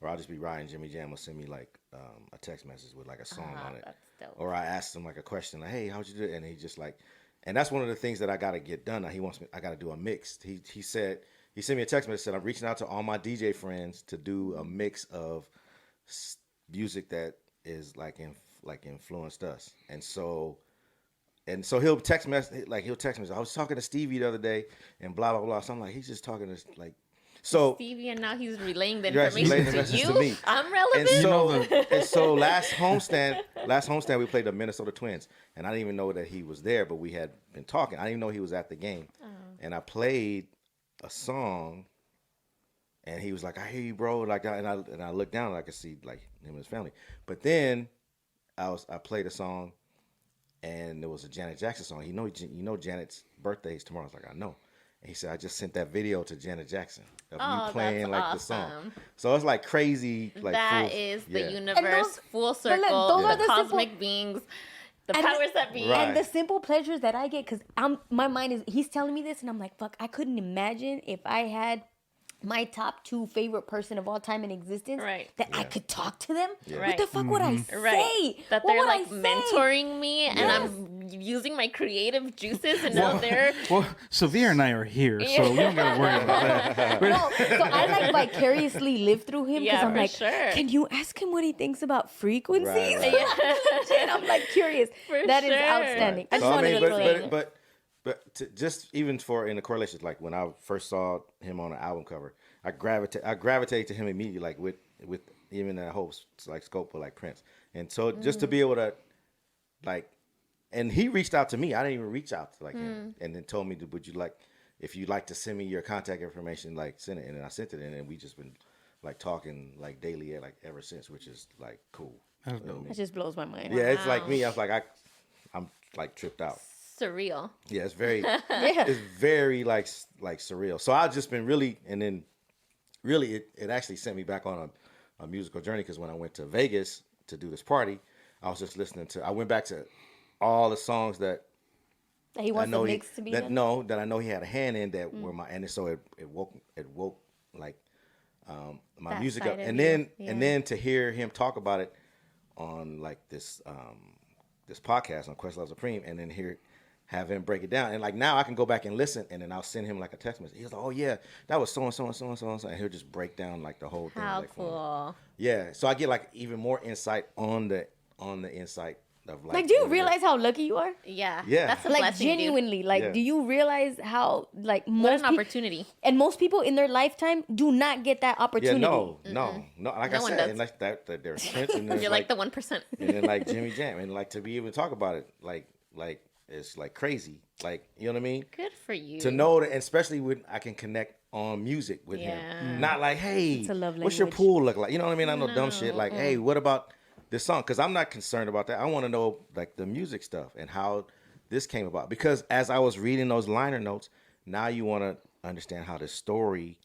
Speaker 3: I'll just be riding, Jimmy Jam will send me like a text message with like a song on it,
Speaker 2: that's dope.
Speaker 5: Or I ask him like a question like, hey, how'd you do it? And he just like, and that's one of the things that I got to get done now. I got to do a mix. He said, he sent me a text message, said, I'm reaching out to all my DJ friends to do a mix of music that is like influenced us. And so he'll text me. I was talking to Stevie the other day and blah, blah, blah. So I'm like, he's just talking to like, so
Speaker 2: Stevie, and now he's relaying the information to you.
Speaker 5: To me.
Speaker 2: I'm relevant.
Speaker 5: And so last homestand we played the Minnesota Twins, and I didn't even know that he was there, but we had been talking. I didn't even know he was at the game, and I played a song, and he was like, "I hear you, bro." Like, and I looked down and I could see like him and his family. But then I played a song, and it was a Janet Jackson song. You know Janet's birthday is tomorrow. I was like, I know. And he said, I just sent that video to Janet Jackson of you playing like the song. So it's like crazy. Like
Speaker 2: that is the universe, full circle,
Speaker 3: those are
Speaker 2: the
Speaker 3: the
Speaker 2: cosmic
Speaker 3: simple
Speaker 2: beings, the powers that be.
Speaker 5: Right.
Speaker 3: And the simple pleasures that I get, because my mind is, he's telling me this, and I'm like, fuck, I couldn't imagine if I had my top 2 favorite person of all time in existence,
Speaker 2: Right.
Speaker 3: that I could talk to them, what
Speaker 2: Right.
Speaker 3: the fuck would I say?
Speaker 2: Right. That
Speaker 3: What
Speaker 2: they're
Speaker 3: would I
Speaker 2: like
Speaker 3: say?
Speaker 2: mentoring me and
Speaker 5: Yes.
Speaker 2: I'm using my creative juices and now they're
Speaker 4: Well, Severe and I are here, so we don't gotta worry about that.
Speaker 3: No, so I like vicariously live through him because
Speaker 2: Yeah,
Speaker 3: I'm
Speaker 2: for
Speaker 3: like,
Speaker 2: sure.
Speaker 3: can you ask him what he thinks about frequencies?
Speaker 5: Right.
Speaker 3: And I'm like curious.
Speaker 2: For
Speaker 3: That is
Speaker 2: sure.
Speaker 3: outstanding. I just
Speaker 5: So I
Speaker 3: wanted
Speaker 5: mean,
Speaker 3: to throw that in.
Speaker 5: but just even for in the correlations, like when I first saw him on an album cover, I gravitated to him immediately, like with even that whole like scope of like Prince, and so just to be able to like, and he reached out to me. I didn't even reach out to like him, and then told me, would you like, if you'd like to send me your contact information, like send it, and then I sent it, and then we just been like talking like daily like ever since, which is like cool.
Speaker 4: That's
Speaker 5: You know what I mean?
Speaker 3: That just blows my mind.
Speaker 5: Yeah, it's like me. I was like I'm like tripped out.
Speaker 2: surreal.
Speaker 5: Yeah, it's very
Speaker 3: Yeah.
Speaker 5: it's very like surreal. So I've just been really, and then really it actually sent me back on a musical journey, because when I went to Vegas to do this party, I was just listening to. I went back to all the songs that
Speaker 3: That he wants the mix to be
Speaker 5: that
Speaker 3: done?
Speaker 5: that I know he had a hand in, that were my, and so it woke like my
Speaker 3: That
Speaker 5: music
Speaker 3: side
Speaker 5: up,
Speaker 3: of
Speaker 5: and
Speaker 3: you,
Speaker 5: then
Speaker 3: yeah.
Speaker 5: and then to hear him talk about it on like this podcast on Questlove Supreme, and then have him break it down, and like now I can go back and listen, and then I'll send him like a text message. He's like, "Oh yeah, that was so and so and so and so and so," and he'll just break down like the whole thing.
Speaker 2: How
Speaker 5: like, for me.
Speaker 2: cool.
Speaker 5: Yeah, so I get like even more insight on the insight of
Speaker 3: Like, do you realize how lucky you are?
Speaker 2: Yeah.
Speaker 5: Yeah.
Speaker 2: That's a
Speaker 3: Like,
Speaker 2: blessing, dude.
Speaker 3: genuinely, like,
Speaker 5: Yeah.
Speaker 3: do you realize how, like,
Speaker 2: What
Speaker 3: most
Speaker 2: an
Speaker 3: people,
Speaker 2: opportunity.
Speaker 3: and most people in their lifetime do not get that
Speaker 5: Yeah,
Speaker 3: opportunity.
Speaker 5: no. Like
Speaker 2: No
Speaker 5: I
Speaker 2: one
Speaker 5: said,
Speaker 2: does.
Speaker 5: and like that there's Prince, and there's
Speaker 2: You're like the 1%.
Speaker 5: and then like Jimmy Jam, and like to be able to talk about it, like it's like crazy, like, you know what I mean?
Speaker 2: Good for you.
Speaker 5: To know that, and especially when I can connect on music with
Speaker 2: Yeah.
Speaker 5: him, not like, hey,
Speaker 3: It's a love
Speaker 5: what's your
Speaker 3: language.
Speaker 5: pool look like? You know what I mean? I know dumb shit like, hey, what about this song? Because I'm not concerned about that. I want to know like the music stuff and how this came about. Because as I was reading those liner notes, now you want to understand how this story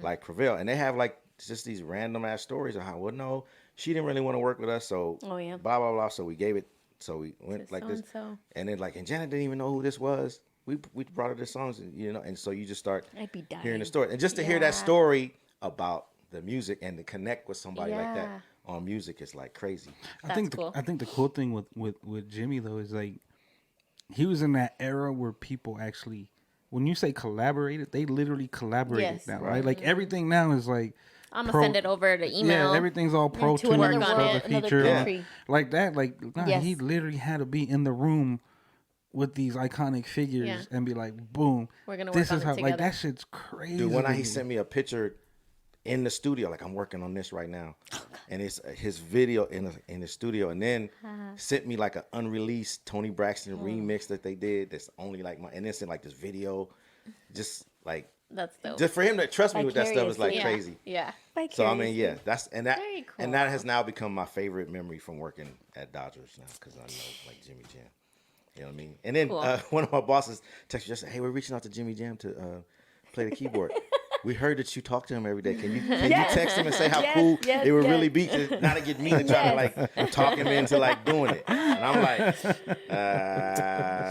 Speaker 5: like prevailed, and they have like just these random ass stories of how, well, no, she didn't really want to work with us, so
Speaker 3: Oh, yeah.
Speaker 5: blah blah blah. So we gave it. So we went
Speaker 2: To
Speaker 5: like this,
Speaker 2: so-and-so.
Speaker 5: and then like, and Janet didn't even know who this was. We brought her the songs, and you know, and so you just start
Speaker 3: I'd be dying.
Speaker 5: hearing the story, and just to hear
Speaker 3: Yeah.
Speaker 5: that story about the music and to connect with somebody like
Speaker 3: Yeah.
Speaker 5: that on music is like crazy.
Speaker 4: I think
Speaker 2: cool.
Speaker 4: I think the cool thing with Jimmy though is like he was in that era where people actually, when you say collaborated, they literally collaborated
Speaker 3: Yes.
Speaker 4: now,
Speaker 5: Right.
Speaker 4: right? Like everything now is like
Speaker 2: I'm going to
Speaker 4: pro-
Speaker 2: send it over to email.
Speaker 4: Yeah, everything's all pro
Speaker 3: to
Speaker 4: tune,
Speaker 3: another
Speaker 2: work on
Speaker 3: world,
Speaker 2: it,
Speaker 3: another
Speaker 4: feature,
Speaker 3: country.
Speaker 4: like that. Like nah,
Speaker 3: Yes.
Speaker 4: he literally had to be in the room with these iconic figures
Speaker 2: Yeah.
Speaker 4: and be like, boom,
Speaker 2: We're gonna
Speaker 4: this
Speaker 2: work
Speaker 4: is
Speaker 2: on
Speaker 4: how
Speaker 2: it
Speaker 4: like
Speaker 2: together.
Speaker 4: that shit's crazy.
Speaker 5: Dude, when
Speaker 4: to
Speaker 5: he
Speaker 4: me.
Speaker 5: sent me a picture in the studio, like I'm working on this right now, and it's his video in the studio, and then sent me like an unreleased Tony Braxton remix that they did. That's only like and then sent like this video, just like
Speaker 2: That's dope.
Speaker 5: just for him to trust me with that stuff is like
Speaker 2: yeah.
Speaker 5: crazy.
Speaker 2: Yeah.
Speaker 5: So I mean, yeah, that's
Speaker 2: Very cool.
Speaker 5: and that has now become my favorite memory from working at Dodgers now, because I know like Jimmy Jam. You know what I mean? And then
Speaker 2: Cool.
Speaker 5: one of my bosses texted me just, "Hey, we're reaching out to Jimmy Jam to play the keyboard. We heard that you talk to him every day. Can you text him and say how
Speaker 3: Yes,
Speaker 5: cool
Speaker 3: yes,
Speaker 5: it would
Speaker 3: yes.
Speaker 5: really be to not to get me to try to like talk him into like doing it?" And I'm like,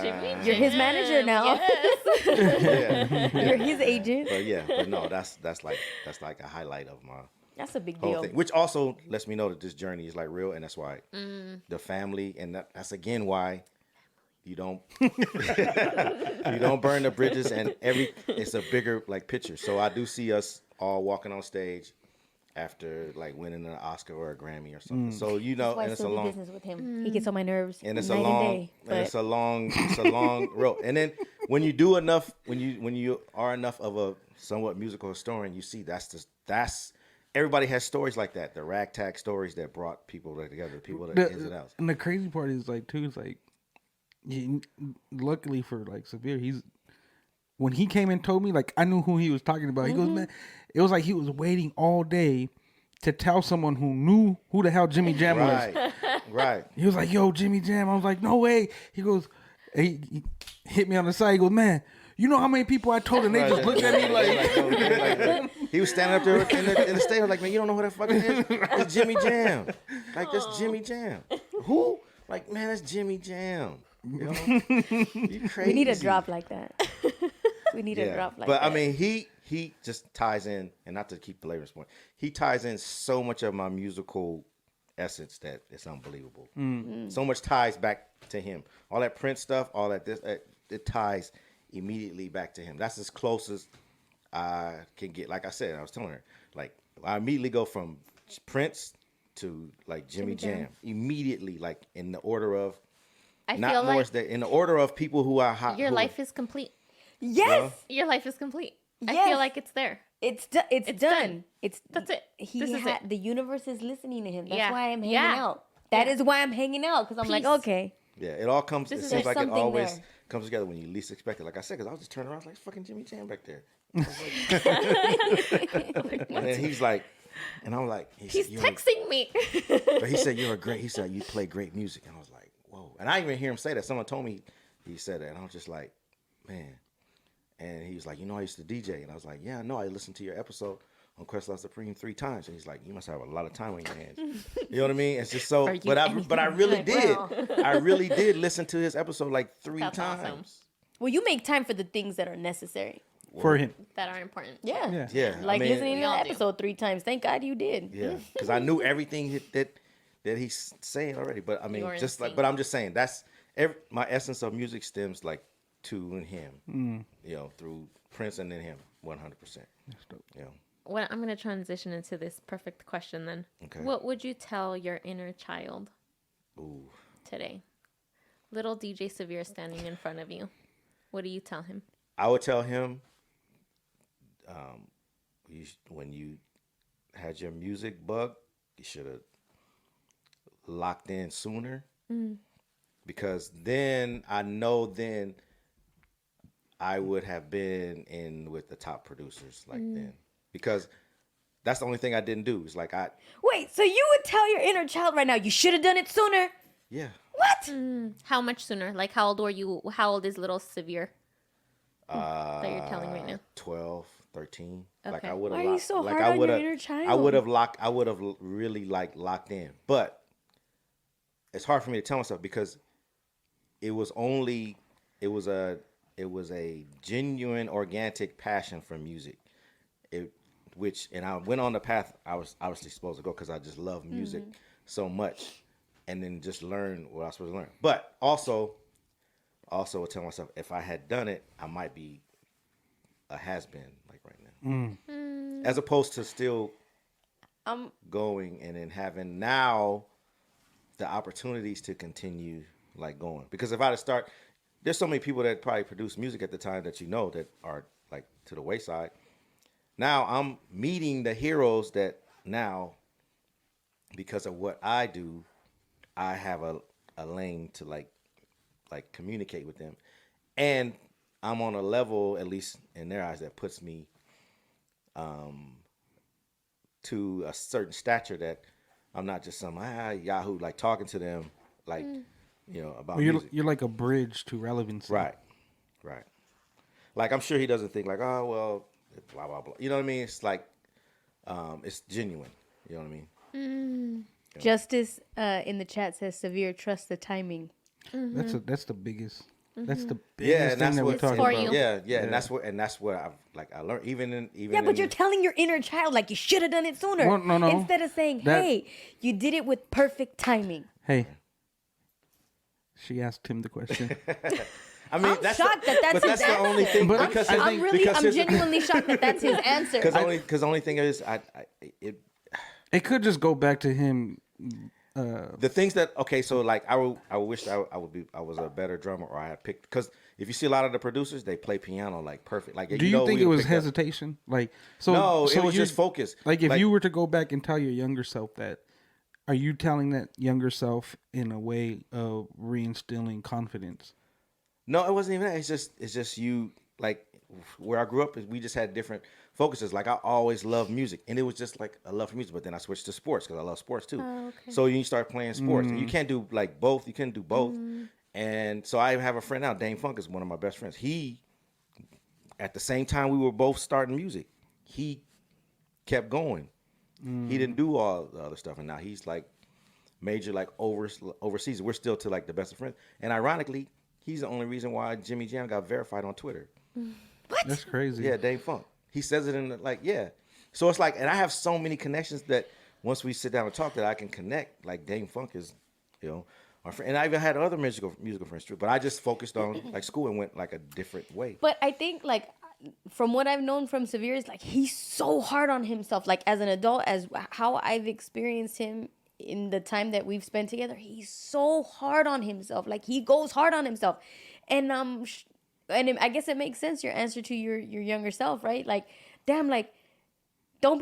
Speaker 2: Jimmy
Speaker 3: You're his
Speaker 2: Jam,
Speaker 3: manager now.
Speaker 2: Yes.
Speaker 5: yeah.
Speaker 3: You're his agent.
Speaker 5: But no, that's like a highlight of my
Speaker 3: That's a big
Speaker 5: whole
Speaker 3: deal.
Speaker 5: thing, which also lets me know that this journey is like real, and that's why the family, and that's again why you don't you don't burn the bridges, and it's a bigger like picture. So I do see us all walking on stage after like winning an Oscar or a Grammy or something. So you know,
Speaker 3: That's why I
Speaker 5: and it's a
Speaker 3: still do
Speaker 5: long
Speaker 3: business with him. He gets on my nerves
Speaker 5: and it's
Speaker 3: night
Speaker 5: a long
Speaker 3: and day.
Speaker 5: and it's
Speaker 3: But
Speaker 5: a long road. And then when you do enough, when you are enough of a somewhat musical historian, you see that's everybody has stories like that, the ragtag stories that brought people together, people that ins and outs.
Speaker 4: And the crazy part is like too is like, luckily for like Severe, when he came and told me, like I knew who he was talking about. He goes, man, it was like he was waiting all day to tell someone who knew who the hell Jimmy Jam was.
Speaker 5: Right.
Speaker 4: He was like, yo, Jimmy Jam. I was like, no way. He goes, he hit me on the side. He goes, man, you know how many people I told, and they just looked at me like
Speaker 5: He was standing up there in the stage like, man, you don't know who that fucking is? It's Jimmy Jam. Like, that's Jimmy Jam. Who? Like, man, that's Jimmy Jam. You know? You crazy.
Speaker 3: we need a drop like that. We need a drop like
Speaker 5: but
Speaker 3: that.
Speaker 5: I mean, he he just ties in, and not to keep belaboring this point, he ties in so much of my musical essence that it's unbelievable. So much ties back to him. All that Prince stuff, all that it ties immediately back to him. That's as close as I can get. Like I said, I was telling her, like I immediately go from Prince to like Jimmy Jam immediately, like in the order of.
Speaker 2: I
Speaker 5: Not
Speaker 2: feel
Speaker 5: more
Speaker 2: like
Speaker 5: in the order of people who are hot.
Speaker 2: your life is complete.
Speaker 3: Yes.
Speaker 2: Your life is complete. I
Speaker 3: Yes.
Speaker 2: feel like it's there.
Speaker 3: It's done. It's done.
Speaker 2: That's it. This is it.
Speaker 3: The universe is listening to him. That's
Speaker 2: Yeah.
Speaker 3: why I'm hanging
Speaker 2: Yeah.
Speaker 3: out. That is why I'm hanging out, because I'm like,
Speaker 2: Peace.
Speaker 3: okay.
Speaker 5: Yeah, it all comes.
Speaker 2: This
Speaker 5: It
Speaker 2: is
Speaker 5: seems
Speaker 2: it.
Speaker 5: like it
Speaker 3: Something
Speaker 5: always
Speaker 3: there.
Speaker 5: comes together when you least expect it. Like I said, because I was just turning around, I was like, fucking Jimmy Jam back there. I was like- and then he's like, and I'm like,
Speaker 2: He's
Speaker 5: "You're
Speaker 2: texting me.
Speaker 5: But he said, he said, you play great music. And I was like, whoa. And I didn't even hear him say that. Someone told me he said that. And I was just like, man. And he was like, I used to DJ. And I was like, yeah, no, I listened to your episode on Questlove Supreme 3 times. And he's like, you must have a lot of time on your hands. You know what I mean? It's just so,
Speaker 2: Are you
Speaker 5: but I really
Speaker 2: anything
Speaker 5: did.
Speaker 2: like
Speaker 5: I really did listen to his episode like 3
Speaker 2: That's
Speaker 5: times.
Speaker 2: awesome.
Speaker 3: Well, you make time for the things that are necessary.
Speaker 4: For him.
Speaker 2: That are important.
Speaker 3: Yeah.
Speaker 4: Yeah.
Speaker 5: Yeah.
Speaker 3: Like listening
Speaker 2: we
Speaker 3: to
Speaker 2: all
Speaker 3: the
Speaker 2: do.
Speaker 3: episode 3 times. Thank God you did.
Speaker 5: Yeah, because I knew everything that he's saying already. But I mean,
Speaker 2: You're
Speaker 5: just like,
Speaker 2: insane.
Speaker 5: but I'm just saying my essence of music stems like to him, through Prince and then him, 100%.
Speaker 4: That's dope.
Speaker 5: Yeah.
Speaker 2: Well, I'm going to transition into this perfect question then.
Speaker 5: Okay.
Speaker 2: What would you tell your inner child
Speaker 5: Ooh.
Speaker 2: today? Little DJ Severe standing in front of you. What do you tell him?
Speaker 5: I would tell him, when you had your music bug, you should have locked in sooner. Because then I know I would have been in with the top producers then. Because that's the only thing I didn't do. It's like
Speaker 3: Wait, so you would tell your inner child right now, you should have done it sooner?
Speaker 5: yeah.
Speaker 3: What?
Speaker 2: How much sooner? Like, how old were you? How old is little Severe that you're telling right now?
Speaker 5: 12, 13. Like
Speaker 2: Okay.
Speaker 5: I would have
Speaker 3: Why are you
Speaker 5: locked.
Speaker 3: so
Speaker 5: like
Speaker 3: hard
Speaker 5: I
Speaker 3: on
Speaker 5: would
Speaker 3: your
Speaker 5: have.
Speaker 3: inner child?
Speaker 5: I would have locked. I would have really locked in. But it's hard for me to tell myself because it was a genuine, organic passion for music. And I went on the path I was obviously supposed to go because I just love music so much, and then just learn what I was supposed to learn. But also would tell myself if I had done it, I might be a has-been like right now, as opposed to still going and then having now the opportunities to continue like going. Because if I had to start, there's so many people that probably produce music at the time that that are like to the wayside. Now I'm meeting the heroes that now, because of what I do, I have a lane to like communicate with them. And I'm on a level, at least in their eyes, that puts me to a certain stature that I'm not just some Yahoo like talking to them like about
Speaker 4: Well,
Speaker 5: music.
Speaker 4: you're like a bridge to relevancy.
Speaker 5: Right. Like I'm sure he doesn't think like, oh well, blah blah blah. You know what I mean? It's like it's genuine. You know what I mean?
Speaker 3: Justice in the chat says Severe, trust the timing.
Speaker 4: That's the biggest. That's the
Speaker 5: Yeah,
Speaker 4: biggest
Speaker 5: and
Speaker 4: thing
Speaker 5: that's
Speaker 4: that we're
Speaker 5: what
Speaker 4: talking
Speaker 2: for
Speaker 4: about.
Speaker 2: you.
Speaker 5: Yeah, and that's what I learned even
Speaker 3: Yeah, but you're telling your inner child like you should have done it sooner.
Speaker 4: Well, no.
Speaker 3: Instead of saying,
Speaker 4: That-
Speaker 3: hey, you did it with perfect timing.
Speaker 4: Hey, she asked him the question.
Speaker 5: I mean,
Speaker 3: I'm shocked that that's
Speaker 5: but
Speaker 3: his
Speaker 5: that's the only
Speaker 3: answer.
Speaker 5: thing.
Speaker 4: But
Speaker 5: because
Speaker 4: I
Speaker 5: his-
Speaker 4: think-
Speaker 5: because
Speaker 3: I'm
Speaker 5: his-
Speaker 3: genuinely shocked that that's his answer.
Speaker 5: Because the only thing is,
Speaker 4: It could just go back to him.
Speaker 5: the things that so like I wish I was a better drummer or I had picked, because if you see a lot of the producers, they play piano like perfect. Like
Speaker 4: Do you think
Speaker 5: we
Speaker 4: it was
Speaker 5: picked up-
Speaker 4: hesitation? Like so?
Speaker 5: No,
Speaker 4: so
Speaker 5: it was
Speaker 4: you-
Speaker 5: just focus.
Speaker 4: Like if you were to go back and tell your younger self that, are you telling that younger self in a way of reinstilling confidence?
Speaker 5: No, it wasn't even that. It's just you, like where I grew up, we just had different focuses. Like I always loved music, and it was just like a love for music. But then I switched to sports because I love sports too.
Speaker 2: Oh, okay.
Speaker 5: So you start playing sports, and you can't do like both. You can't do both. And so I have a friend now, Dane Funk is one of my best friends. He, at the same time we were both starting music, he kept going. He didn't do all the other stuff, and now he's like major like overseas. We're still to like the best of friends, and ironically, he's the only reason why Jimmy Jam got verified on Twitter.
Speaker 4: That's crazy.
Speaker 5: Yeah, Dave Funk. He says it in the, like, yeah. So it's like, and I have so many connections that once we sit down and talk that I can connect. Like Dame Funk is, our friend. And I even had other musical friends too. But I just focused on like school and went like a different way.
Speaker 3: But I think like from what I've known from Severe is like he's so hard on himself. Like as an adult, as how I've experienced him in the time that we've spent together, he's so hard on himself. Like he goes hard on himself, and I guess it makes sense. Your answer to your younger self, right? Like, damn, like. Don't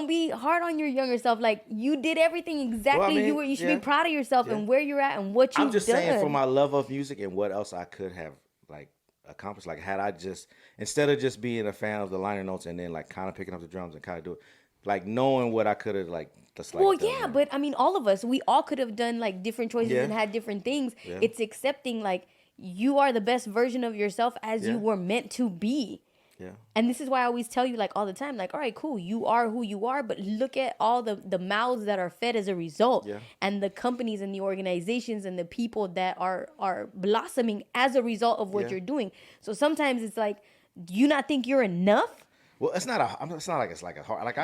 Speaker 3: be hard on your younger self. Like you did everything exactly.
Speaker 5: Well, I mean,
Speaker 3: you should be proud of yourself and where you're at and what you've done.
Speaker 5: I'm just saying for my love of music and what else I could have like accomplished. Like had I just instead of just being a fan of the liner notes and then like kind of picking up the drums and kind of do it, like knowing what I could have like just like.
Speaker 3: Well, yeah, but I mean, all of us, we all could have done like different choices
Speaker 5: Yeah.
Speaker 3: and had different things.
Speaker 5: Yeah.
Speaker 3: It's accepting like you are the best version of yourself as you were meant to be.
Speaker 5: Yeah.
Speaker 3: And this is why I always tell you like all the time, like, all right, cool, you are who you are, but look at all the mouths that are fed as a result.
Speaker 5: Yeah.
Speaker 3: And the companies and the organizations and the people that are blossoming as a result of what you're doing. So sometimes it's like, do you not think you're enough?
Speaker 5: Well, it's not like it's like a hard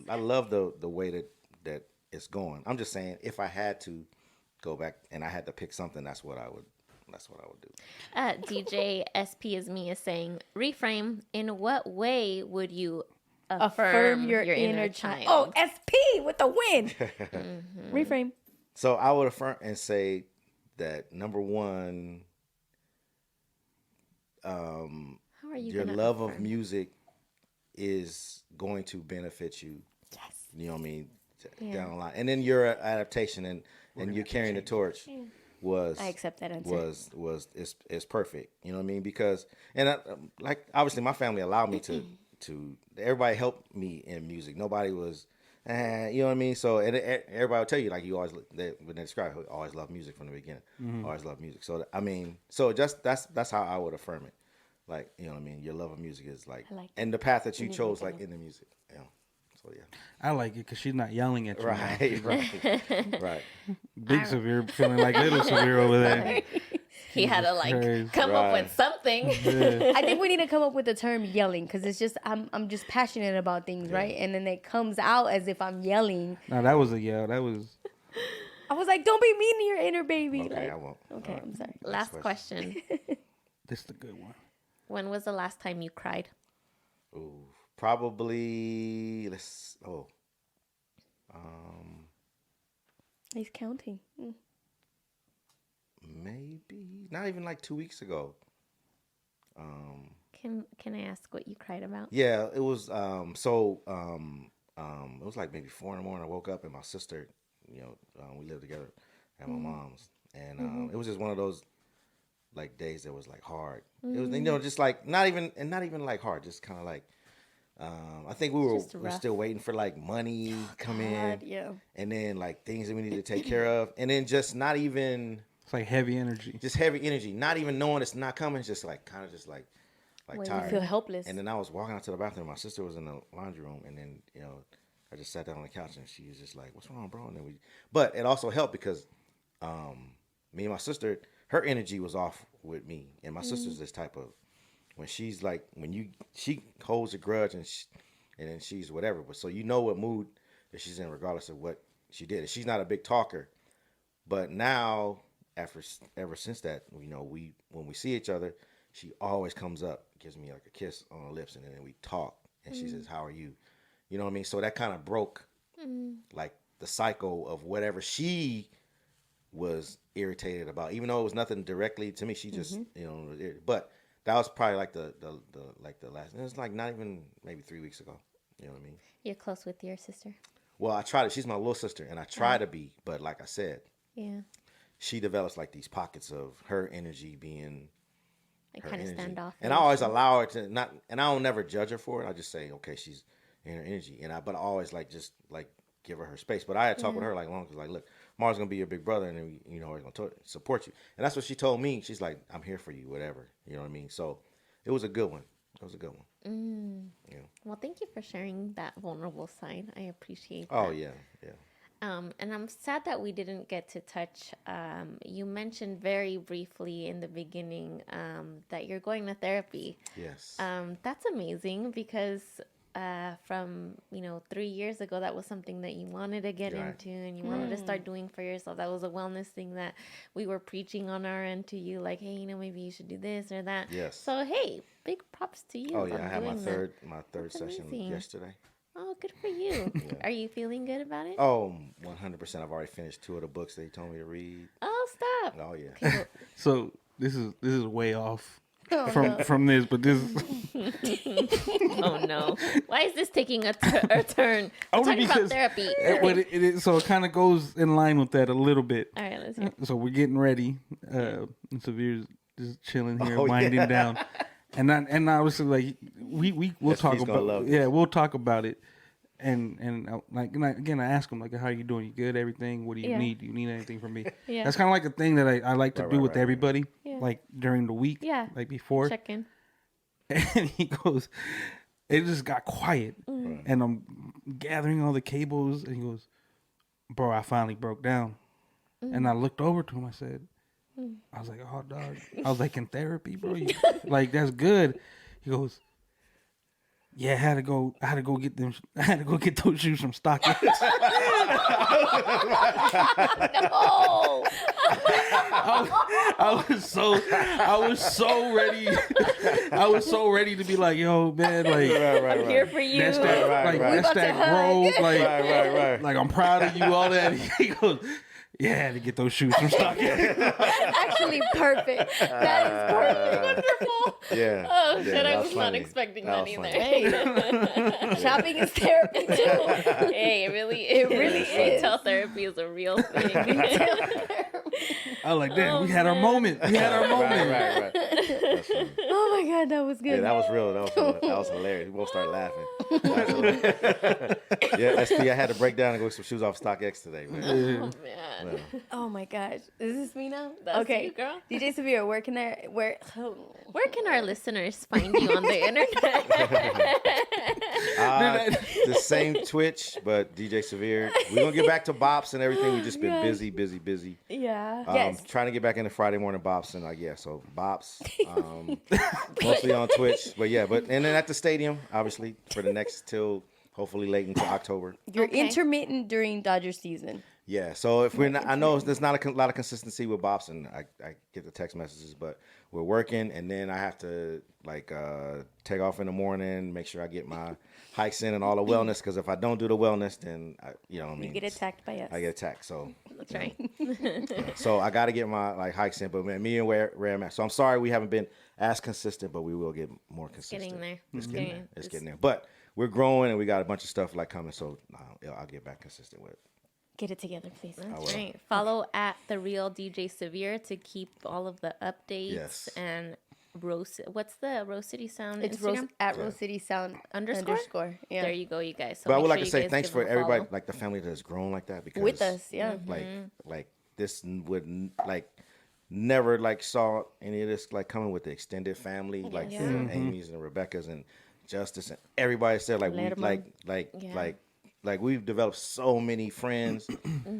Speaker 5: I love the way that it's going. I'm just saying if I had to go back and I had to pick something, that's what I would do.
Speaker 2: DJ SP is me is saying, reframe. In what way would you
Speaker 3: Affirm your inner child. Oh, SP with the win. Reframe.
Speaker 5: So I would affirm and say that number one,
Speaker 2: How are you
Speaker 5: your
Speaker 2: gonna
Speaker 5: love
Speaker 2: affirm?
Speaker 5: of music is going to benefit you.
Speaker 3: Yes.
Speaker 5: You know what I mean? Down the line. And then your adaptation and you're carrying the torch was
Speaker 3: I accept that answer.
Speaker 5: is perfect. You know what I mean? Because like obviously my family allowed me to everybody helped me in music. Nobody was you know what I mean? So and everybody will tell you like you always when they describe it, always love music from the beginning. Always love music. So I mean, so just that's how I would affirm it. Like, you know what I mean? Your love of music is like,
Speaker 3: like
Speaker 5: and the path that you chose like in the music. Yeah. So yeah.
Speaker 4: I like it because she's not yelling at you.
Speaker 5: Right.
Speaker 4: Big Severe feeling like little Severe over there.
Speaker 2: He had to like
Speaker 4: Christ.
Speaker 2: come up with something.
Speaker 3: I think we need to come up with the term yelling because it's just I'm just passionate about things, right? And then it comes out as if I'm yelling.
Speaker 4: No, that was a yell. That was.
Speaker 3: I was like, don't be mean to your inner baby.
Speaker 5: Okay,
Speaker 3: like,
Speaker 5: I won't.
Speaker 3: okay,
Speaker 5: All right.
Speaker 3: I'm sorry.
Speaker 2: Last question.
Speaker 4: This is the good one.
Speaker 2: When was the last time you cried?
Speaker 5: Ooh, probably
Speaker 3: He's counting.
Speaker 5: maybe not even like 2 weeks ago.
Speaker 2: Can I ask what you cried about?
Speaker 5: Yeah, it was it was like maybe 4 in the morning. I woke up and my sister, we lived together at my mom's, and it was just one of those like days that was like hard. It was just like not even like hard, just kind of like I think we were still waiting for like money come in,
Speaker 3: Yeah.
Speaker 5: and then like things that we needed to take care of, and then just not even
Speaker 4: It's like heavy energy.
Speaker 5: just heavy energy, not even knowing it's not coming, just like kind of just like tired.
Speaker 3: You feel helpless.
Speaker 5: And then I was walking out to the bathroom. My sister was in the laundry room, and then I just sat down on the couch, and she was just like, "What's wrong, bro?" And then but it also helped because me and my sister, her energy was off with me, and my sister's this type of when she's like she holds a grudge and then she's whatever, but so you know what mood that she's in regardless of what she did. And she's not a big talker, but now ever since that, when we see each other, she always comes up, gives me like a kiss on the lips, and then we talk. And she says, "How are you?" You know what I mean? So that kind of broke like the cycle of whatever she was irritated about, even though it was nothing directly to me. She just, but that was probably like the last. It was like not even maybe 3 weeks ago. You know what I mean?
Speaker 2: You're close with your sister.
Speaker 5: Well, I try to. She's my little sister, and I try to be, but like I said,
Speaker 2: Yeah.
Speaker 5: she develops like these pockets of her energy being.
Speaker 2: I
Speaker 5: Her
Speaker 2: kind of
Speaker 5: energy.
Speaker 2: stand off.
Speaker 5: And I always allow her to not, and I don't never judge her for it. I just say, okay, she's in her energy, but I always just give her space. But I had talked with her long because look, Mars gonna be your big brother, and then we're gonna support you. And that's what she told me. She's like, I'm here for you, whatever. You know what I mean? So it was a good one. It was a good one. Yeah.
Speaker 2: Well, thank you for sharing that vulnerable side. I appreciate that.
Speaker 5: Oh yeah, yeah.
Speaker 2: And I'm sad that we didn't get to touch. You mentioned very briefly in the beginning that you're going to therapy.
Speaker 5: Yes.
Speaker 2: That's amazing because from 3 years ago, that was something that you wanted to get
Speaker 5: Right.
Speaker 2: into and you wanted to start doing for yourself. That was a wellness thing that we were preaching on our end to you, like, hey, maybe you should do this or that.
Speaker 5: Yes.
Speaker 2: So hey, big props to you.
Speaker 5: Oh yeah,
Speaker 2: on
Speaker 5: I had my
Speaker 2: doing that.
Speaker 5: third session
Speaker 2: amazing.
Speaker 5: yesterday.
Speaker 2: Oh, good for you. Are you feeling good about it?
Speaker 5: Oh, 100%. I've already finished 2 of the books that he told me to read.
Speaker 2: Oh, stop.
Speaker 5: Oh yeah.
Speaker 2: Okay,
Speaker 4: So this is way off
Speaker 3: Oh,
Speaker 4: from this, but this
Speaker 2: oh no! Why is this taking a turn? We're talking about therapy.
Speaker 4: so it kind of goes in line with that a little bit.
Speaker 2: All right, let's hear.
Speaker 4: So we're getting ready. And Severe's just chilling here,
Speaker 5: Oh,
Speaker 4: winding
Speaker 5: yeah.
Speaker 4: down, and obviously like we'll
Speaker 5: Yes,
Speaker 4: talk
Speaker 5: he's gonna
Speaker 4: about
Speaker 5: love this.
Speaker 4: we'll talk about it. And I ask him like, how are you doing? You good? Everything? What do you
Speaker 2: Yeah.
Speaker 4: need? Do you need anything from me?
Speaker 2: Yeah.
Speaker 4: That's kind of like a thing that I like to
Speaker 5: Right,
Speaker 4: do
Speaker 5: right,
Speaker 4: with
Speaker 5: right, right.
Speaker 4: everybody,
Speaker 2: Yeah.
Speaker 4: like during the week,
Speaker 2: Yeah.
Speaker 4: like before.
Speaker 2: Check in.
Speaker 4: And he goes, it just got quiet,
Speaker 2: Mm.
Speaker 4: and I'm gathering all the cables, and he goes, bro, I finally broke down, and I looked over to him. I said, I was like, oh dog, I was like, in therapy, bro, like that's good. He goes, yeah, I had to go get them. I had to go get those shoes from StockX.
Speaker 2: Oh,
Speaker 4: I was so ready. I was so ready to be like, yo, man, like
Speaker 5: Right.
Speaker 2: I'm here for you.
Speaker 4: that's that,
Speaker 5: Right,
Speaker 4: like
Speaker 5: right.
Speaker 4: that's that growth, like,
Speaker 5: Right.
Speaker 4: like I'm proud of you, all that. He goes, yeah, I had to get those shoes from StockX.
Speaker 3: actually perfect. That is perfect.
Speaker 2: Wonderful.
Speaker 5: Yeah.
Speaker 2: Oh
Speaker 5: Yeah,
Speaker 2: shit!
Speaker 5: that
Speaker 2: I
Speaker 5: was
Speaker 2: was not
Speaker 5: funny.
Speaker 2: expecting
Speaker 5: That
Speaker 2: that,
Speaker 5: was
Speaker 2: either.
Speaker 5: funny.
Speaker 3: Shopping is therapy too.
Speaker 2: Hey, it really
Speaker 3: is.
Speaker 2: retail therapy is a real thing.
Speaker 4: I was like, damn, we had our moment. We had our moment.
Speaker 5: Right. That's funny.
Speaker 3: Oh my god, that was good.
Speaker 5: Yeah, that was real. That was hilarious. We both started laughing. That was hilarious. Yeah, SP, I had to break down and go get some shoes off StockX today, man.
Speaker 2: Oh man,
Speaker 3: Oh my gosh, is this me now?
Speaker 2: That's
Speaker 3: okay,
Speaker 2: you, girl.
Speaker 3: DJ Severe, where can I? Where?
Speaker 2: Where can our listeners find you on the internet?
Speaker 5: The same Twitch, but DJ Severe. We're gonna get back to bops and everything. We've just been
Speaker 3: Yes.
Speaker 5: busy.
Speaker 3: Yeah. Yes.
Speaker 5: Trying to get back into Friday morning bops and so bops. Mostly on Twitch, but and then at the stadium, obviously, for the next till hopefully late into October.
Speaker 3: You're
Speaker 2: Okay.
Speaker 3: intermittent during Dodger season.
Speaker 5: Yeah, so if we're not, I know there's not a lot of consistency with bops, and I get the text messages, but we're working, and then I have to take off in the morning, make sure I get my hikes in and all the wellness, because if I don't do the wellness, then you know what I mean.
Speaker 3: You get attacked by us.
Speaker 5: I get attacked, so
Speaker 2: That's right.
Speaker 5: so I got to get my hikes in. But man, me and where I'm at. So I'm sorry we haven't been as consistent, but we will get more consistent.
Speaker 2: Getting there.
Speaker 5: It's getting there. It's
Speaker 2: Just-
Speaker 5: getting there. But we're growing, and we got a bunch of stuff coming. So I'll get back consistent with it.
Speaker 3: Get it together, please.
Speaker 2: That's right. Follow at the real DJ Severe to keep all of the updates
Speaker 5: Yes.
Speaker 2: and what's the Rose City Sound
Speaker 3: It's
Speaker 2: Instagram?
Speaker 3: Rose City Sound
Speaker 2: _?
Speaker 3: Yeah.
Speaker 2: There you go, you guys. So
Speaker 5: But I
Speaker 2: make
Speaker 5: would like
Speaker 2: sure
Speaker 5: to
Speaker 2: you
Speaker 5: say
Speaker 2: guys
Speaker 5: thanks
Speaker 2: give
Speaker 5: for
Speaker 2: them a
Speaker 5: everybody,
Speaker 2: follow.
Speaker 5: like the family that has grown like that, because
Speaker 3: With us, yeah.
Speaker 5: like this would never saw any of this coming with the extended family, like the Amy's and the Rebecca's and Justice and everybody said
Speaker 3: Letterman.
Speaker 5: like we've developed so many friends,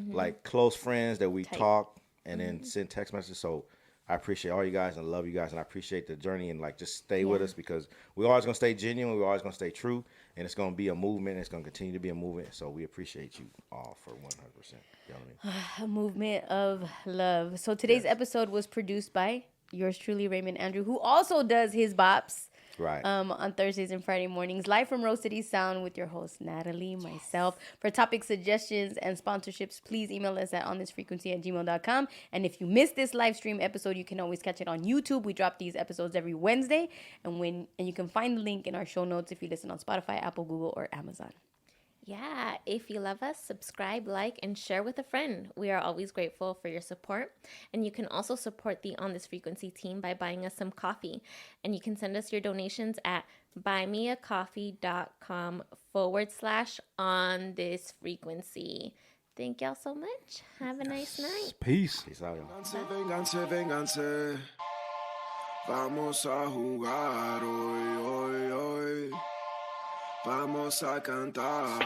Speaker 5: like close friends that we talk and then send text messages. So I appreciate all you guys and love you guys, and I appreciate the journey, and just stay with us, because we're always gonna stay genuine, we're always gonna stay true, and it's gonna be a movement, and it's gonna continue to be a movement. So we appreciate you all for 100%. You know what I mean?
Speaker 3: A movement of love. So today's episode was produced by yours truly, Raymond Andrew, who also does his bops
Speaker 5: Right.
Speaker 3: on Thursdays and Friday mornings, live from Rose City Sound with your host, Natalie, myself. For topic suggestions and sponsorships, please email us at onthisfrequency@gmail.com. And if you missed this live stream episode, you can always catch it on YouTube. We drop these episodes every Wednesday. And you can find the link in our show notes if you listen on Spotify, Apple, Google, or Amazon.
Speaker 2: Yeah, if you love us, subscribe, like, and share with a friend. We are always grateful for your support. And you can also support the On This Frequency team by buying us some coffee. And you can send us your donations at buymeacoffee.com/on this frequency. Thank y'all so much. Have a nice night.
Speaker 4: Peace.
Speaker 5: Peace out, y'all.
Speaker 1: Vénganse. Vamos a jugar hoy. Vamos a cantar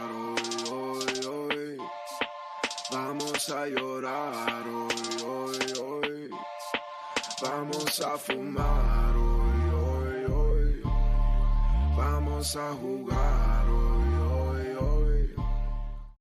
Speaker 1: hoy. Vamos a llorar hoy, hoy, hoy. Vamos a fumar hoy, hoy, hoy. Vamos a jugar.